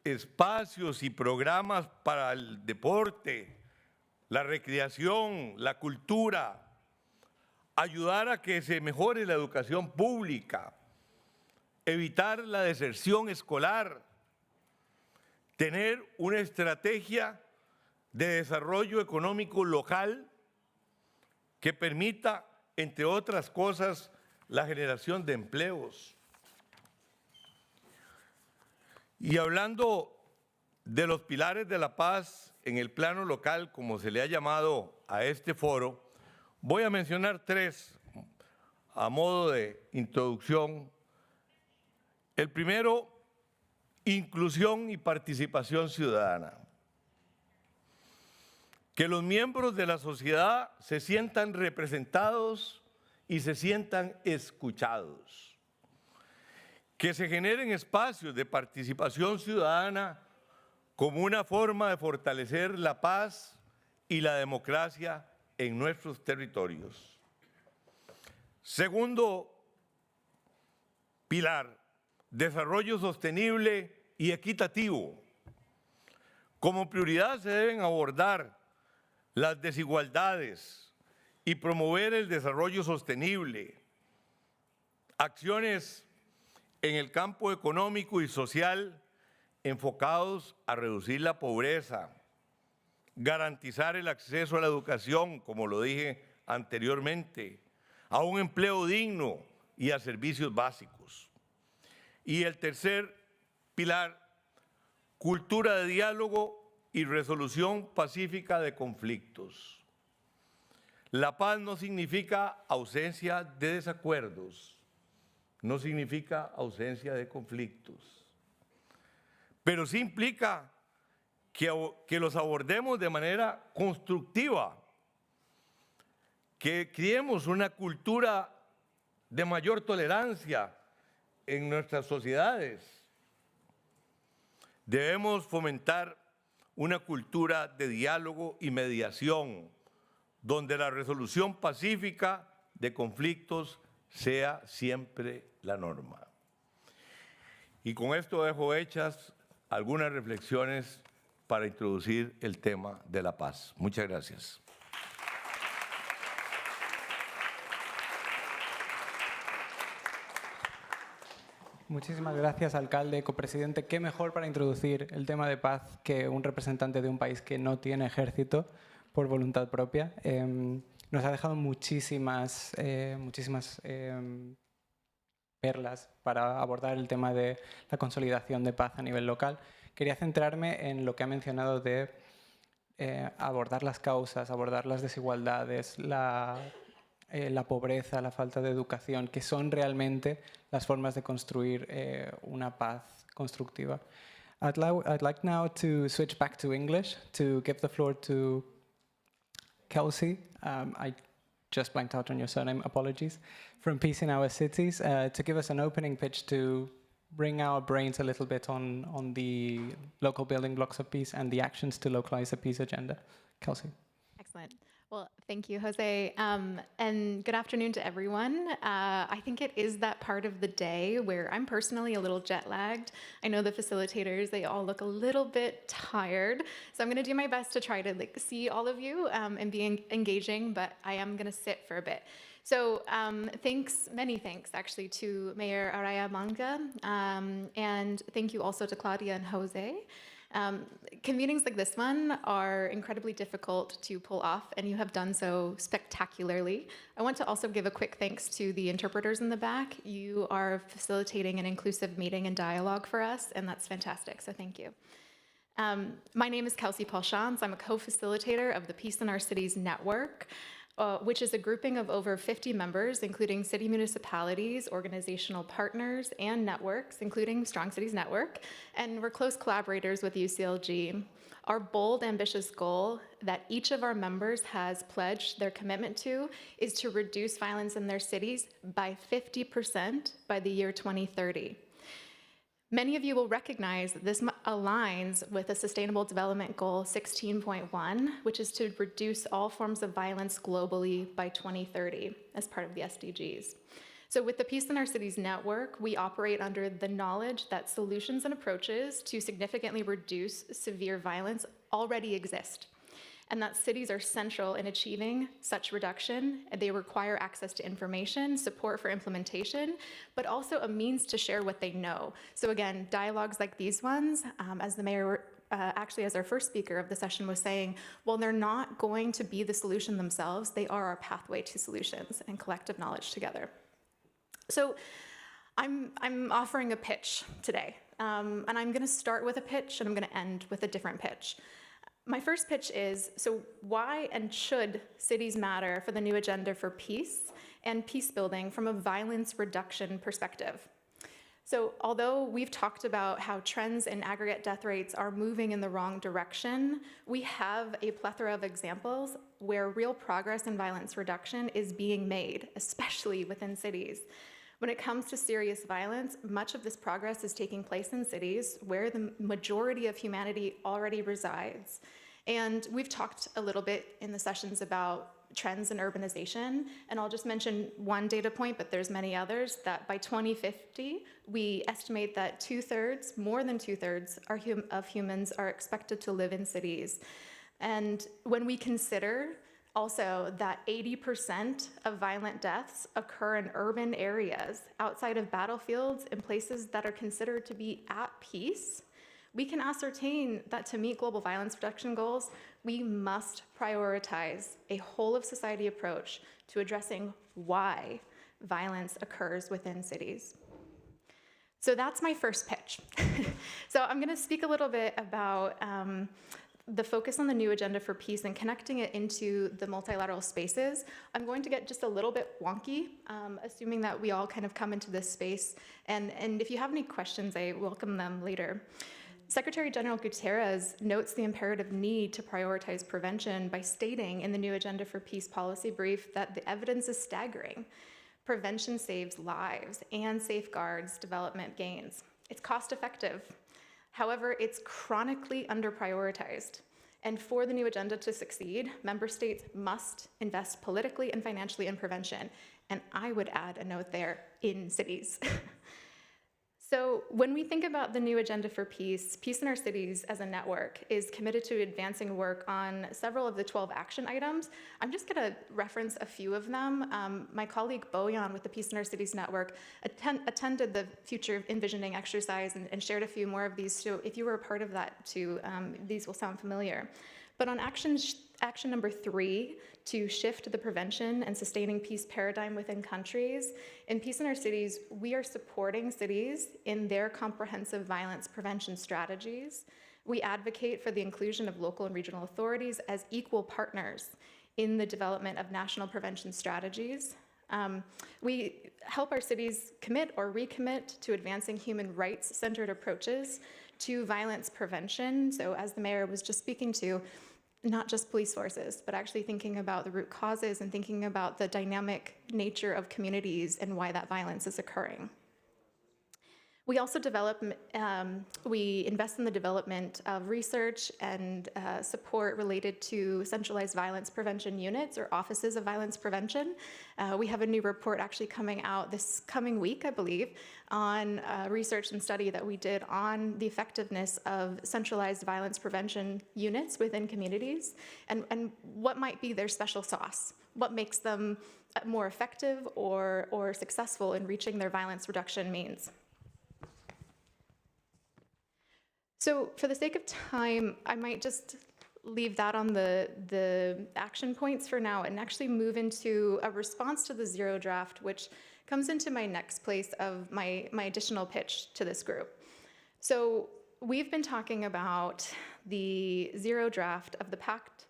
espacios y programas para el deporte, la recreación, la cultura, ayudar a que se mejore la educación pública, evitar la deserción escolar, tener una estrategia de desarrollo económico local que permita, entre otras cosas, la generación de empleos. Y hablando de los pilares de la paz en el plano local, como se le ha llamado a este foro, voy a mencionar tres a modo de introducción. El primero, inclusión y participación ciudadana. Que los miembros de la sociedad se sientan representados y se sientan escuchados. Que se generen espacios de participación ciudadana como una forma de fortalecer la paz y la democracia en nuestros territorios. Segundo pilar, desarrollo sostenible y equitativo. Como prioridad se deben abordar las desigualdades y promover el desarrollo sostenible. Acciones en el campo económico y social enfocados a reducir la pobreza, garantizar el acceso a la educación, como lo dije anteriormente, a un empleo digno y a servicios básicos. Y el tercer pilar, cultura de diálogo y resolución pacífica de conflictos. La paz no significa ausencia de desacuerdos, no significa ausencia de conflictos, pero sí implica que los abordemos de manera constructiva, que creemos una cultura de mayor tolerancia en nuestras sociedades. Debemos fomentar una cultura de diálogo y mediación, donde la resolución pacífica de conflictos sea siempre la norma. Y con esto dejo hechas algunas reflexiones para introducir el tema de la paz. Muchas gracias. Muchísimas gracias, alcalde, copresidente. Qué mejor para introducir el tema de paz que un representante de un país que no tiene ejército por voluntad propia. Nos ha dejado muchísimas perlas para abordar el tema de la consolidación de paz a nivel local. Quería centrarme en lo que ha mencionado de abordar las causas, abordar las desigualdades, la pobreza, la falta de educación, que son realmente las formas de construir una paz constructiva. I'd like now to switch back to English, to give the floor to Kelsey. I just blanked out on your surname, apologies, from Peace in Our Cities, to give us an opening pitch to bring our brains a little bit on the local building blocks of peace and the actions to localize the peace agenda. Kelsey. Excellent. Well, thank you, Jose. And good afternoon to everyone. I think it is that part of the day where I'm personally a little jet lagged. I know the facilitators, they all look a little bit tired. So I'm going to do my best to try to see all of you and be engaging, but I am going to sit for a bit. So many thanks actually to Mayor Araya Manga, and thank you also to Claudia and Jose. Convenings like this one are incredibly difficult to pull off, and you have done so spectacularly. I want to also give a quick thanks to the interpreters in the back. You are facilitating an inclusive meeting and dialogue for us, and that's fantastic, so thank you. My name is Kelsey Paul-Shantz. I'm a co-facilitator of the Peace in Our Cities Network, which is a grouping of over 50 members, including city municipalities, organizational partners, and networks, including Strong Cities Network, and we're close collaborators with UCLG. Our bold, ambitious goal that each of our members has pledged their commitment to is to reduce violence in their cities by 50% by the year 2030. Many of you will recognize that this aligns with the Sustainable Development Goal 16.1, which is to reduce all forms of violence globally by 2030 as part of the SDGs. So with the Peace in Our Cities network, we operate under the knowledge that solutions and approaches to significantly reduce severe violence already exist, and that cities are central in achieving such reduction. They require access to information, support for implementation, but also a means to share what they know. So again, dialogues like these ones, as the mayor, actually as our first speaker of the session was saying, well, they're not going to be the solution themselves, they are our pathway to solutions and collective knowledge together. So I'm offering a pitch today, and I'm gonna start with a pitch and I'm gonna end with a different pitch. My first pitch is, so why and should cities matter for the new agenda for peace and peace building from a violence reduction perspective? So although we've talked about how trends in aggregate death rates are moving in the wrong direction, we have a plethora of examples where real progress in violence reduction is being made, especially within cities. When it comes to serious violence, much of this progress is taking place in cities where the majority of humanity already resides. And we've talked a little bit in the sessions about trends in urbanization, and I'll just mention one data point, but there's many others, that by 2050, we estimate that more than two-thirds of humans are expected to live in cities. And when we consider also that 80% of violent deaths occur in urban areas outside of battlefields in places that are considered to be at peace, we can ascertain that to meet global violence reduction goals, we must prioritize a whole-of-society approach to addressing why violence occurs within cities. So that's my first pitch. So I'm going to speak a little bit about the focus on the new agenda for peace and connecting it into the multilateral spaces. I'm going to get just a little bit wonky, assuming that we all kind of come into this space. And if you have any questions, I welcome them later. Secretary General Guterres notes the imperative need to prioritize prevention by stating in the new Agenda for Peace policy brief that the evidence is staggering. Prevention saves lives and safeguards development gains. It's cost effective. However, it's chronically under-prioritized. And for the new agenda to succeed, member states must invest politically and financially in prevention. And I would add a note there, in cities. So when we think about the new agenda for peace, Peace in Our Cities as a network is committed to advancing work on several of the 12 action items. I'm just going to reference a few of them. My colleague Bojan with the Peace in Our Cities network attended the Future Envisioning exercise and shared a few more of these. So if you were a part of that too, these will sound familiar. But on action number 3, to shift the prevention and sustaining peace paradigm within countries, in Peace in Our Cities, we are supporting cities in their comprehensive violence prevention strategies. We advocate for the inclusion of local and regional authorities as equal partners in the development of national prevention strategies. We help our cities commit or recommit to advancing human rights-centered approaches to violence prevention. So as the mayor was just speaking to, not just police forces, but actually thinking about the root causes and thinking about the dynamic nature of communities and why that violence is occurring. We also we invest in the development of research and support related to centralized violence prevention units or offices of violence prevention. We have a new report actually coming out this coming week, I believe, on research and study that we did on the effectiveness of centralized violence prevention units within communities and what might be their special sauce, what makes them more effective or successful in reaching their violence reduction means. So for the sake of time, I might just leave that on the action points for now and actually move into a response to the zero draft, which comes into my next place of my additional pitch to this group. So we've been talking about the zero draft of the Pact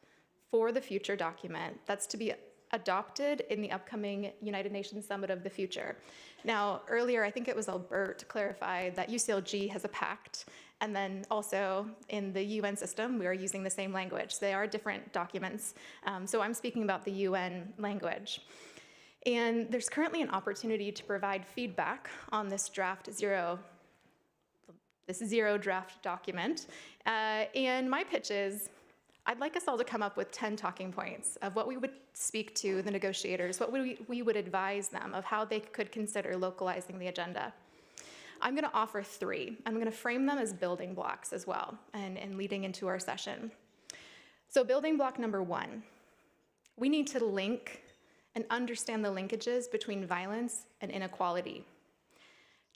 for the Future document that's to be adopted in the upcoming United Nations Summit of the Future. Now, earlier, I think it was Albert clarified that UCLG has a pact, and then also in the UN system, we are using the same language. They are different documents, so I'm speaking about the UN language. And there's currently an opportunity to provide feedback on this zero draft document. And my pitch is, I'd like us all to come up with 10 talking points of what we would speak to the negotiators, what we would advise them of how they could consider localizing the agenda. I'm going to offer 3. I'm going to frame them as building blocks as well, and leading into our session. So building block number 1, we need to link and understand the linkages between violence and inequality.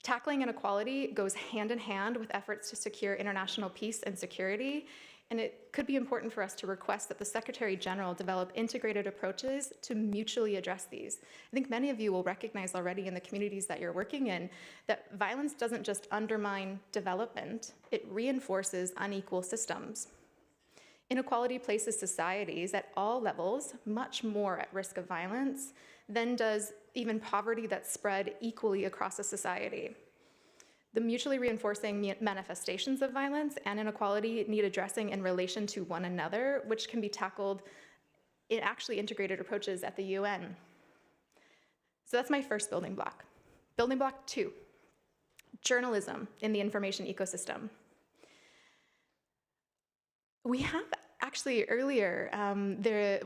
Tackling inequality goes hand in hand with efforts to secure international peace and security, and it could be important for us to request that the Secretary General develop integrated approaches to mutually address these. I think many of you will recognize already in the communities that you're working in that violence doesn't just undermine development, it reinforces unequal systems. Inequality places societies at all levels much more at risk of violence than does even poverty that's spread equally across a society. The mutually reinforcing manifestations of violence and inequality need addressing in relation to one another, which can be tackled in actually integrated approaches at the UN. So that's my first building block. Building block 2, journalism in the information ecosystem. We have actually earlier,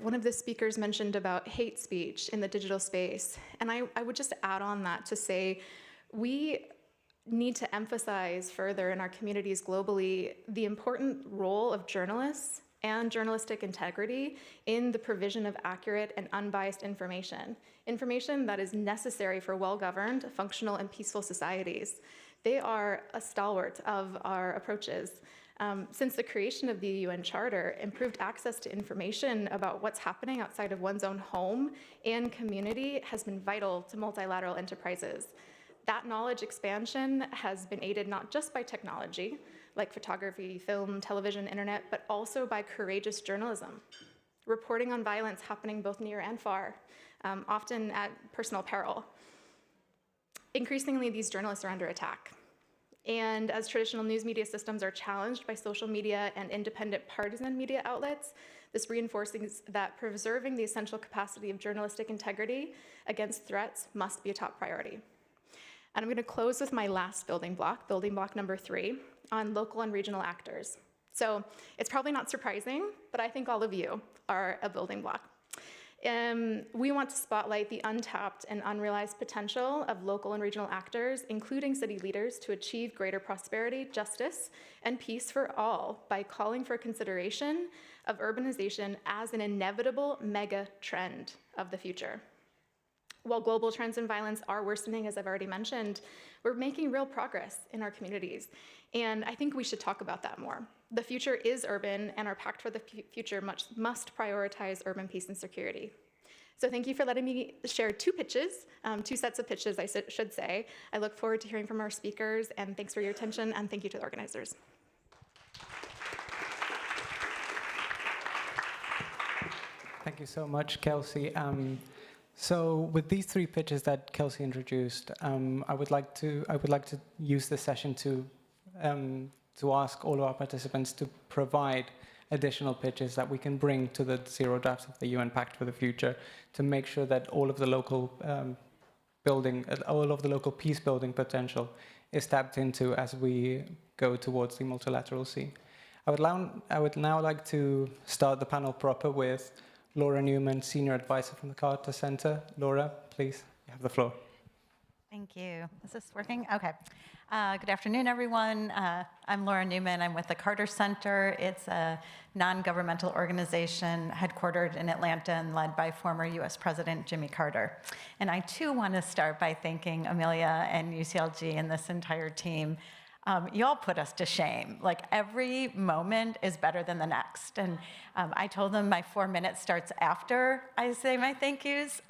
one of the speakers mentioned about hate speech in the digital space, and I would just add on that to say we need to emphasize further in our communities globally the important role of journalists and journalistic integrity in the provision of accurate and unbiased information that is necessary for well-governed, functional, and peaceful societies. They are a stalwart of our approaches. Since the creation of the UN Charter, improved access to information about what's happening outside of one's own home and community has been vital to multilateral enterprises. That knowledge expansion has been aided not just by technology, like photography, film, television, internet, but also by courageous journalism, reporting on violence happening both near and far, often at personal peril. Increasingly, these journalists are under attack. And as traditional news media systems are challenged by social media and independent partisan media outlets, this reinforces that preserving the essential capacity of journalistic integrity against threats must be a top priority. And I'm going to close with my last building block number 3, on local and regional actors. So it's probably not surprising, but I think all of you are a building block. We want to spotlight the untapped and unrealized potential of local and regional actors, including city leaders, to achieve greater prosperity, justice, and peace for all by calling for consideration of urbanization as an inevitable mega trend of the future. While global trends in violence are worsening, as I've already mentioned, we're making real progress in our communities. And I think we should talk about that more. The future is urban, and our Pact for the Future must prioritize urban peace and security. So thank you for letting me share 2 pitches, 2 sets of pitches, I should say. I look forward to hearing from our speakers, and thanks for your attention, and thank you to the organizers. Thank you so much, Kelsey. So with these 3 pitches that Kelsey introduced, I would like to use this session to ask all of our participants to provide additional pitches that we can bring to the zero drafts of the UN Pact for the Future to make sure that all of the local peace building potential is tapped into as we go towards the multilateral scene. I would now like to start the panel proper with Laura Newman, Senior Advisor from the Carter Center. Laura, please, you have the floor. Thank you. Is this working? Okay. Good afternoon, everyone. I'm Laura Newman. I'm with the Carter Center. It's a non-governmental organization headquartered in Atlanta and led by former US President Jimmy Carter. And I too want to start by thanking Amelia and UCLG and this entire team. You all put us to shame. Like, every moment is better than the next. And I told them my 4 minutes starts after I say my thank yous.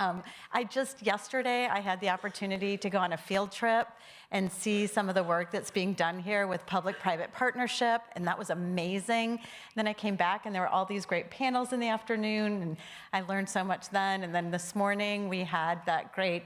Yesterday, I had the opportunity to go on a field trip and see some of the work that's being done here with public-private partnership, and that was amazing. Then I came back, and there were all these great panels in the afternoon, and I learned so much then. And then this morning, we had that great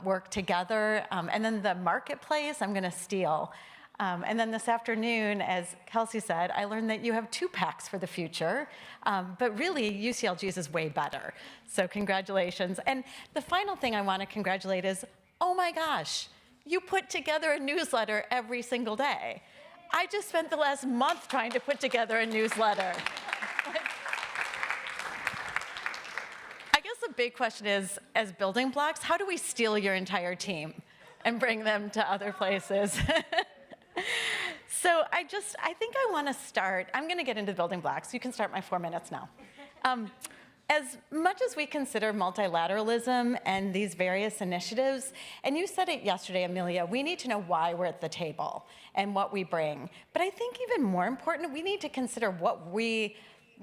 work together. And then the marketplace, I'm going to steal. And then this afternoon, as Kelsey said, I learned that you have 2 packs for the future, but really UCLG's is way better. So congratulations. And the final thing I want to congratulate is, oh my gosh, you put together a newsletter every single day. I just spent the last month trying to put together a newsletter. I guess the big question is, as building blocks, how do we steal your entire team and bring them to other places? So I think I want to start. I'm going to get into building blocks. You can start my 4 minutes now. As much as we consider multilateralism and these various initiatives, and you said it yesterday, Amelia, we need to know why we're at the table and what we bring. But I think even more important, we need to consider what we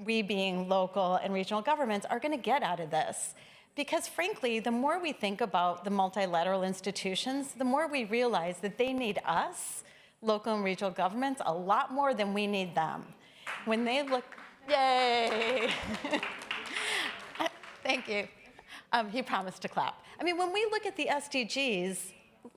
being local and regional governments are going to get out of this. Because frankly, the more we think about the multilateral institutions, the more we realize that they need us, local and regional governments, a lot more than we need them. When they look, yay! Thank you. He promised to clap. I mean, when we look at the SDGs,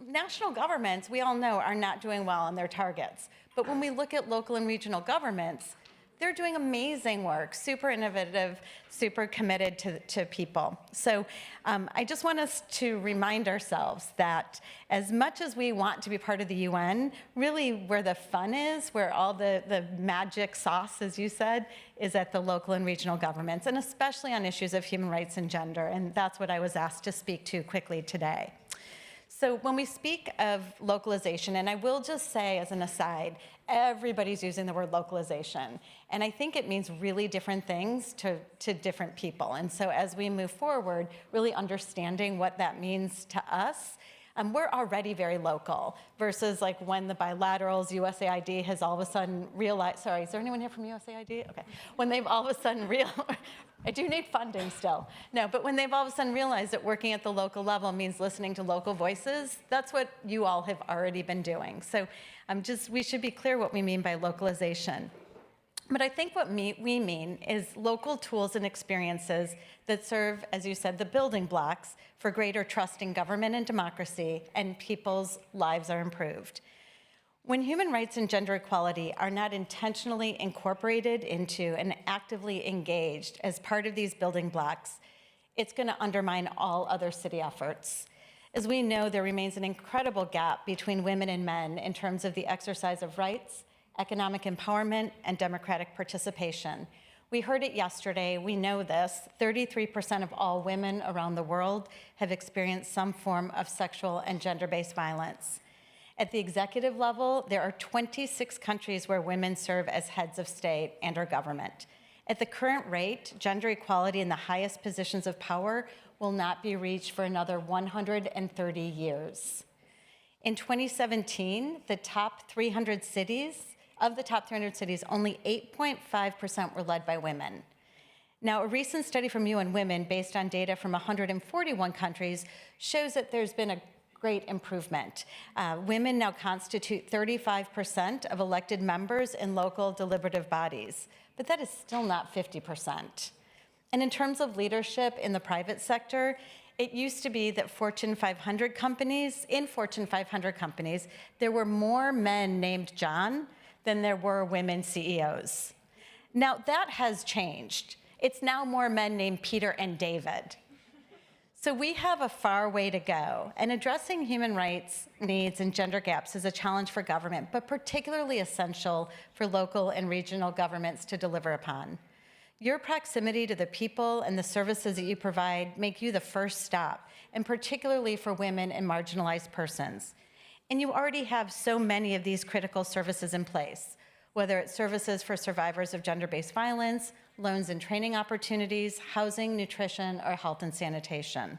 national governments, we all know, are not doing well on their targets. But when we look at local and regional governments, they're doing amazing work, super innovative, super committed to people. So I just want us to remind ourselves that as much as we want to be part of the UN, really where the fun is, where all the magic sauce, as you said, is at the local and regional governments, and especially on issues of human rights and gender. And that's what I was asked to speak to quickly today. So when we speak of localization, and I will just say as an aside, everybody's using the word localization. And I think it means really different things to different people. And so as we move forward, really understanding what that means to us, we're already very local versus like when the bilaterals, USAID has all of a sudden realized, sorry, is there anyone here from USAID? Okay. When they've all of a sudden realized, I do need funding still. No, but when they've all of a sudden realized that working at the local level means listening to local voices, that's what you all have already been doing. So we should be clear what we mean by localization. But I think what we mean is local tools and experiences that serve, as you said, the building blocks for greater trust in government and democracy, and people's lives are improved. When human rights and gender equality are not intentionally incorporated into and actively engaged as part of these building blocks, it's going to undermine all other city efforts. As we know, there remains an incredible gap between women and men in terms of the exercise of rights, economic empowerment, and democratic participation. We heard it yesterday, we know this, 33% of all women around the world have experienced some form of sexual and gender-based violence. At the executive level, there are 26 countries where women serve as heads of state and or government. At the current rate, gender equality in the highest positions of power will not be reached for another 130 years. In 2017, the top 300 cities, of the top 300 cities, only 8.5% were led by women. Now, a recent study from UN Women, based on data from 141 countries, shows that there's been a great improvement. Women now constitute 35% of elected members in local deliberative bodies, but that is still not 50%. And in terms of leadership in the private sector, it used to be that in Fortune 500 companies, there were more men named John than there were women CEOs. Now, that has changed. It's now more men named Peter and David. So we have a far way to go, and addressing human rights needs and gender gaps is a challenge for government, but particularly essential for local and regional governments to deliver upon. Your proximity to the people and the services that you provide make you the first stop, and particularly for women and marginalized persons. And you already have so many of these critical services in place, whether it's services for survivors of gender-based violence, loans and training opportunities, housing, nutrition, or health and sanitation.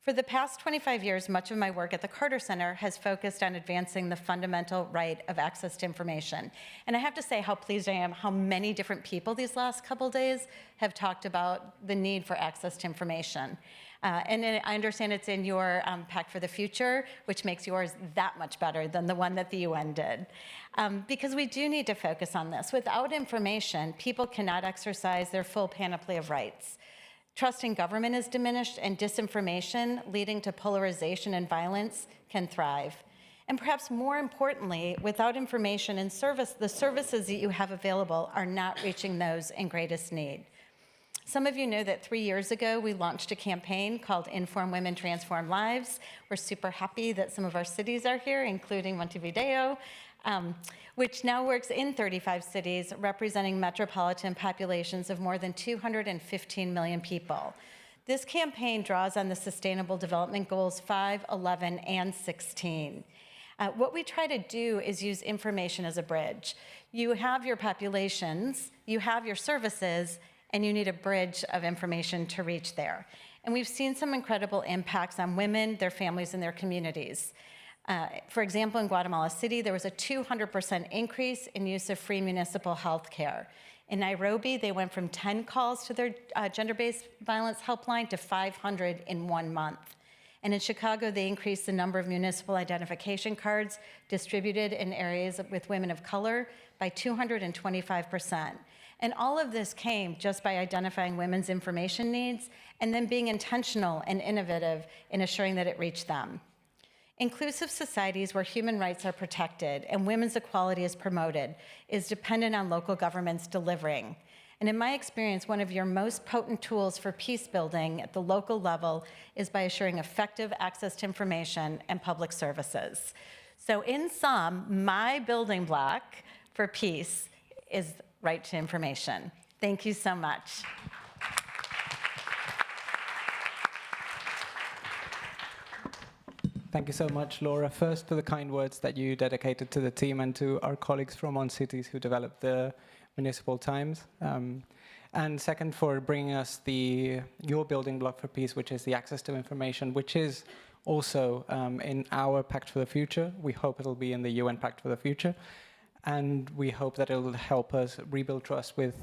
For the past 25 years, much of my work at the Carter Center has focused on advancing the fundamental right of access to information. And I have to say how pleased I am how many different people these last couple days have talked about the need for access to information. And I understand it's in your Pact for the Future, which makes yours that much better than the one that the UN did. Because we do need to focus on this. Without information, people cannot exercise their full panoply of rights. Trust in government is diminished, and disinformation, leading to polarization and violence, can thrive. And perhaps more importantly, without information and the services that you have available are not reaching those in greatest need. Some of you know that 3 years ago, we launched a campaign called Inform Women, Transform Lives. We're super happy that some of our cities are here, including Montevideo, which now works in 35 cities, representing metropolitan populations of more than 215 million people. This campaign draws on the Sustainable Development Goals 5, 11, and 16. What we try to do is use information as a bridge. You have your populations, you have your services, and you need a bridge of information to reach there. And we've seen some incredible impacts on women, their families, and their communities. For example, in Guatemala City, there was a 200% increase in use of free municipal health care. In Nairobi, they went from 10 calls to their gender-based violence helpline to 500 in 1 month. And in Chicago, they increased the number of municipal identification cards distributed in areas with women of color by 225%. And all of this came just by identifying women's information needs and then being intentional and innovative in assuring that it reached them. Inclusive societies where human rights are protected and women's equality is promoted is dependent on local governments delivering. And in my experience, one of your most potent tools for peace building at the local level is by assuring effective access to information and public services. So in sum, my building block for peace is right to information. Thank you so much. Thank you so much, Laura. First, for the kind words that you dedicated to the team and to our colleagues from On Cities who developed the Municipal Times. And second, for bringing us your building block for peace, which is the access to information, which is also in our Pact for the Future. We hope it'll be in the UN Pact for the Future. And we hope that it'll help us rebuild trust with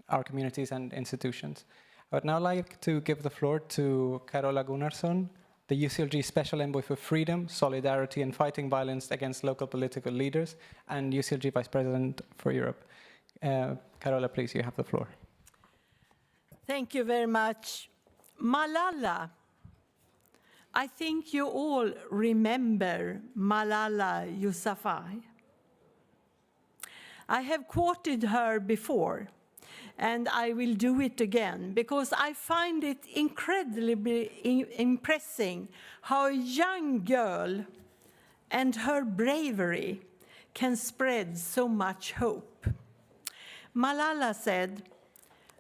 our communities and institutions. I would now like to give the floor to Carola Gunnarsson, the UCLG Special Envoy for Freedom, Solidarity and Fighting Violence Against Local Political Leaders, and UCLG Vice President for Europe. Carola, please, you have the floor. Thank you very much. Malala. I think you all remember Malala Yousafzai. I have quoted her before, and I will do it again because I find it incredibly impressive how a young girl and her bravery can spread so much hope. Malala said,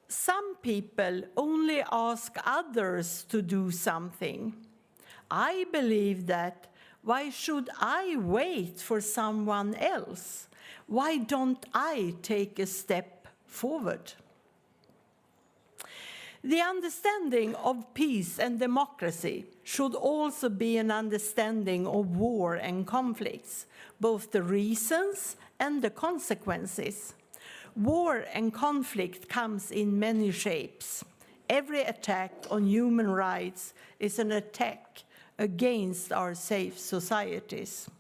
"Some people only ask others to do something. I believe that. Why should I wait for someone else? Why don't I take a step forward?" The understanding of peace and democracy should also be an understanding of war and conflicts, both the reasons and the consequences. War and conflict comes in many shapes. Every attack on human rights is an attack against our safe societies.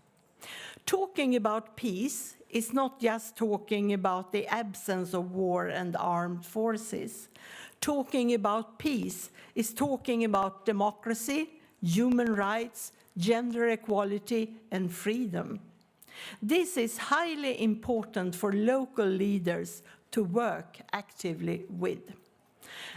Talking about peace is not just talking about the absence of war and armed forces. Talking about peace is talking about democracy, human rights, gender equality, and freedom. This is highly important for local leaders to work actively with.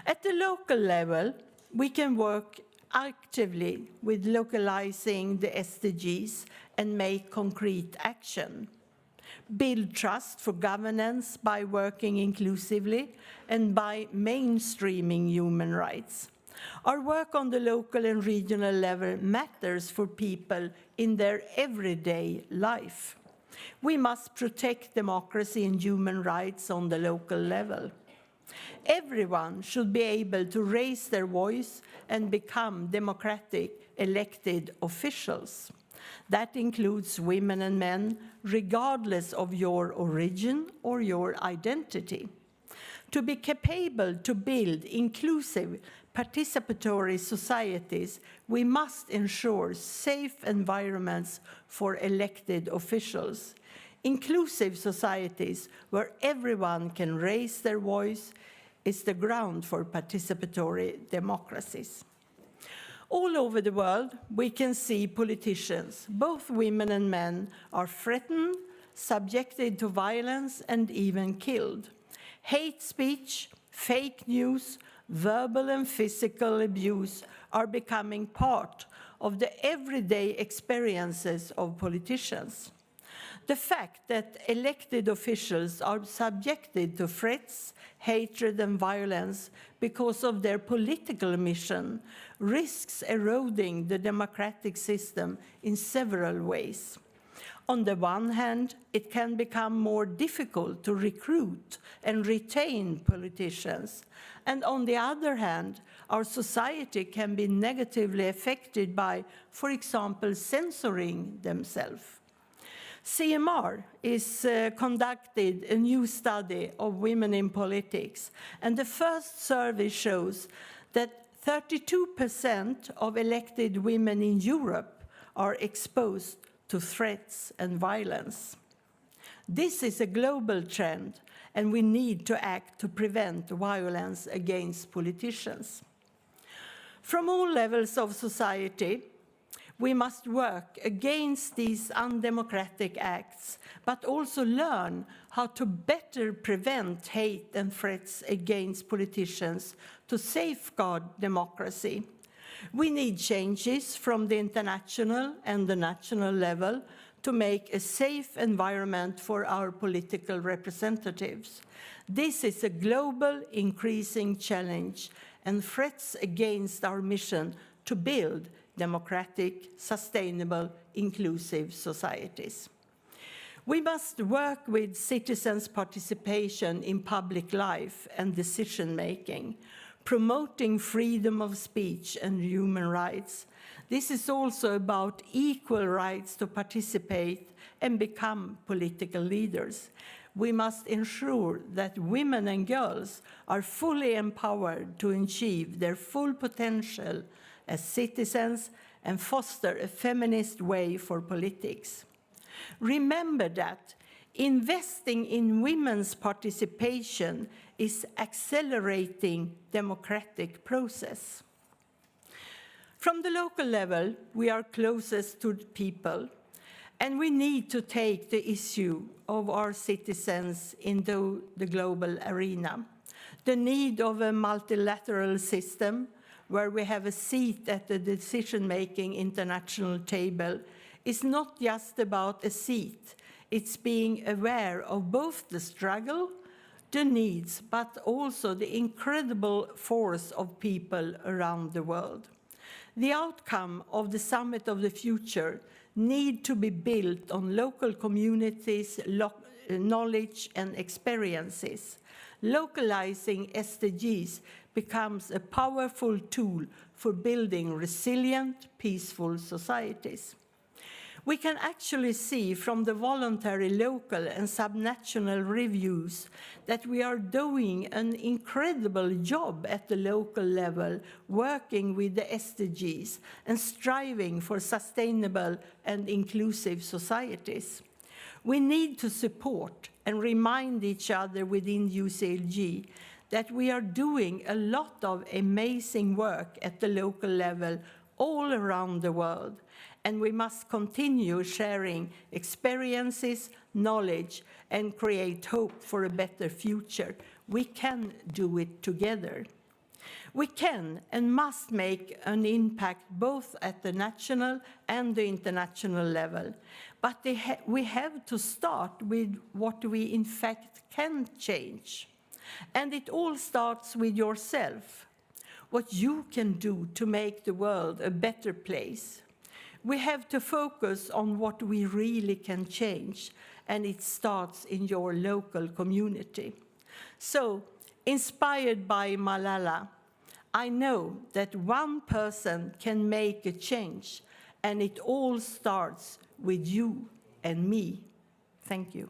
At the local level, we can work actively with localizing the SDGs and make concrete action. Build trust for governance by working inclusively and by mainstreaming human rights. Our work on the local and regional level matters for people in their everyday life. We must protect democracy and human rights on the local level. Everyone should be able to raise their voice and become democratic elected officials. That includes women and men, regardless of your origin or your identity. To be capable to build inclusive, participatory societies, we must ensure safe environments for elected officials. Inclusive societies where everyone can raise their voice is the ground for participatory democracies. All over the world, we can see politicians, both women and men, are threatened, subjected to violence, and even killed. Hate speech, fake news, verbal and physical abuse are becoming part of the everyday experiences of politicians. The fact that elected officials are subjected to threats, hatred, and violence because of their political mission risks eroding the democratic system in several ways. On the one hand, it can become more difficult to recruit and retain politicians. And on the other hand, our society can be negatively affected by, for example, censoring themselves. CMR is conducted a new study of women in politics, and the first survey shows that 32% of elected women in Europe are exposed to threats and violence. This is a global trend, and we need to act to prevent violence against politicians. From all levels of society, We must work against these undemocratic acts, but also learn how to better prevent hate and threats against politicians to safeguard democracy. We need changes from the international and the national level to make a safe environment for our political representatives. This is a global increasing challenge and threats against our mission to build democratic, sustainable, inclusive societies. We must work with citizens' participation in public life and decision-making, promoting freedom of speech and human rights. This is also about equal rights to participate and become political leaders. We must ensure that women and girls are fully empowered to achieve their full potential as citizens and foster a feminist way for politics. Remember that investing in women's participation is accelerating democratic process. From the local level, we are closest to the people, and we need to take the issue of our citizens into the global arena. The need of a multilateral system where we have a seat at the decision-making international table is not just about a seat. It's being aware of both the struggle, the needs, but also the incredible force of people around the world. The outcome of the Summit of the Future need to be built on local communities, knowledge and experiences. Localizing SDGs becomes a powerful tool for building resilient, peaceful societies. We can actually see from the voluntary local and subnational reviews that we are doing an incredible job at the local level, working with the SDGs and striving for sustainable and inclusive societies. We need to support and remind each other within UCLG that we are doing a lot of amazing work at the local level all around the world, and we must continue sharing experiences, knowledge, and create hope for a better future. We can do it together. We can and must make an impact both at the national and the international level, but we have to start with what we in fact can change. And it all starts with yourself, what you can do to make the world a better place. We have to focus on what we really can change, and it starts in your local community. So, inspired by Malala, I know that one person can make a change, and it all starts with you and me. Thank you.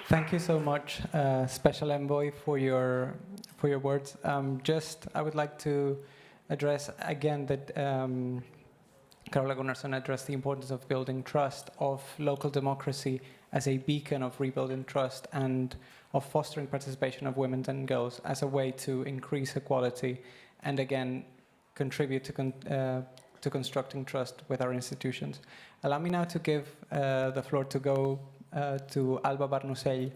Thank you so much, Special Envoy, for your words. I would like to address again that Carola Gunnarsson addressed the importance of building trust, of local democracy as a beacon of rebuilding trust, and of fostering participation of women and girls as a way to increase equality, and again contribute to constructing trust with our institutions. Allow me now to give the floor to Alba Barnusell,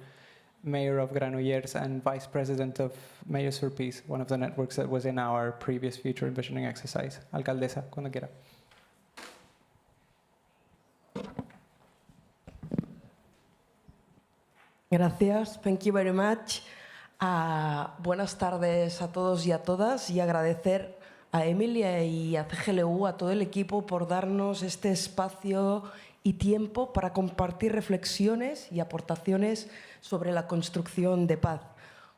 Mayor of Granollers and Vice President of Mayors for Peace, one of the networks that was in our previous future envisioning exercise. Alcaldesa, cuando quiera. Gracias. Thank you very much. Buenas tardes a todos y a todas, y agradecer a Emilia y a CGLU, a todo el equipo, por darnos este espacio y tiempo para compartir reflexiones y aportaciones sobre la construcción de paz.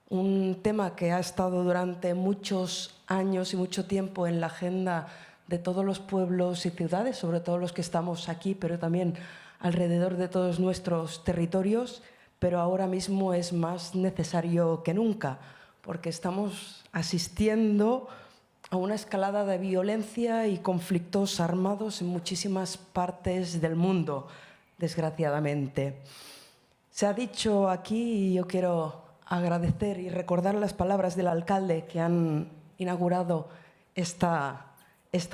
Un tema que ha estado durante muchos años y mucho tiempo en la agenda de todos los pueblos y ciudades, sobre todo los que estamos aquí, pero también alrededor de todos nuestros territorios, pero ahora mismo es más necesario que nunca, porque estamos asistiendo a una escalada de violencia y conflictos armados en muchísimas partes del mundo, desgraciadamente. Se ha dicho aquí, y yo quiero agradecer y recordar las palabras del alcalde que han inaugurado esta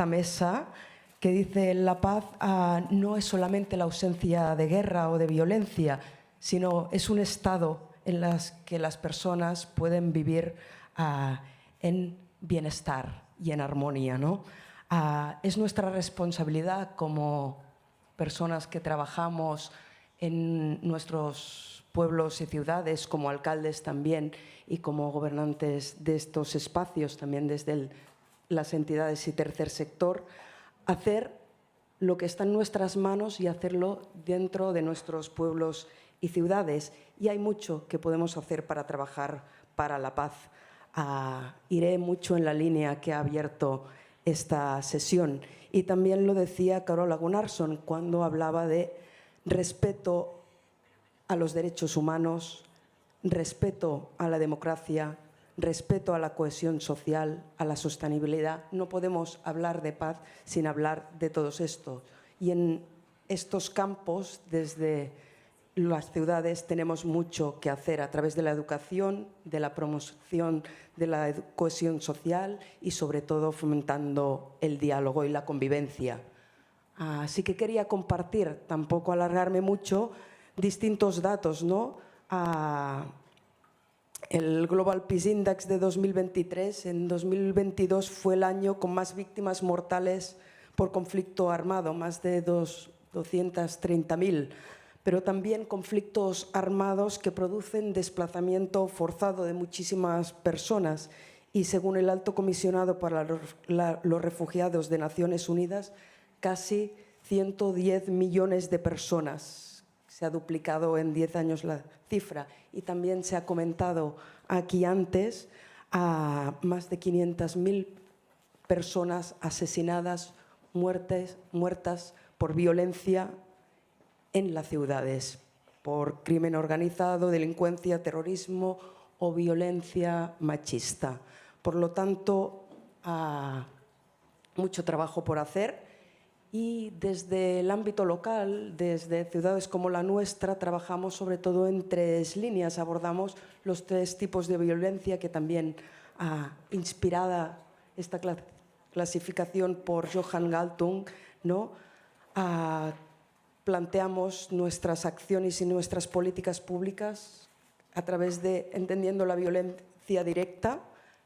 mesa, que dice: la paz no es solamente la ausencia de guerra o de violencia, sino es un estado en el que las personas pueden vivir en bienestar y en armonía, ¿no? Es nuestra responsabilidad como personas que trabajamos en nuestros pueblos y ciudades, como alcaldes también y como gobernantes de estos espacios, también desde las entidades y tercer sector, hacer lo que está en nuestras manos y hacerlo dentro de nuestros pueblos y ciudades. Y hay mucho que podemos hacer para trabajar para la paz. Iré mucho en la línea que ha abierto esta sesión. Y también lo decía Carola Gunnarsson cuando hablaba de respeto a los derechos humanos, respeto a la democracia, respeto a la cohesión social, a la sostenibilidad. No podemos hablar de paz sin hablar de todo esto. Y en estos campos, desde las ciudades, tenemos mucho que hacer a través de la educación, de la promoción de la cohesión social y, sobre todo, fomentando el diálogo y la convivencia. Así que quería compartir, tampoco alargarme mucho, distintos datos, ¿no? El Global Peace Index de 2023, en 2022 fue el año con más víctimas mortales por conflicto armado, más de 230.000, pero también conflictos armados que producen desplazamiento forzado de muchísimas personas. Y según el Alto Comisionado para los Refugiados de Naciones Unidas, casi 110 millones de personas. Se ha duplicado en 10 años la cifra. Y también se ha comentado aquí antes a más de 500.000 personas asesinadas, muertas por violencia en las ciudades, por crimen organizado, delincuencia, terrorismo o violencia machista. Por lo tanto, mucho trabajo por hacer. Y desde el ámbito local, desde ciudades como la nuestra, trabajamos sobre todo en 3 líneas. Abordamos los 3 tipos de violencia que también inspirada esta clasificación por Johan Galtung, ¿no? Planteamos nuestras acciones y nuestras políticas públicas a través de entendiendo la violencia directa,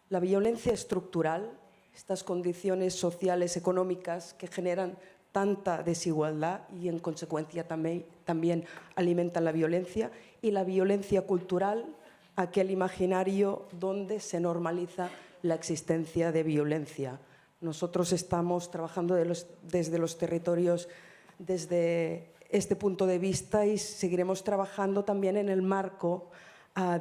la violencia estructural, estas condiciones sociales, económicas que generan tanta desigualdad y en consecuencia también alimentan la violencia, y la violencia cultural, aquel imaginario donde se normaliza la existencia de violencia. Nosotros estamos trabajando desde los territorios desde este punto de vista y seguiremos trabajando también en el marco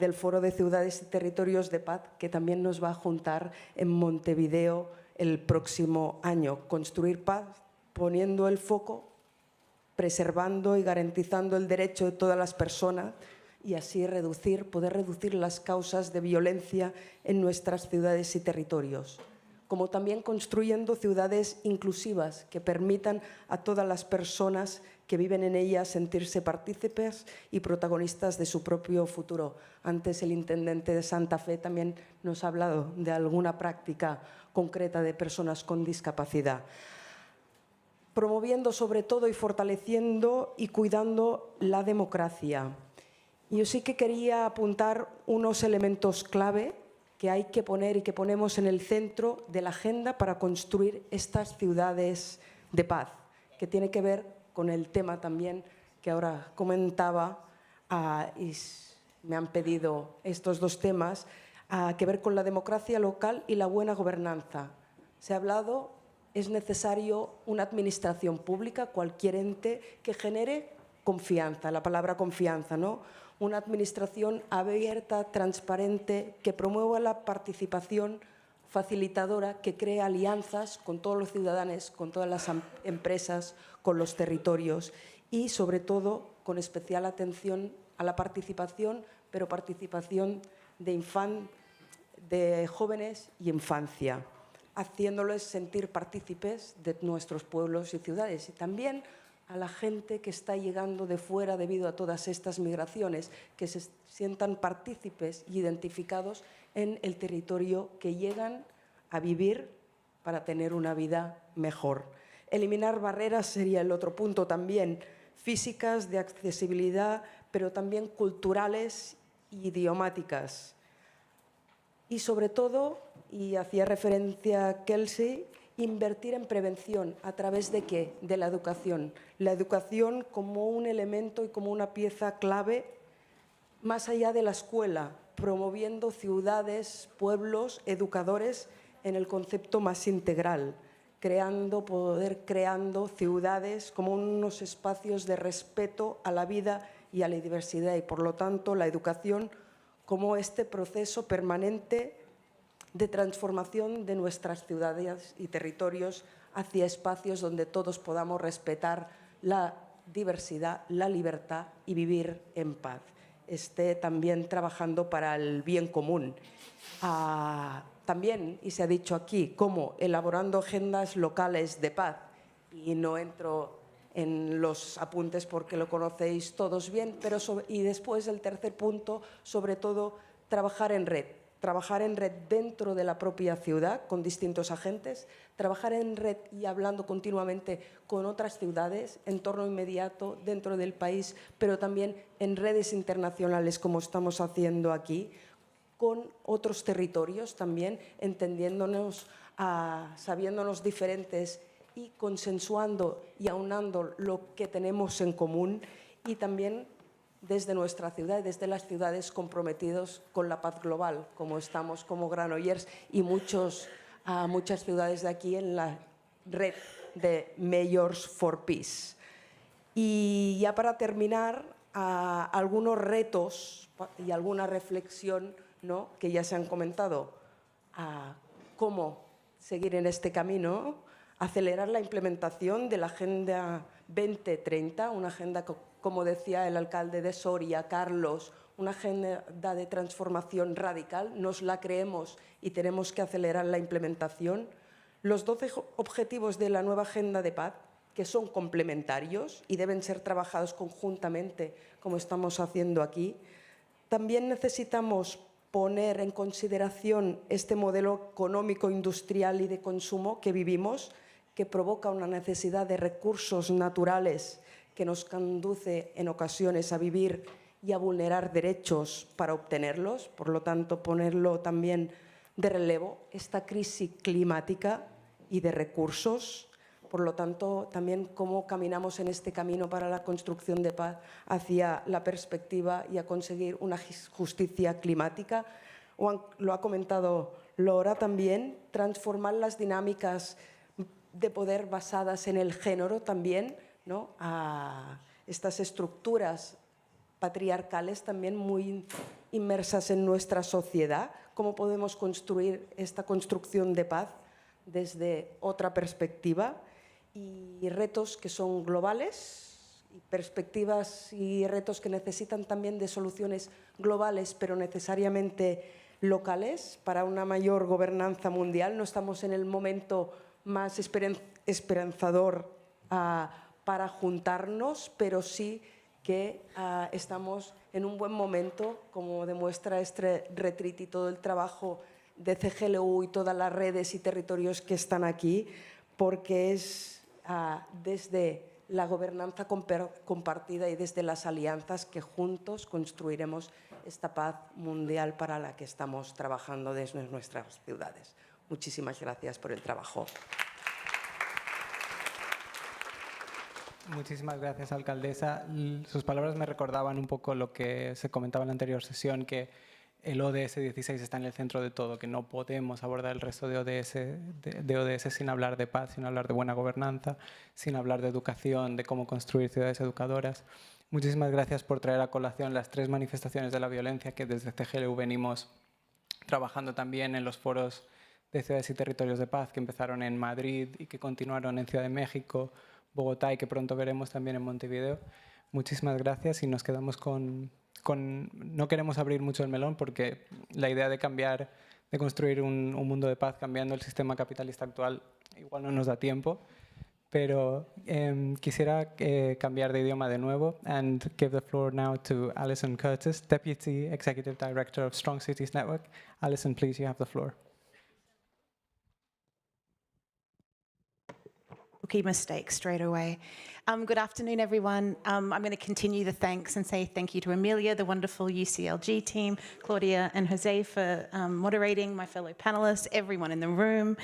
del Foro de Ciudades y Territorios de Paz, que también nos va a juntar en Montevideo el próximo año. Construir paz poniendo el foco, preservando y garantizando el derecho de todas las personas y así poder reducir las causas de violencia en nuestras ciudades y territorios. Como también construyendo ciudades inclusivas que permitan a todas las personas que viven en ellas sentirse partícipes y protagonistas de su propio futuro. Antes el intendente de Santa Fe también nos ha hablado de alguna práctica concreta de personas con discapacidad. Promoviendo sobre todo y fortaleciendo y cuidando la democracia. Yo sí que quería apuntar unos elementos clave que hay que poner y que ponemos en el centro de la agenda para construir estas ciudades de paz, que tiene que ver con el tema también que ahora comentaba, y me han pedido estos 2 temas, que ver con la democracia local y la buena gobernanza. Se ha hablado, es necesario una administración pública, cualquier ente que genere confianza, la palabra confianza, ¿no? Una administración abierta, transparente, que promueva la participación facilitadora, que cree alianzas con todos los ciudadanos, con todas las empresas, con los territorios y, sobre todo, con especial atención a la participación, pero participación de jóvenes y infancia, haciéndoles sentir partícipes de nuestros pueblos y ciudades. Y también a la gente que está llegando de fuera debido a todas estas migraciones, que se sientan partícipes y identificados en el territorio que llegan a vivir para tener una vida mejor. Eliminar barreras sería el otro punto también, físicas, de accesibilidad, pero también culturales y idiomáticas. Y sobre todo, y hacía referencia a Kelsey, invertir en prevención. ¿A través de qué? De la educación. La educación como un elemento y como una pieza clave más allá de la escuela, promoviendo ciudades, pueblos, educadores en el concepto más integral, creando ciudades como unos espacios de respeto a la vida y a la diversidad y, por lo tanto, la educación como este proceso permanente de transformación de nuestras ciudades y territorios hacia espacios donde todos podamos respetar la diversidad, la libertad y vivir en paz. Esté también trabajando para el bien común. También, y se ha dicho aquí, como elaborando agendas locales de paz. Y no entro en los apuntes porque lo conocéis todos bien, pero y después el tercer punto, sobre todo, trabajar en red dentro de la propia ciudad con distintos agentes, trabajar en red y hablando continuamente con otras ciudades, entorno inmediato, dentro del país, pero también en redes internacionales como estamos haciendo aquí, con otros territorios también, entendiéndonos, sabiéndonos diferentes y consensuando y aunando lo que tenemos en común y también desde nuestra ciudad y desde las ciudades comprometidos con la paz global, como estamos como Granollers y muchas ciudades de aquí en la red de Mayors for Peace. Y ya para terminar, algunos retos y alguna reflexión, ¿no?, que ya se han comentado, cómo seguir en este camino, acelerar la implementación de la Agenda 2030, una agenda que, como decía el alcalde de Soria, Carlos, una agenda de transformación radical, nos la creemos y tenemos que acelerar la implementación. Los 12 objetivos de la nueva Agenda de Paz, que son complementarios y deben ser trabajados conjuntamente, como estamos haciendo aquí. También necesitamos poner en consideración este modelo económico, industrial y de consumo que vivimos, que provoca una necesidad de recursos naturales que nos conduce en ocasiones a vivir y a vulnerar derechos para obtenerlos. Por lo tanto, ponerlo también de relevo, esta crisis climática y de recursos. Por lo tanto, también cómo caminamos en este camino para la construcción de paz hacia la perspectiva y a conseguir una justicia climática. Lo ha comentado Laura también, transformar las dinámicas de poder basadas en el género también, ¿no?, a estas estructuras patriarcales también muy inmersas en nuestra sociedad. ¿Cómo podemos construir esta construcción de paz desde otra perspectiva? Y retos que son globales, y perspectivas y retos que necesitan también de soluciones globales, pero necesariamente locales para una mayor gobernanza mundial. No estamos en el momento más esperanzador para juntarnos, pero sí que estamos en un buen momento, como demuestra este retreat y todo el trabajo de CGLU y todas las redes y territorios que están aquí, porque es desde la gobernanza compartida y desde las alianzas que juntos construiremos esta paz mundial para la que estamos trabajando desde nuestras ciudades. Muchísimas gracias por el trabajo. Muchísimas gracias, alcaldesa. Sus palabras me recordaban un poco lo que se comentaba en la anterior sesión, que el ODS 16 está en el centro de todo, que no podemos abordar el resto de ODS sin hablar de paz, sin hablar de buena gobernanza, sin hablar de educación, de cómo construir ciudades educadoras. Muchísimas gracias por traer a colación las 3 manifestaciones de la violencia que desde CGLU venimos trabajando también en los foros de ciudades y territorios de paz que empezaron en Madrid y que continuaron en Ciudad de México, Bogotá y que pronto veremos también en Montevideo. Muchísimas gracias y nos quedamos no queremos abrir mucho el melón porque la idea de cambiar, de construir un mundo de paz cambiando el sistema capitalista actual igual no nos da tiempo, pero quisiera cambiar de idioma de nuevo and give the floor now to Alison Curtis, Deputy Executive Director of Strong Cities Network. Alison, please, you have the floor. Rookie mistake straight away. Good afternoon, everyone. I'm going to continue the thanks and say thank you to Amelia, the wonderful UCLG team, Claudia and Jose for moderating, my fellow panelists, everyone in the room.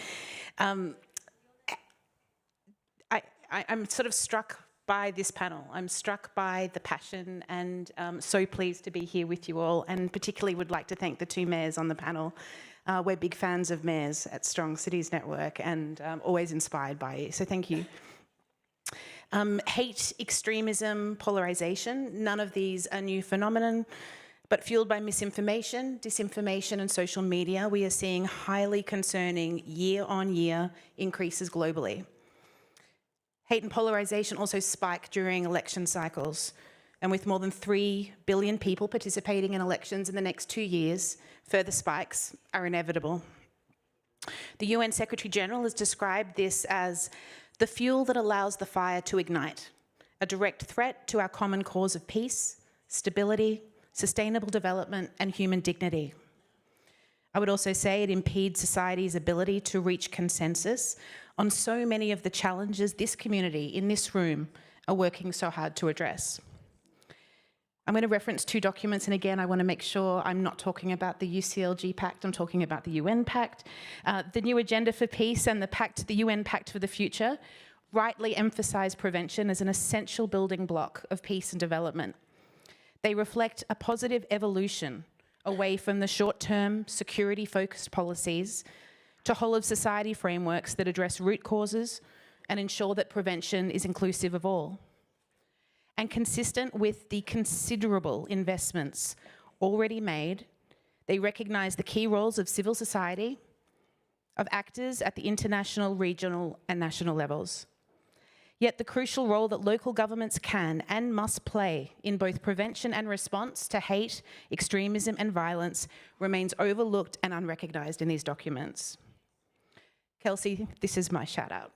I'm sort of struck by this panel. I'm struck by the passion and so pleased to be here with you all, and particularly would like to thank the two mayors on the panel. We're big fans of mayors at Strong Cities Network and always inspired by you, so thank you. Hate, extremism, polarization, none of these are new phenomenon, but fueled by misinformation, disinformation and social media, we are seeing highly concerning year-on-year increases globally. Hate and polarization also spike during election cycles, and with more than 3 billion people participating in elections in the next 2 years, further spikes are inevitable. The UN Secretary General has described this as the fuel that allows the fire to ignite, a direct threat to our common cause of peace, stability, sustainable development, and human dignity. I would also say it impedes society's ability to reach consensus on so many of the challenges this community in this room are working so hard to address. I'm going to reference two documents, and again, I want to make sure I'm not talking about the UCLG Pact, I'm talking about the UN Pact. The New Agenda for Peace and the UN Pact for the Future rightly emphasize prevention as an essential building block of peace and development. They reflect a positive evolution away from the short-term, security-focused policies to whole-of-society frameworks that address root causes and ensure that prevention is inclusive of all. And consistent with the considerable investments already made, they recognise the key roles of civil society, of actors at the international, regional and national levels. Yet the crucial role that local governments can and must play in both prevention and response to hate, extremism and violence remains overlooked and unrecognised in these documents. Kelsey, this is my shout out.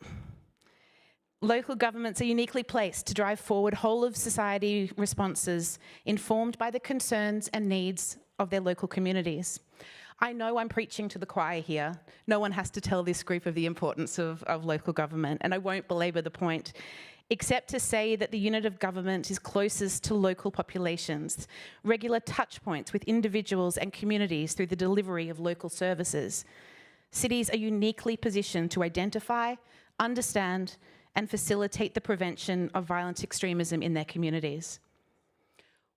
Local governments are uniquely placed to drive forward whole-of-society responses informed by the concerns and needs of their local communities. I know I'm preaching to the choir here. No one has to tell this group of the importance of local government, and I won't belabor the point, except to say that the unit of government is closest to local populations, regular touch points with individuals and communities through the delivery of local services. Cities are uniquely positioned to identify, understand, and facilitate the prevention of violent extremism in their communities.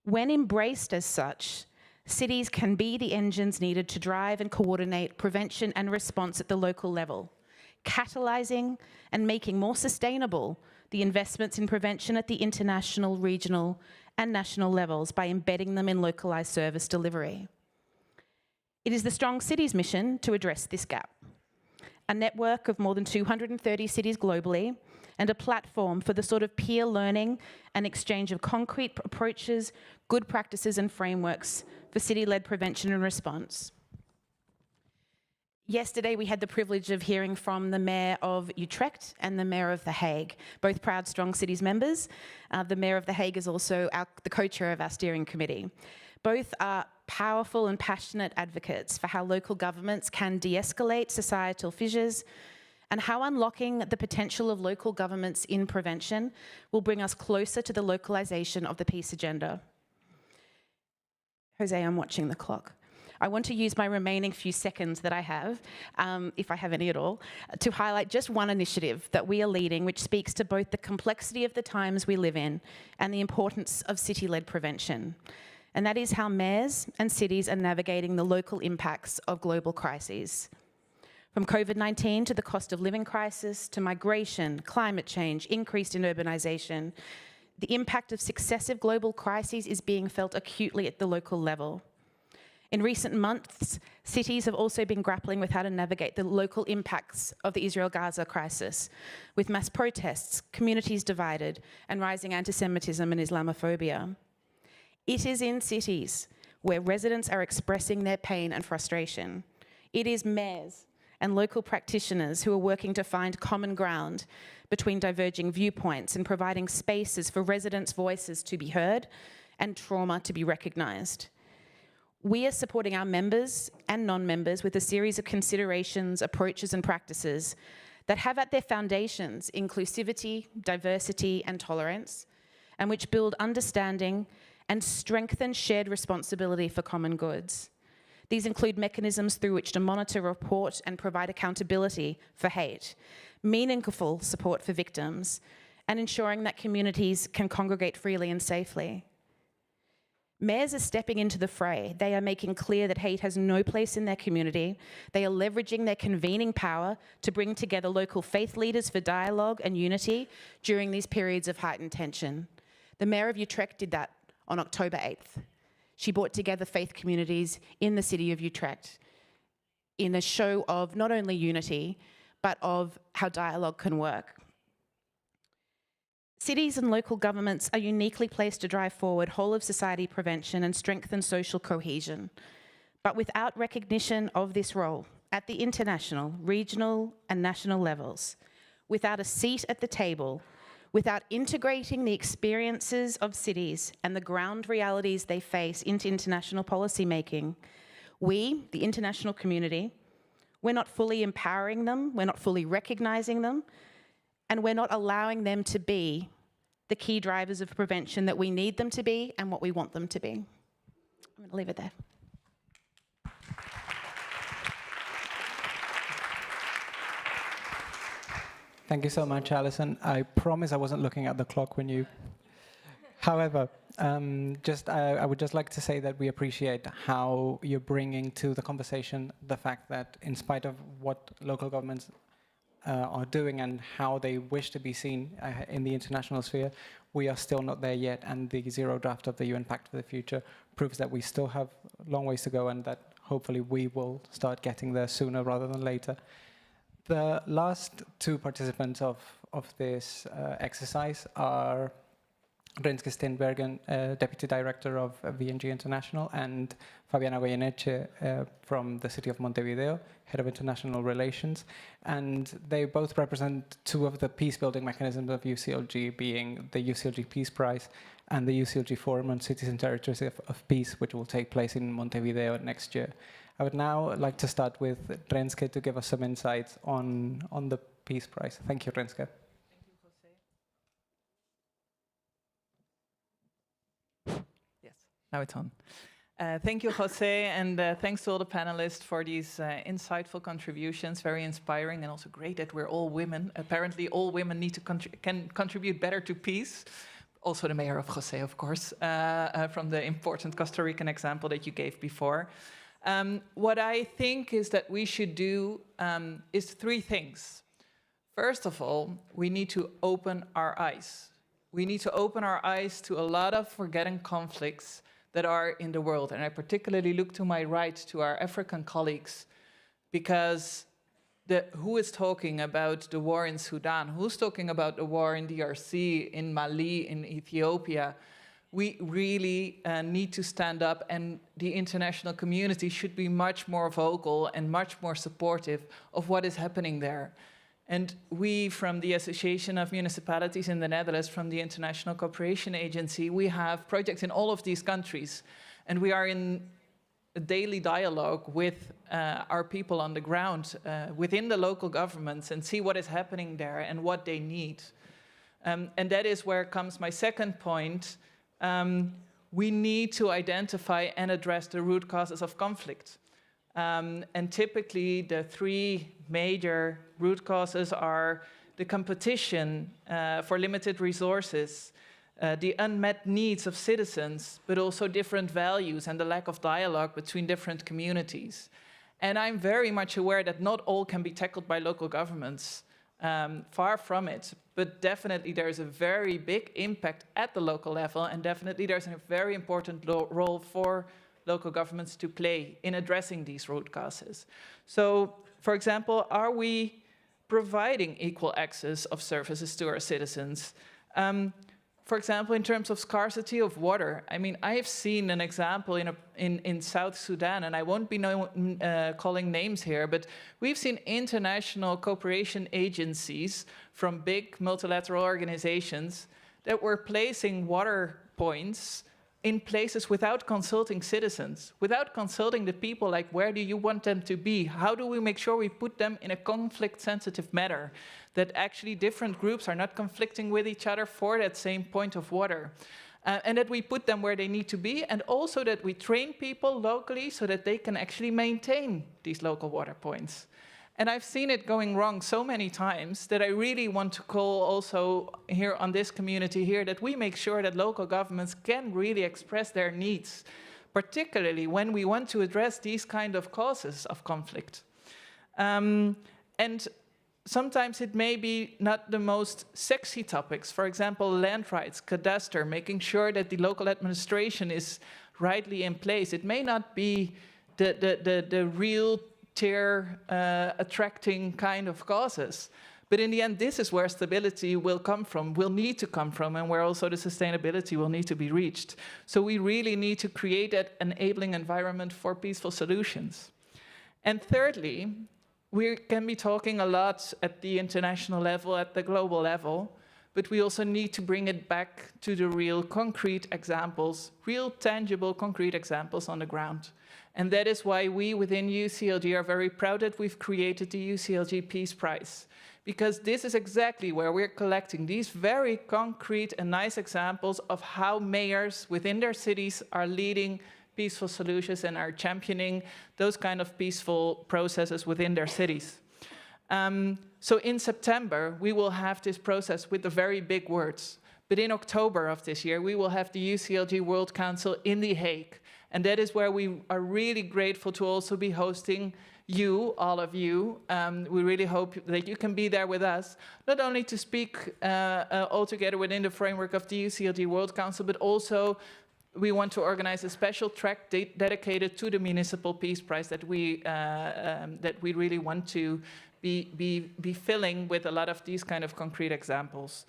When embraced as such, cities can be the engines needed to drive and coordinate prevention and response at the local level, catalysing and making more sustainable the investments in prevention at the international, regional, and national levels by embedding them in localised service delivery. It is the Strong Cities mission to address this gap. A network of more than 230 cities globally, and a platform for the sort of peer learning and exchange of concrete approaches, good practices and frameworks for city-led prevention and response. Yesterday, we had the privilege of hearing from the Mayor of Utrecht and the Mayor of The Hague, both proud Strong Cities members. The Mayor of The Hague is also the co-chair of our steering committee. Both are powerful and passionate advocates for how local governments can de-escalate societal fissures and how unlocking the potential of local governments in prevention will bring us closer to the localization of the peace agenda. Jose, I'm watching the clock. I want to use my remaining few seconds that I have, if I have any at all, to highlight just one initiative that we are leading, which speaks to both the complexity of the times we live in and the importance of city-led prevention. And that is how mayors and cities are navigating the local impacts of global crises. From COVID-19 to the cost of living crisis, to migration, climate change, increased in urbanisation, the impact of successive global crises is being felt acutely at the local level. In recent months, cities have also been grappling with how to navigate the local impacts of the Israel-Gaza crisis, with mass protests, communities divided, and rising anti-Semitism and Islamophobia. It is in cities where residents are expressing their pain and frustration. It is mayors and local practitioners who are working to find common ground between diverging viewpoints and providing spaces for residents' voices to be heard and trauma to be recognised. We are supporting our members and non-members with a series of considerations, approaches and practices that have at their foundations inclusivity, diversity and tolerance, and which build understanding and strengthen shared responsibility for common goods. These include mechanisms through which to monitor, report and provide accountability for hate, meaningful support for victims, and ensuring that communities can congregate freely and safely. Mayors are stepping into the fray. They are making clear that hate has no place in their community. They are leveraging their convening power to bring together local faith leaders for dialogue and unity during these periods of heightened tension. The Mayor of Utrecht did that on October 8th. She brought together faith communities in the city of Utrecht in a show of not only unity, but of how dialogue can work. Cities and local governments are uniquely placed to drive forward whole-of-society prevention and strengthen social cohesion. But without recognition of this role at the international, regional and national levels, without a seat at the table, without integrating the experiences of cities and the ground realities they face into international policy making, we, the international community, we're not fully empowering them, we're not fully recognising them, and we're not allowing them to be the key drivers of prevention that we need them to be and what we want them to be. I'm going to leave it there. Thank you so much, Alison. I promise I wasn't looking at the clock when you... However, I would just like to say that we appreciate how you're bringing to the conversation the fact that in spite of what local governments are doing and how they wish to be seen in the international sphere, we are still not there yet, and the zero draft of the UN Pact for the Future proves that we still have long ways to go and that hopefully we will start getting there sooner rather than later. The last two participants of this exercise are Renske Steenbergen, Deputy Director of VNG International, and Fabiana Goyeneche from the city of Montevideo, Head of International Relations. And they both represent two of the peace-building mechanisms of UCLG, being the UCLG Peace Prize and the UCLG Forum on Cities and Territories of Peace, which will take place in Montevideo next year. I would now like to start with Renske to give us some insights on the Peace Prize. Thank you, Renske. Now it's on. Thank you, Jose, and thanks to all the panelists for these insightful contributions. Very inspiring, and also great that we're all women. Apparently, all women need to can contribute better to peace. Also, the mayor of Jose, of course, from the important Costa Rican example that you gave before. What I think is that we should do is three things. First of all, we need to open our eyes. We need to open our eyes to a lot of forgotten conflicts that are in the world. And I particularly look to my right to our African colleagues, because who is talking about the war in Sudan? Who's talking about the war in DRC, in Mali, in Ethiopia? We really need to stand up, and the international community should be much more vocal and much more supportive of what is happening there. And we, from the Association of Municipalities in the Netherlands, from the International Cooperation Agency, we have projects in all of these countries. And we are in a daily dialogue with our people on the ground, within the local governments, and see what is happening there and what they need. And that is where comes my second point. We need to identify and address the root causes of conflict. And typically, the three major root causes are the competition for limited resources, the unmet needs of citizens, but also different values and the lack of dialogue between different communities. And I'm very much aware that not all can be tackled by local governments, far from it, but definitely there's a very big impact at the local level, and definitely there's a very important role for local governments to play in addressing these root causes. So, for example, are we providing equal access of services to our citizens? for example, in terms of scarcity of water. I mean, I have seen an example in South Sudan, and I won't be calling names here, but we've seen international cooperation agencies from big multilateral organizations that were placing water points in places without consulting citizens, without consulting the people, like where do you want them to be? How do we make sure we put them in a conflict-sensitive manner, that actually different groups are not conflicting with each other for that same point of water? And that we put them where they need to be, and also that we train people locally so that they can actually maintain these local water points. And I've seen it going wrong so many times that I really want to call also here on this community here that we make sure that local governments can really express their needs, particularly when we want to address these kind of causes of conflict. And sometimes it may be not the most sexy topics. For example, land rights, cadastre, making sure that the local administration is rightly in place. It may not be the real attracting kind of causes. But in the end, this is where stability will come from, will need to come from, and where also the sustainability will need to be reached. So we really need to create that enabling environment for peaceful solutions. And thirdly, we can be talking a lot at the international level, at the global level, but we also need to bring it back to the real concrete examples, real tangible concrete examples on the ground. And that is why we within UCLG are very proud that we've created the UCLG Peace Prize, because this is exactly where we're collecting these very concrete and nice examples of how mayors within their cities are leading peaceful solutions and are championing those kind of peaceful processes within their cities. So in September, we will have this process with the very big words. But in October of this year, we will have the UCLG World Council in The Hague. And that is where we are really grateful to also be hosting you, all of you. We really hope that you can be there with us, not only to speak all together within the framework of the UCLG World Council, but also we want to organize a special track dedicated to the Municipal Peace Prize that we really want to be filling with a lot of these kind of concrete examples.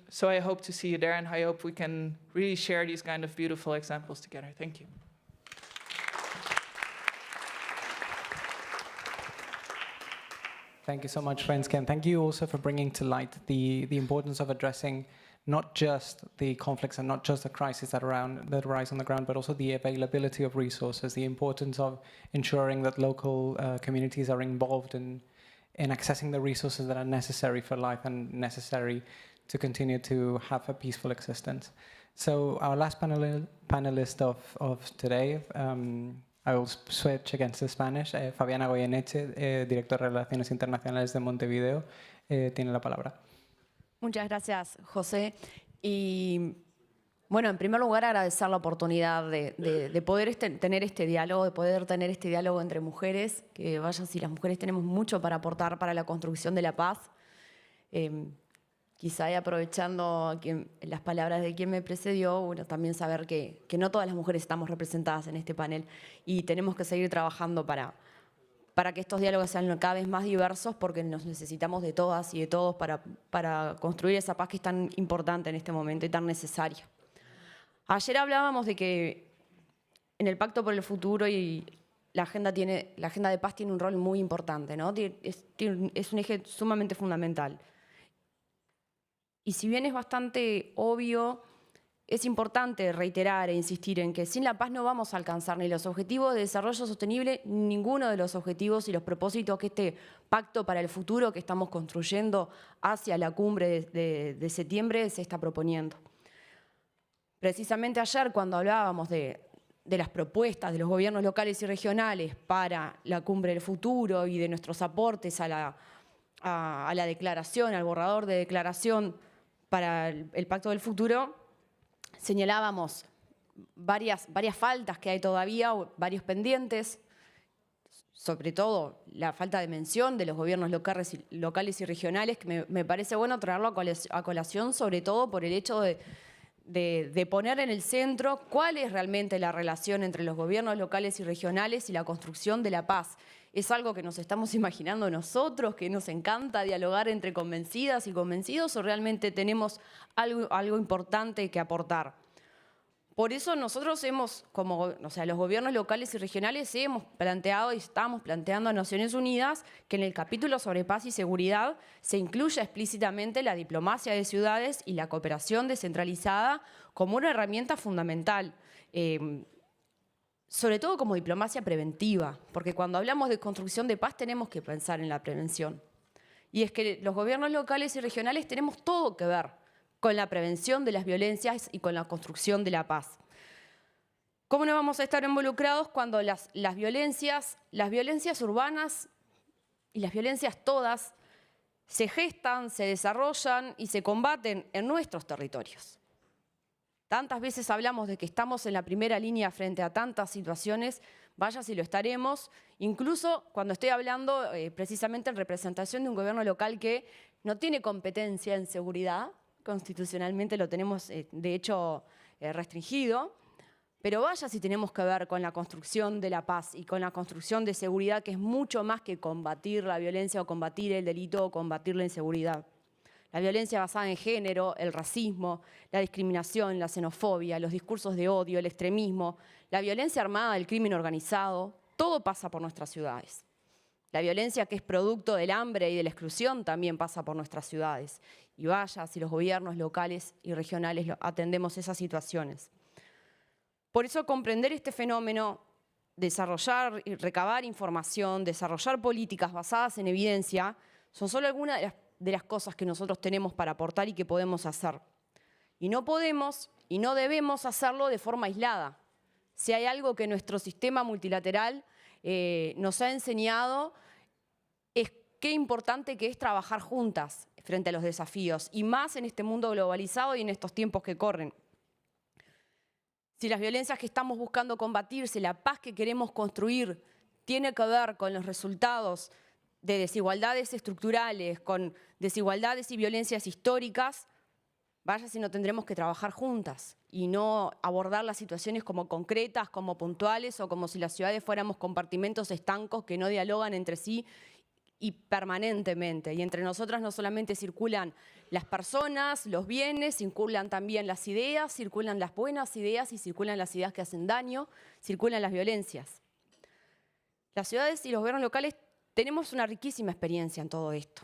So I hope to see you there, and I hope we can really share these kind of beautiful examples together. Thank you. Thank you so much, Renske, and thank you also for bringing to light the importance of addressing not just the conflicts and not just the crises that arise on the ground, but also the availability of resources, the importance of ensuring that local communities are involved in accessing the resources that are necessary for life and necessary to continue to have a peaceful existence. So our last panelist of today, I will switch against the Spanish. Fabiana Goyeneche, Directora de Relaciones Internacionales de Montevideo, tiene la palabra. Muchas gracias, José. Y bueno, en primer lugar, agradecer la oportunidad de poder tener este diálogo, de poder tener este diálogo entre mujeres, que vaya, si las mujeres tenemos mucho para aportar para la construcción de la paz. Quizá y aprovechando las palabras de quien me precedió, bueno, también saber que no todas las mujeres estamos representadas en este panel y tenemos que seguir trabajando para que estos diálogos sean cada vez más diversos, porque nos necesitamos de todas y de todos para construir esa paz que es tan importante en este momento y tan necesaria. Ayer hablábamos de que en el Pacto por el Futuro y la agenda de paz tiene un rol muy importante, ¿no? Es un eje sumamente fundamental. Y si bien es bastante obvio, es importante reiterar e insistir en que sin la paz no vamos a alcanzar ni los objetivos de desarrollo sostenible, ni ninguno de los objetivos y los propósitos que este pacto para el futuro que estamos construyendo hacia la cumbre de septiembre se está proponiendo. Precisamente ayer, cuando hablábamos de las propuestas de los gobiernos locales y regionales para la cumbre del futuro y de nuestros aportes a la declaración, al borrador de declaración para el Pacto del Futuro, señalábamos varias faltas que hay todavía, varios pendientes, sobre todo la falta de mención de los gobiernos locales y regionales, que me parece bueno traerlo a colación, sobre todo por el hecho de poner en el centro cuál es realmente la relación entre los gobiernos locales y regionales y la construcción de la paz. ¿Es algo que nos estamos imaginando nosotros, que nos encanta dialogar entre convencidas y convencidos, o realmente tenemos algo importante que aportar? Por eso nosotros los gobiernos locales y regionales hemos planteado y estamos planteando a Naciones Unidas que en el capítulo sobre paz y seguridad se incluya explícitamente la diplomacia de ciudades y la cooperación descentralizada como una herramienta fundamental, sobre todo como diplomacia preventiva, porque cuando hablamos de construcción de paz tenemos que pensar en la prevención. Y es que los gobiernos locales y regionales tenemos todo que ver con la prevención de las violencias y con la construcción de la paz. ¿Cómo no vamos a estar involucrados cuando las violencias urbanas y las violencias todas se gestan, se desarrollan y se combaten en nuestros territorios? Tantas veces hablamos de que estamos en la primera línea frente a tantas situaciones, vaya si lo estaremos, incluso cuando estoy hablando precisamente en representación de un gobierno local que no tiene competencia en seguridad. Constitucionalmente lo tenemos, de hecho, restringido, pero vaya si tenemos que ver con la construcción de la paz y con la construcción de seguridad, que es mucho más que combatir la violencia o combatir el delito o combatir la inseguridad. La violencia basada en género, el racismo, la discriminación, la xenofobia, los discursos de odio, el extremismo, la violencia armada, el crimen organizado, todo pasa por nuestras ciudades. La violencia que es producto del hambre y de la exclusión también pasa por nuestras ciudades. Y vaya si los gobiernos locales y regionales atendemos esas situaciones. Por eso comprender este fenómeno, desarrollar y recabar información, desarrollar políticas basadas en evidencia, son solo algunas de las cosas que nosotros tenemos para aportar y que podemos hacer. Y no podemos y no debemos hacerlo de forma aislada. Si hay algo que nuestro sistema multilateral nos ha enseñado, es qué importante que es trabajar juntas frente a los desafíos, y más en este mundo globalizado y en estos tiempos que corren. Si las violencias que estamos buscando combatir, si la paz que queremos construir tiene que ver con los resultados de desigualdades estructurales, con desigualdades y violencias históricas, vaya si no tendremos que trabajar juntas y no abordar las situaciones como concretas, como puntuales, o como si las ciudades fuéramos compartimentos estancos que no dialogan entre sí y permanentemente. Y entre nosotras no solamente circulan las personas, los bienes, circulan también las ideas, circulan las buenas ideas y circulan las ideas que hacen daño, circulan las violencias. Las ciudades y los gobiernos locales tenemos una riquísima experiencia en todo esto.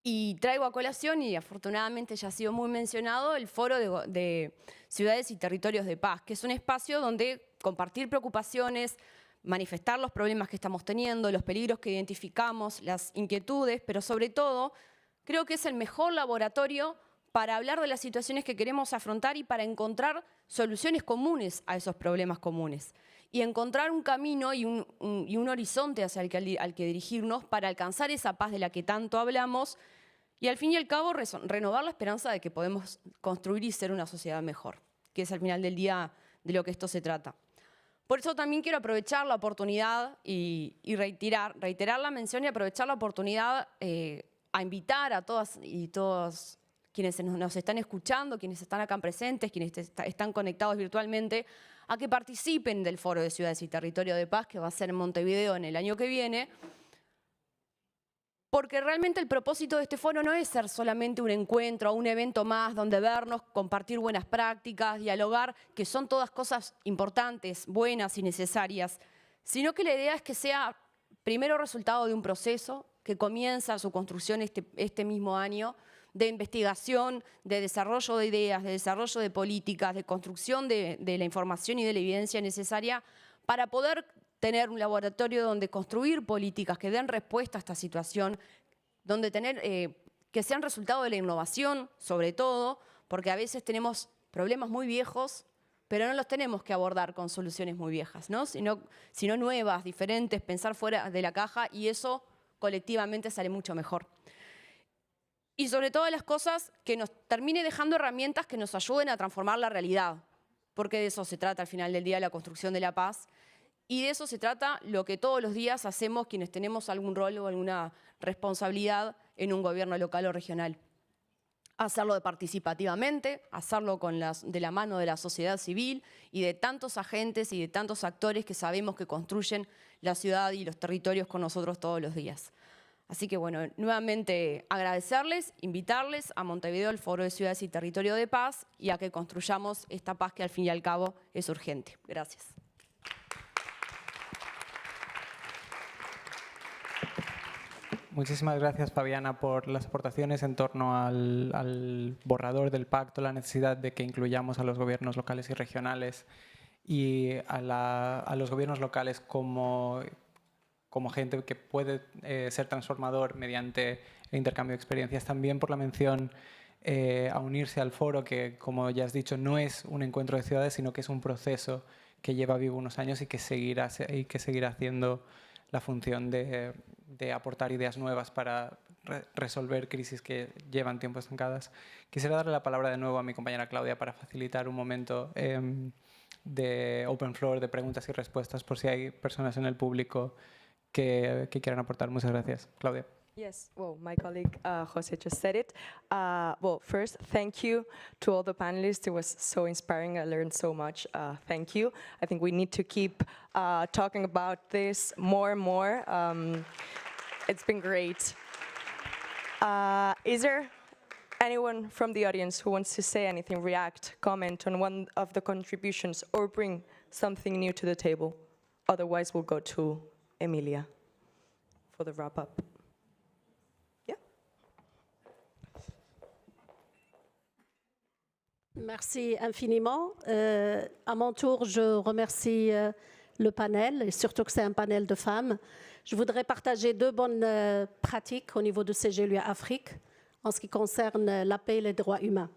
Y traigo a colación, y afortunadamente ya ha sido muy mencionado, el Foro de Ciudades y Territorios de Paz, que es un espacio donde compartir preocupaciones, manifestar los problemas que estamos teniendo, los peligros que identificamos, las inquietudes, pero sobre todo creo que es el mejor laboratorio para hablar de las situaciones que queremos afrontar y para encontrar soluciones comunes a esos problemas comunes. Y encontrar un camino y un horizonte hacia al que dirigirnos para alcanzar esa paz de la que tanto hablamos y al fin y al cabo renovar la esperanza de que podemos construir y ser una sociedad mejor, que es al final del día de lo que esto se trata. Por eso también quiero aprovechar la oportunidad y reiterar la mención y aprovechar la oportunidad a invitar a todas y todos quienes nos están escuchando, quienes están acá presentes, quienes están conectados virtualmente, a que participen del Foro de Ciudades y Territorio de Paz, que va a ser en Montevideo en el año que viene, porque realmente el propósito de este foro no es ser solamente un encuentro o un evento más donde vernos, compartir buenas prácticas, dialogar, que son todas cosas importantes, buenas y necesarias, sino que la idea es que sea primero resultado de un proceso que comienza su construcción este mismo año, de investigación, de desarrollo de ideas, de desarrollo de políticas, de construcción de la información y de la evidencia necesaria para poder tener un laboratorio donde construir políticas que den respuesta a esta situación, donde que sean resultado de la innovación, sobre todo, porque a veces tenemos problemas muy viejos, pero no los tenemos que abordar con soluciones muy viejas, ¿no? Sino nuevas, diferentes, pensar fuera de la caja, y eso colectivamente sale mucho mejor. Y sobre todas las cosas, que nos termine dejando herramientas que nos ayuden a transformar la realidad, porque de eso se trata al final del día la construcción de la paz, y de eso se trata lo que todos los días hacemos quienes tenemos algún rol o alguna responsabilidad en un gobierno local o regional. Hacerlo participativamente, hacerlo de la mano de la sociedad civil y de tantos agentes y de tantos actores que sabemos que construyen la ciudad y los territorios con nosotros todos los días. Así que bueno, nuevamente agradecerles, invitarles a Montevideo, el Foro de Ciudades y Territorio de Paz, y a que construyamos esta paz que al fin y al cabo es urgente. Gracias. Muchísimas gracias, Fabiana, por las aportaciones en torno al borrador del pacto, la necesidad de que incluyamos a los gobiernos locales y regionales y a los gobiernos locales como gente que puede ser transformador mediante el intercambio de experiencias. También por la mención a unirse al foro, que como ya has dicho, no es un encuentro de ciudades, sino que es un proceso que lleva vivo unos años y que seguirá haciendo la función de aportar ideas nuevas para resolver crisis que llevan tiempo estancadas. Quisiera darle la palabra de nuevo a mi compañera Claudia para facilitar un momento de open floor, de preguntas y respuestas, por si hay personas en el público que quieran aportar. Muchas gracias. Claudia. Yes, well, my colleague Jose just said it. Well, first, thank you to all the panelists. It was so inspiring. I learned so much. Thank you. I think we need to keep talking about this more and more. It's been great. Is there anyone from the audience who wants to say anything, react, comment on one of the contributions, or bring something new to the table? Otherwise, we'll go to Emilia for the wrap-up. Merci infiniment. À mon tour, je remercie le panel, et surtout que c'est un panel de femmes. Je voudrais partager deux bonnes pratiques au niveau de CGLU Afrique en ce qui concerne la paix et les droits humains.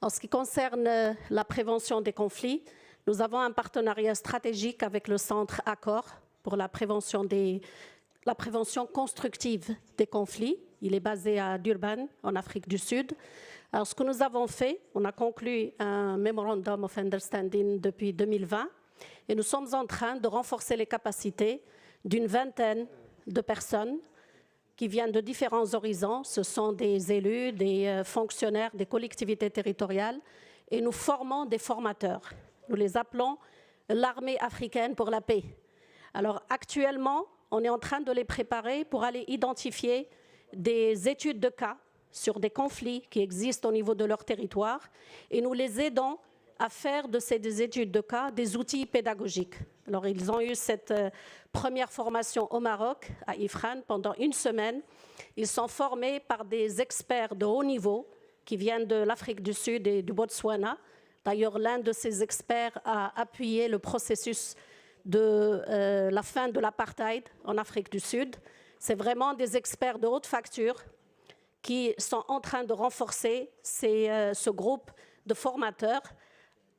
En ce qui concerne la prévention des conflits, nous avons un partenariat stratégique avec le Centre Accord pour la prévention constructive des conflits. Il est basé à Durban, en Afrique du Sud. Alors, ce que nous avons fait, on a conclu un Memorandum of Understanding depuis 2020 et nous sommes en train de renforcer les capacités d'une vingtaine de personnes qui viennent de différents horizons. Ce sont des élus, des fonctionnaires, des collectivités territoriales et nous formons des formateurs. Nous les appelons l'armée africaine pour la paix. Alors, actuellement, on est en train de les préparer pour aller identifier des études de cas sur des conflits qui existent au niveau de leur territoire et nous les aidons à faire de ces études de cas des outils pédagogiques. Alors, ils ont eu cette première formation au Maroc, à Ifrane, pendant une semaine. Ils sont formés par des experts de haut niveau qui viennent de l'Afrique du Sud et du Botswana. D'ailleurs, l'un de ces experts a appuyé le processus de la fin de l'apartheid en Afrique du Sud. C'est vraiment des experts de haute facture qui sont en train de renforcer ce groupe de formateurs,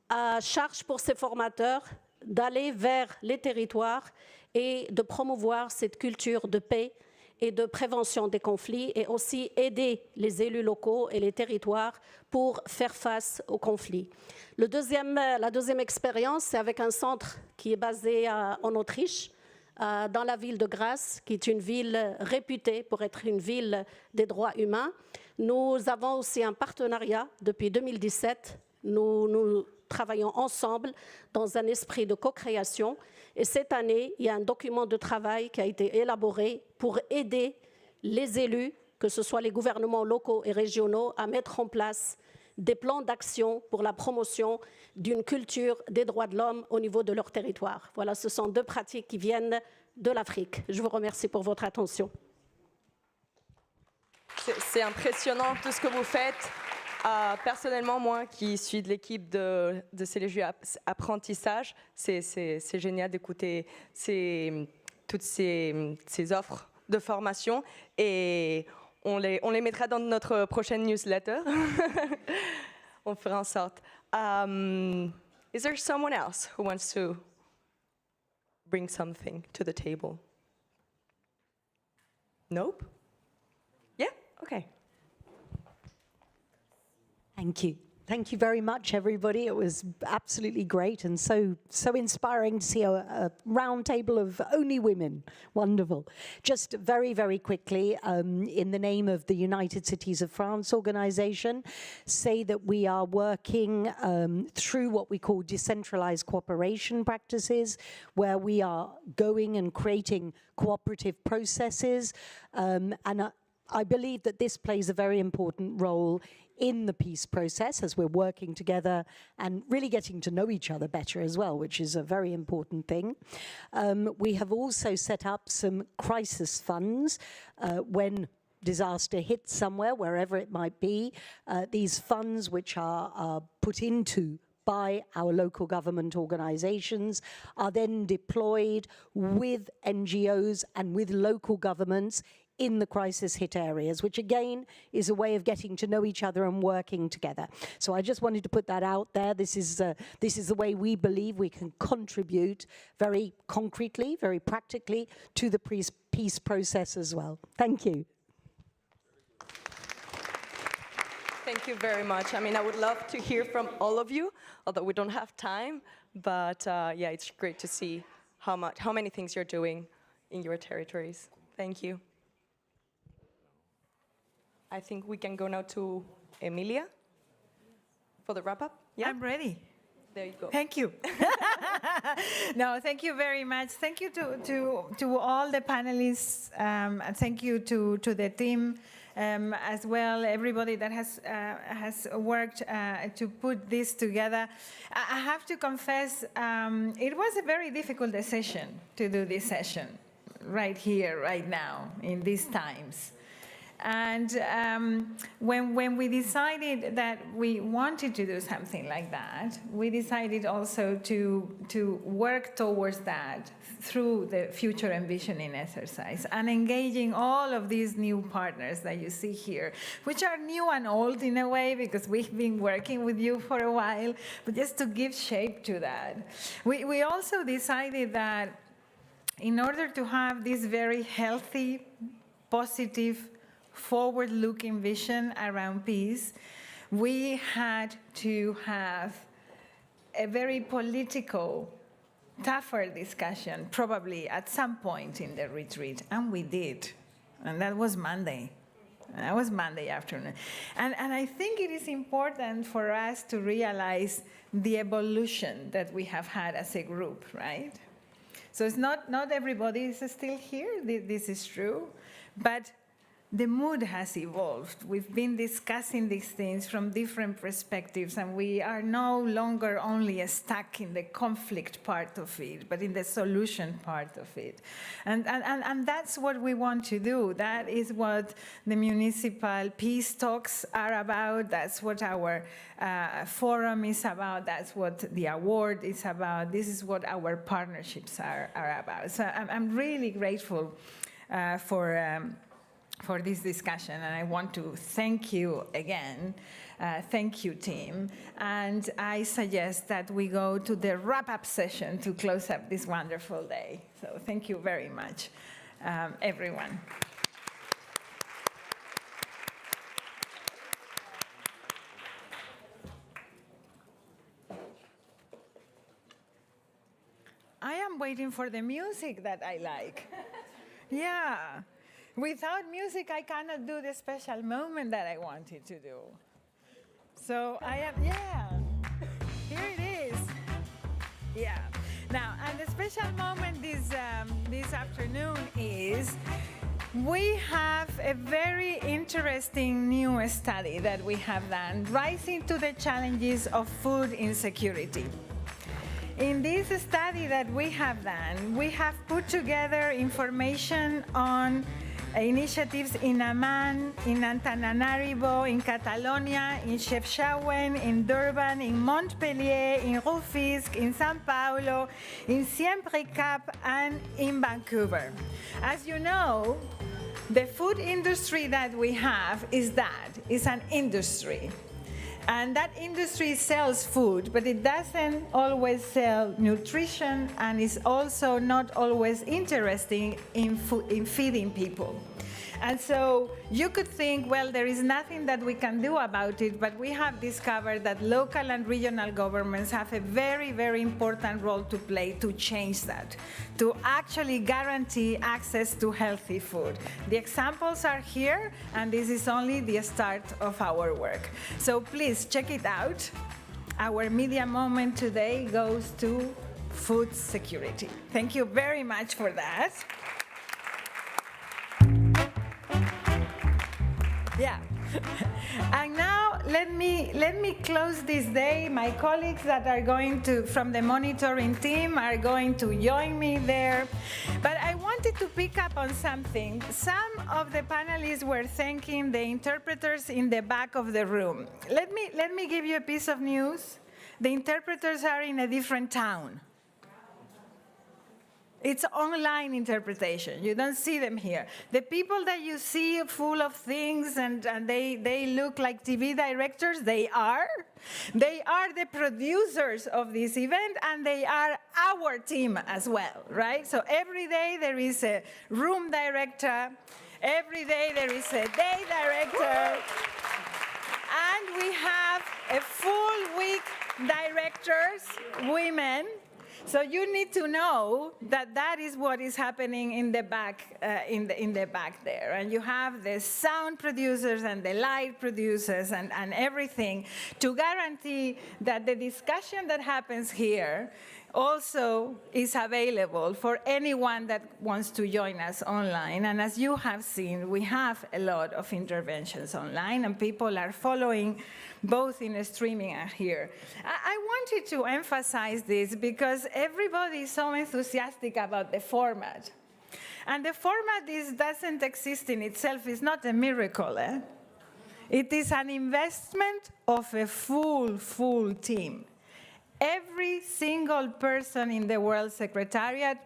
à charge pour ces formateurs d'aller vers les territoires et de promouvoir cette culture de paix et de prévention des conflits et aussi aider les élus locaux et les territoires pour faire face aux conflits. La deuxième expérience, c'est avec un centre qui est basé en Autriche, dans la ville de Graz, qui est une ville réputée pour être une ville des droits humains. Nous avons aussi un partenariat depuis 2017. Nous travaillons ensemble dans un esprit de co-création. Et cette année, il y a un document de travail qui a été élaboré pour aider les élus, que ce soit les gouvernements locaux et régionaux, à mettre en place des plans d'action pour la promotion d'une culture des droits de l'homme au niveau de leur territoire. Voilà, ce sont deux pratiques qui viennent de l'Afrique. Je vous remercie pour votre attention. C'est impressionnant tout ce que vous faites. Personnellement, moi qui suis de l'équipe de CGLU Apprentissage, c'est génial d'écouter toutes ces offres de formation et on les mettra dans notre prochaine newsletter. On fera en sorte. Is there someone else who wants to bring something to the table? Nope? Yeah? Okay. Thank you. Thank you very much, everybody. It was absolutely great and so inspiring to see a round table of only women. Wonderful. Just very, very quickly, in the name of the United Cities of France organization, say that we are working through what we call decentralized cooperation practices, where we are going and creating cooperative processes. And I believe that this plays a very important role in the peace process as we're working together and really getting to know each other better as well, which is a very important thing. We have also set up some crisis funds when disaster hits somewhere, wherever it might be. These funds, which are put into by our local government organizations, are then deployed with NGOs and with local governments in the crisis hit areas, which again is a way of getting to know each other and working together. So I just wanted to put that out there. This is the way we believe we can contribute very concretely, very practically to the peace process as well. Thank you. Thank you very much. I mean, I would love to hear from all of you, although we don't have time. But yeah, it's great to see how many things you're doing in your territories. Thank you. I think we can go now to Emilia for the wrap-up. Yeah? I'm ready. There you go. Thank you. No, thank you very much. Thank you to all the panelists. And thank you to the team as well, everybody that has worked to put this together. I have to confess, it was a very difficult decision to do this session right here, right now, in these times. And when we decided that we wanted to do something like that, we decided also to work towards that through the future envisioning exercise and engaging all of these new partners that you see here, which are new and old in a way because we've been working with you for a while, but just to give shape to that. We also decided that in order to have this very healthy, positive, forward-looking vision around peace, we had to have a very political, tougher discussion, probably at some point in the retreat, and we did. And that was Monday. That was Monday afternoon. And I think it is important for us to realize the evolution that we have had as a group, right? So it's not everybody is still here, this is true, but the mood has evolved. We've been discussing these things from different perspectives, and we are no longer only stuck in the conflict part of it, but in the solution part of it. And that's what we want to do. That is what the municipal peace talks are about. That's what our forum is about. That's what the award is about. This is what our partnerships are about. So I'm really grateful for this discussion, and I want to thank you again. Thank you, team. And I suggest that we go to the wrap-up session to close up this wonderful day. So thank you very much, everyone. I am waiting for the music that I like. Yeah. Without music, I cannot do the special moment that I wanted to do. So yeah, here it is. Yeah. Now, and the special moment this afternoon is we have a very interesting new study that we have done, Rising to the Challenges of Food Insecurity. In this study that we have done, we have put together information on initiatives in Amman, in Antananarivo, in Catalonia, in Chefchaouen, in Durban, in Montpellier, in Rufisque, in São Paulo, in Siem Reap, and in Vancouver. As you know, the food industry that we have is an industry. And that industry sells food, but it doesn't always sell nutrition, and is also not always interested in feeding people. And so you could think, well, there is nothing that we can do about it, but we have discovered that local and regional governments have a very, very important role to play to change that, to actually guarantee access to healthy food. The examples are here, and this is only the start of our work. So please check it out. Our media moment today goes to food security. Thank you very much for that. Yeah. And now let me close this day. My colleagues that are going to, from the monitoring team, are going to join me there. But I wanted to pick up on something. Some of the panelists were thanking the interpreters in the back of the room. Let me give you a piece of news. The interpreters are in a different town. It's online interpretation. You don't see them here. The people that you see full of things and they look like TV directors, they are the producers of this event, and they are our team as well, right? So every day there is a room director, every day there is a day director, and we have a full week directors, women. So you need to know that that is what is happening in the back, in the back there. And you have the sound producers and the light producers and everything to guarantee that the discussion that happens here also is available for anyone that wants to join us online. And as you have seen, we have a lot of interventions online, and people are following both in streaming and here. I wanted to emphasize this because everybody is so enthusiastic about the format. And the format doesn't exist in itself. It's not a miracle. It is an investment of a full team. Every single person in the World Secretariat,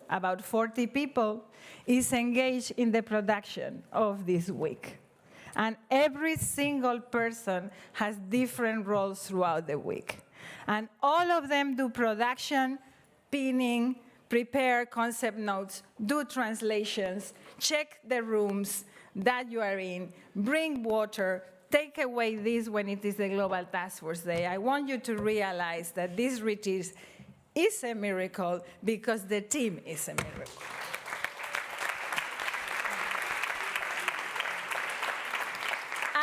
about 40 people, is engaged in the production of this week. And every single person has different roles throughout the week. And all of them do production, pinning, prepare concept notes, do translations, check the rooms that you are in, bring water, take away this when it is the Global Task Force Day. I want you to realize that this retreat is a miracle because the team is a miracle.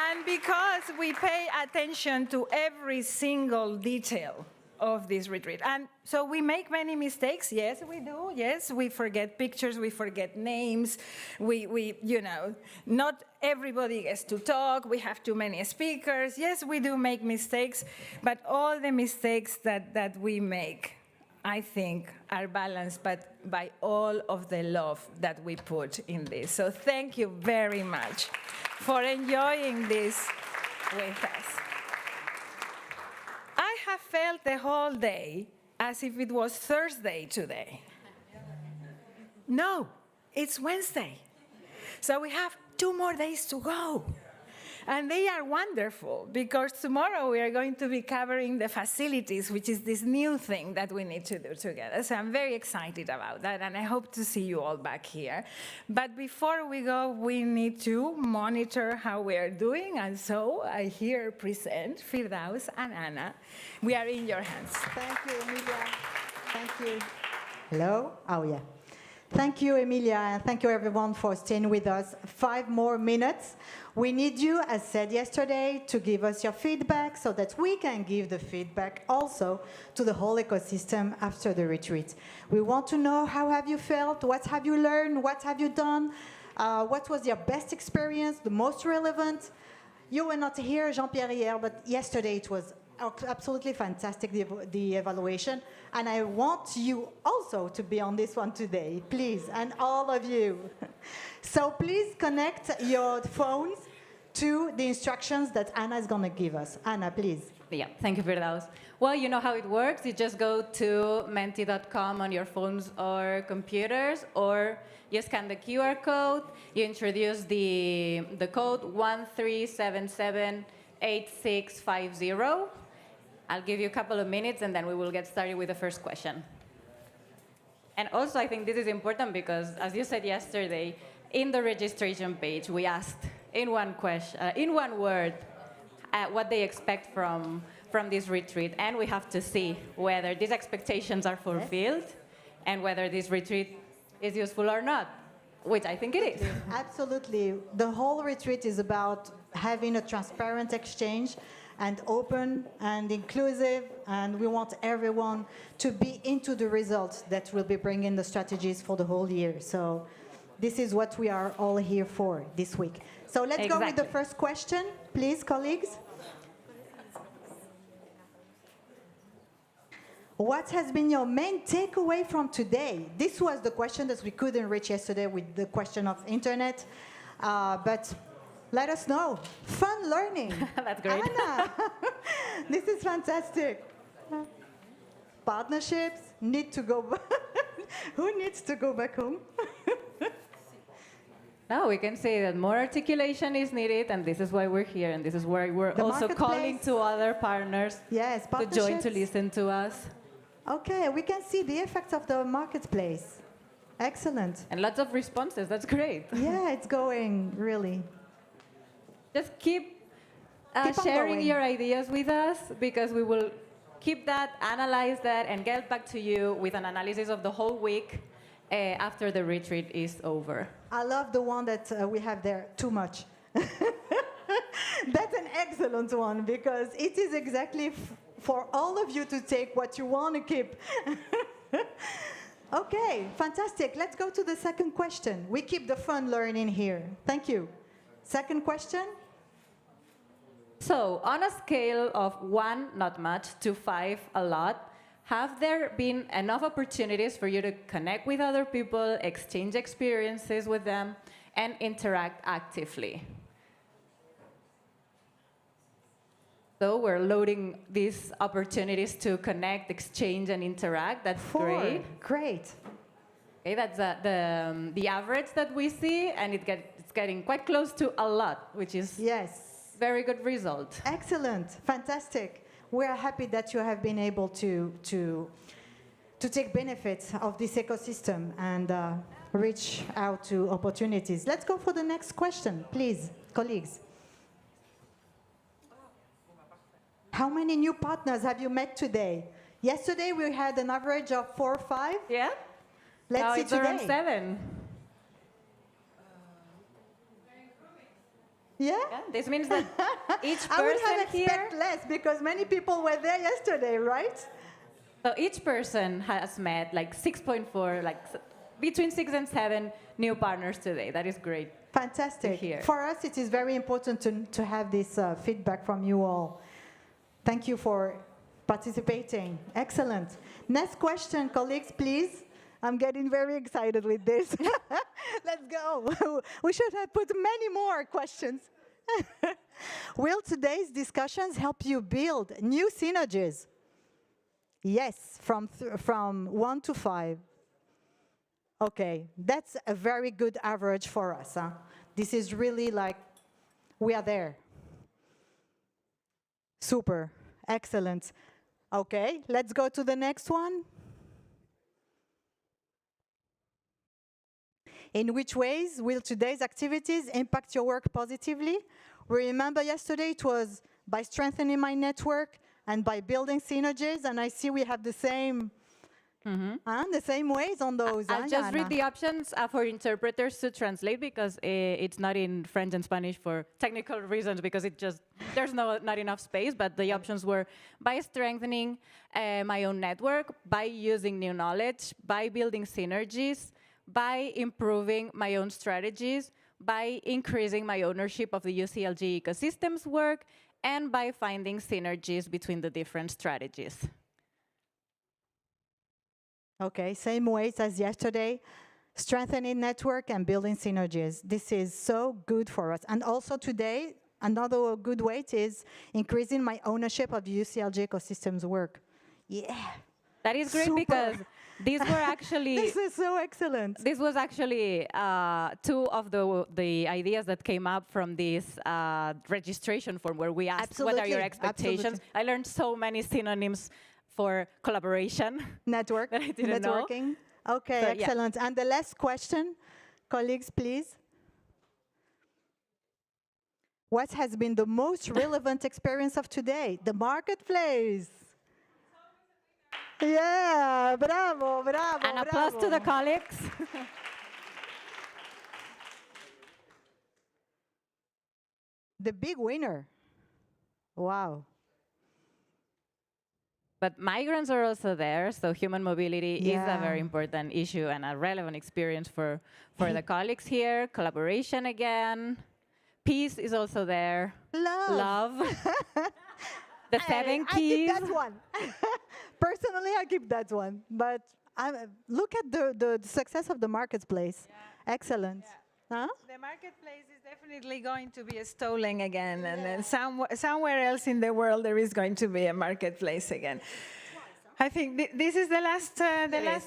And because we pay attention to every single detail of this retreat. And so we make many mistakes. Yes, we do. Yes, we forget pictures, we forget names. Not everybody gets to talk. We have too many speakers. Yes, we do make mistakes, but all the mistakes that we make, I think, are balanced by all of the love that we put in this. So thank you very much for enjoying this with us. I have felt the whole day as if it was Thursday today. No, it's Wednesday. So we have 2 more days to go. And they are wonderful because tomorrow we are going to be covering the facilities, which is this new thing that we need to do together. So I'm very excited about that, and I hope to see you all back here. But before we go, we need to monitor how we are doing, and so I here present Firdaus and Anna. We are in your hands. Thank you, Emilia. Thank you. Hello? Oh, yeah. Thank you, Emilia, and thank you, everyone, for staying with us. 5 more minutes. We need you, as said yesterday, to give us your feedback so that we can give the feedback also to the whole ecosystem after the retreat. We want to know how have you felt, what have you learned, what have you done, what was your best experience, the most relevant. You were not here, Jean-Pierre, here, but yesterday it was absolutely fantastic, the evaluation. And I want you also to be on this one today, please, and all of you. So please connect your phones to the instructions that Anna is going to give us. Anna, please. Yeah, thank you, Firdaus. Well, you know how it works. You just go to menti.com on your phones or computers, or you scan the QR code, you introduce the code 13778650. I'll give you a couple of minutes, and then we will get started with the first question. And also, I think this is important because, as you said yesterday, in the registration page, we asked in one question, in one word, what they expect from this retreat, and we have to see whether these expectations are fulfilled and whether this retreat is useful or not, which I think it is. Absolutely. The whole retreat is about having a transparent exchange and open and inclusive, and we want everyone to be into the results that will be bringing the strategies for the whole year. So this is what we are all here for this week. So let's go with the first question, please, colleagues. What has been your main takeaway from today? This was the question that we couldn't reach yesterday with the question of internet, but let us know. Fun learning. That's great. Anna, this is fantastic. Partnerships need to go. Who needs to go back home? No, we can say that more articulation is needed, and this is why we're here, and this is why we're also calling to other partners to join to listen to us. Okay, we can see the effects of the marketplace. Excellent. And lots of responses, that's great. Yeah, it's going, really. Just keep sharing your ideas with us, because we will keep that, analyze that, and get back to you with an analysis of the whole week after the retreat is over. I love the one that we have there, too much. That's an excellent one, because it is exactly for all of you to take what you want to keep. Okay, fantastic. Let's go to the second question. We keep the fun learning here. Thank you. Second question. So, on a scale of 1, not much, to 5, a lot, have there been enough opportunities for you to connect with other people, exchange experiences with them, and interact actively? So we're loading these opportunities to connect, exchange, and interact. That's 4. great. Great. Okay, that's the average that we see, and it's getting quite close to a lot, which is very good result. Excellent. Fantastic. We are happy that you have been able to take benefits of this ecosystem and reach out to opportunities. Let's go for the next question, please, colleagues. How many new partners have you met today? Yesterday we had an average of 4 or 5. Yeah. Let's now see it's today. around 7. Yeah? This means that each person I would have here expected less because many people were there yesterday, right? So each person has met like 6.4, like between 6 and 7 new partners today. That is great. Fantastic. For us, it is very important to have this feedback from you all. Thank you for participating. Excellent. Next question, colleagues, please. I'm getting very excited with this. Let's go. We should have put many more questions. Will today's discussions help you build new synergies? Yes, from 1 to 5. Okay, that's a very good average for us. Huh? This is really like, we are there. Super, excellent. Okay, let's go to the next one. In which ways will today's activities impact your work positively? We remember yesterday it was by strengthening my network and by building synergies, and I see we have the same ways on those. I'll just read the options for interpreters to translate, because it's not in French and Spanish for technical reasons, because there's not enough space, but the options were by strengthening my own network, by using new knowledge, by building synergies, by improving my own strategies, by increasing my ownership of the UCLG ecosystems work, and by finding synergies between the different strategies. Okay, same ways as yesterday, strengthening network and building synergies. This is so good for us. And also today, another good way is increasing my ownership of the UCLG ecosystems work. Yeah. That is great. Super. Because these were actually... This is so excellent. This was actually 2 of the ideas that came up from this registration form, where we asked, what are your expectations? I learned so many synonyms for collaboration. Networking. That I didn't know. Okay, so, excellent. Yeah. And the last question, colleagues, please. What has been the most relevant experience of today? The marketplace. Yeah, bravo, bravo, An applause to the colleagues. The big winner. Wow. But migrants are also there, so human mobility is a very Yeah. important issue and a relevant experience for the colleagues here. Collaboration again. Peace is also there. Love. The seven I keys. keep that one. Personally, I keep that one. But look at the success of the marketplace. Excellent. Huh? The marketplace is definitely going to be stalling again, and then somewhere else in the world there is going to be a marketplace again. I think this is the last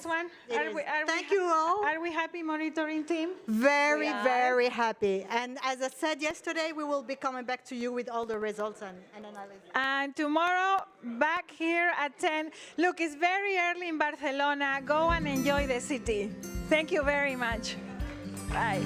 one. Thank you all. Are we happy, monitoring team? Very, very happy. And as I said yesterday, we will be coming back to you with all the results and analysis. And tomorrow, back here at 10. Look, it's very early in Barcelona. Go and enjoy the city. Thank you very much. Bye.